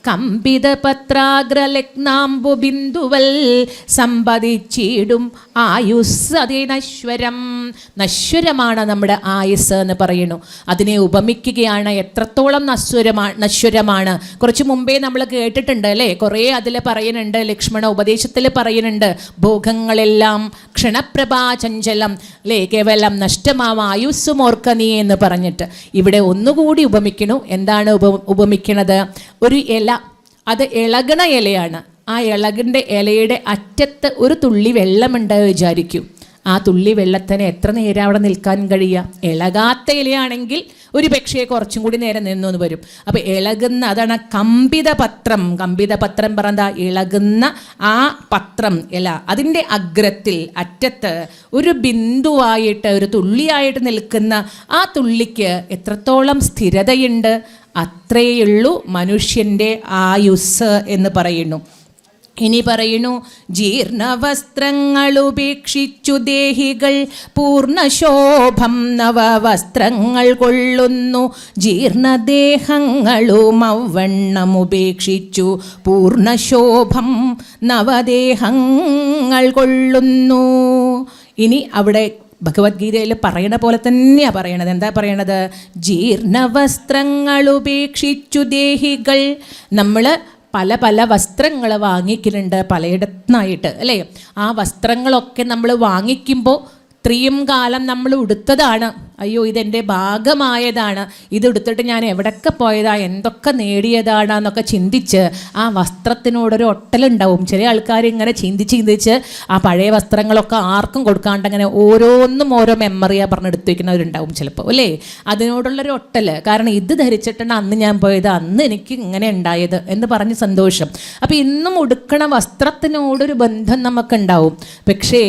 കമ്പിത പത്രാഗ്രലഗ്നാംബു ബിന്ദുവൽ സമ്പതിച്ചിടും ആയുസ്സതേ നശ്വരം. നശ്വരമാണ് നമ്മുടെ ആയുസ് എന്ന് പറയുന്നു. അതിനെ ഉപമിക്കുകയാണ്. എത്രത്തോളം നശ്വരമാണ്. കുറച്ച് മുമ്പേ നമ്മൾ കേട്ടിട്ടുണ്ട് അല്ലേ? കുറേ അതിൽ പറയുന്നുണ്ട്. ലക്ഷ്മണ ഉപദേശത്തിൽ പറയുന്നുണ്ട്, ഭോഗങ്ങളെല്ലാം ക്ഷണപ്രഭാചഞ്ചലം അല്ലേ, കേവലം നഷ്ടമാവും, ആയുസ്സും ഓർക്ക നീ എന്ന് പറഞ്ഞിട്ട് ഇവിടെ ഒന്നുകൂടി ഉപമിക്കണു. എന്താണ് ഉപമിക്കണത്? ഒരു ഇല, അത് ഇളകണ ഇലയാണ്. ആ ഇളകിൻ്റെ ഇലയുടെ അറ്റത്ത് ഒരു തുള്ളി വെള്ളമുണ്ട് വിചാരിക്കൂ. ആ തുള്ളി വെള്ളത്തിന് എത്ര നേരം അവിടെ നിൽക്കാൻ കഴിയുക? ഇളകാത്ത ഇലയാണെങ്കിൽ ഒരു പക്ഷേ കുറച്ചും കൂടി നേരം നിന്നു വരും. അപ്പോൾ ഇളകുന്ന, അതാണ് കമ്പിത പത്രം. കമ്പിത പത്രം പറഞ്ഞാ ഇളകുന്ന ആ പത്രം ഇല, അതിൻ്റെ അഗ്രത്തിൽ അറ്റത്ത് ഒരു ബിന്ദുവായിട്ട്, ഒരു തുള്ളിയായിട്ട് നിൽക്കുന്ന ആ തുള്ളിക്ക് എത്രത്തോളം സ്ഥിരതയുണ്ട്? അത്രയുള്ളൂ മനുഷ്യൻ്റെ ആയുസ് എന്ന് പറയുന്നു. ഇനി പറയുന്നു, ജീർണവസ്ത്രങ്ങൾ ഉപേക്ഷിച്ചു ദേഹികൾ പൂർണ്ണശോഭം നവവസ്ത്രങ്ങൾ കൊള്ളുന്നു. ജീർണദേഹങ്ങളും ഔവണ്ണം ഉപേക്ഷിച്ചു പൂർണ്ണശോഭം നവദേഹങ്ങൾ കൊള്ളുന്നു. ഇനി അവിടെ ഭഗവത്ഗീതയിൽ പറയണ പോലെ തന്നെയാണ് പറയണത്. എന്താ പറയണത്? ജീർണവസ്ത്രങ്ങൾ ഉപേക്ഷിച്ചു ദേഹികൾ. നമ്മൾ പല പല വസ്ത്രങ്ങൾ വാങ്ങിക്കുന്നുണ്ട് പലയിടത്തുനിന്നായിട്ട് അല്ലേ? ആ വസ്ത്രങ്ങളൊക്കെ നമ്മൾ വാങ്ങിക്കുമ്പോൾ ഇത്രയും കാലം നമ്മൾ ഉടുത്തതാണ്, അയ്യോ ഇതെൻ്റെ ഭാഗമായതാണ്, ഇതെടുത്തിട്ട് ഞാൻ എവിടൊക്കെ പോയതാ, എന്തൊക്കെ നേടിയതാണെന്നൊക്കെ ചിന്തിച്ച് ആ വസ്ത്രത്തിനോടൊരു ഒട്ടലുണ്ടാവും. ചില ആൾക്കാർ ഇങ്ങനെ ചിന്തിച്ച് ആ പഴയ വസ്ത്രങ്ങളൊക്കെ ആർക്കും കൊടുക്കാണ്ട് അങ്ങനെ ഓരോന്നും ഓരോ മെമ്മറിയാണ് പറഞ്ഞെടുത്ത് വയ്ക്കുന്നവരുണ്ടാവും ചിലപ്പോൾ അല്ലേ? അതിനോടുള്ളൊരു ഒട്ടൽ. കാരണം ഇത് ധരിച്ചിട്ടാണ് അന്ന് ഞാൻ പോയത്, അന്ന് എനിക്ക് ഇങ്ങനെ ഉണ്ടായത് എന്ന് പറഞ്ഞ് സന്തോഷം. അപ്പോൾ ഇന്നും ഉടുക്കണ വസ്ത്രത്തിനോടൊരു ബന്ധം നമുക്കുണ്ടാവും. പക്ഷേ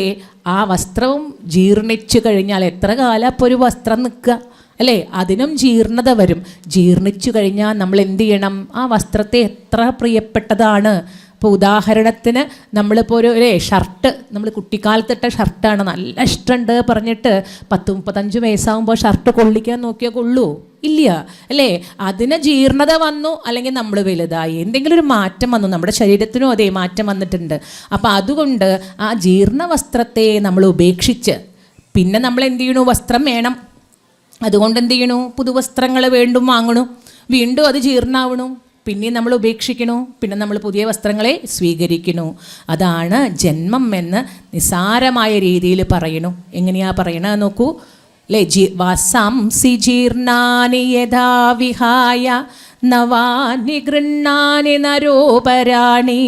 ആ വസ്ത്രവും ജീർണിച്ചു കഴിഞ്ഞാൽ എത്ര കാലം അപ്പോൾ ഒരു വസ്ത്രം നിൽക്കുക അല്ലേ? അതിനും ജീർണത വരും. ജീർണിച്ചു കഴിഞ്ഞാൽ നമ്മൾ എന്ത് ചെയ്യണം? ആ വസ്ത്രത്തെ എത്ര പ്രിയപ്പെട്ടതാണ്. ഇപ്പോൾ ഉദാഹരണത്തിന് നമ്മളിപ്പോൾ ഒരു ഷർട്ട്, നമ്മൾ കുട്ടിക്കാലത്തിട്ട ഷർട്ടാണ്, നല്ല ഇഷ്ടമുണ്ട് പറഞ്ഞിട്ട് 10-35 വയസ്സാകുമ്പോൾ ഷർട്ട് കൊള്ളിക്കാൻ നോക്കിയാൽ കൊള്ളൂ? ഇല്ല അല്ലേ? അതിന് ജീർണത വന്നു, അല്ലെങ്കിൽ നമ്മൾ വലുതായി, എന്തെങ്കിലും ഒരു മാറ്റം വന്നു, നമ്മുടെ ശരീരത്തിനും അതേ മാറ്റം വന്നിട്ടുണ്ട്. അപ്പോൾ അതുകൊണ്ട് ആ ജീർണ വസ്ത്രത്തെ നമ്മൾ ഉപേക്ഷിച്ച് പിന്നെ നമ്മൾ എന്ത് ചെയ്യണു? വസ്ത്രം വേണം. അതുകൊണ്ട് എന്ത് ചെയ്യണു? പുതുവസ്ത്രങ്ങൾ വീണ്ടും വാങ്ങണു, വീണ്ടും അത് ജീർണാവണു, പിന്നെ നമ്മൾ ഉപേക്ഷിക്കണു, പിന്നെ നമ്മൾ പുതിയ വസ്ത്രങ്ങളെ സ്വീകരിക്കണു. അതാണ് ജന്മം എന്ന് നിസാരമായ രീതിയിൽ പറയണു. എങ്ങനെയാ പറയണ നോക്കൂ അല്ലേ? വാസാംസി ജീർണാനി യഥാ വിഹായ നവാനി ഗൃണ്ണാനി നരോപരാണി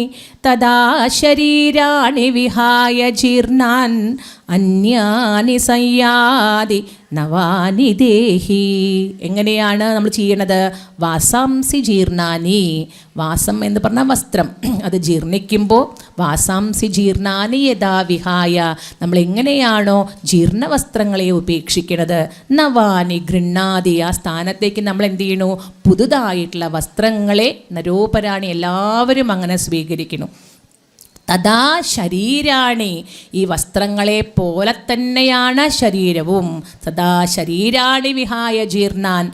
തദാ ശരീരാണി വിഹായ ജീർണാൻ അന്യാനി സംയാതി നവാനി ദേഹി. എങ്ങനെയാണ് നമ്മൾ ചെയ്യണത്? വാസാംസി ജീർണാനി, വാസം എന്ന് പറഞ്ഞാൽ വസ്ത്രം, അത് ജീർണിക്കുമ്പോൾ വാസാംസി ജീർണാനി യഥാ വിഹായ, നമ്മൾ എങ്ങനെയാണോ ജീർണ വസ്ത്രങ്ങളെ ഉപേക്ഷിക്കുന്നത്, നവാനി ഗൃണ്ണാതി, ആ സ്ഥാനത്തേക്ക് നമ്മൾ എന്ത് ചെയ്യണു? പുതുതായിട്ടുള്ള വസ്ത്രങ്ങളെ നരോപരാണി എല്ലാവരും അങ്ങനെ സ്വീകരിക്കുന്നു. തഥാ ശരീരാണി, ഈ വസ്ത്രങ്ങളെ പോലെ തന്നെയാണ് ശരീരവും. തഥാ ശരീരാണി വിഹായ ജീർണാൻ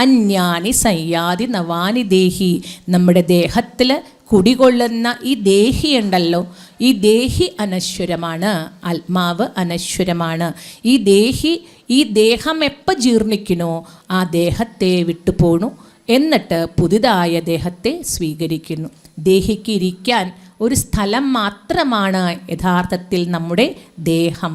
അന്യാനി സംയാതി നവാനി ദേഹി. നമ്മുടെ ദേഹത്തിൽ കുടികൊള്ളുന്ന ഈ ദേഹി ഉണ്ടല്ലോ, ഈ ദേഹി അനശ്വരമാണ്, ആത്മാവ് അനശ്വരമാണ്. ഈ ദേഹം എപ്പോൾ ജീർണിക്കണോ ആ ദേഹത്തെ വിട്ടുപോണു, എന്നിട്ട് പുതുതായ ദേഹത്തെ സ്വീകരിക്കുന്നു. ദേഹിക്ക് ഇരിക്കാൻ ഒരു സ്ഥലം മാത്രമാണ് യഥാർത്ഥത്തിൽ നമ്മുടെ ദേഹം.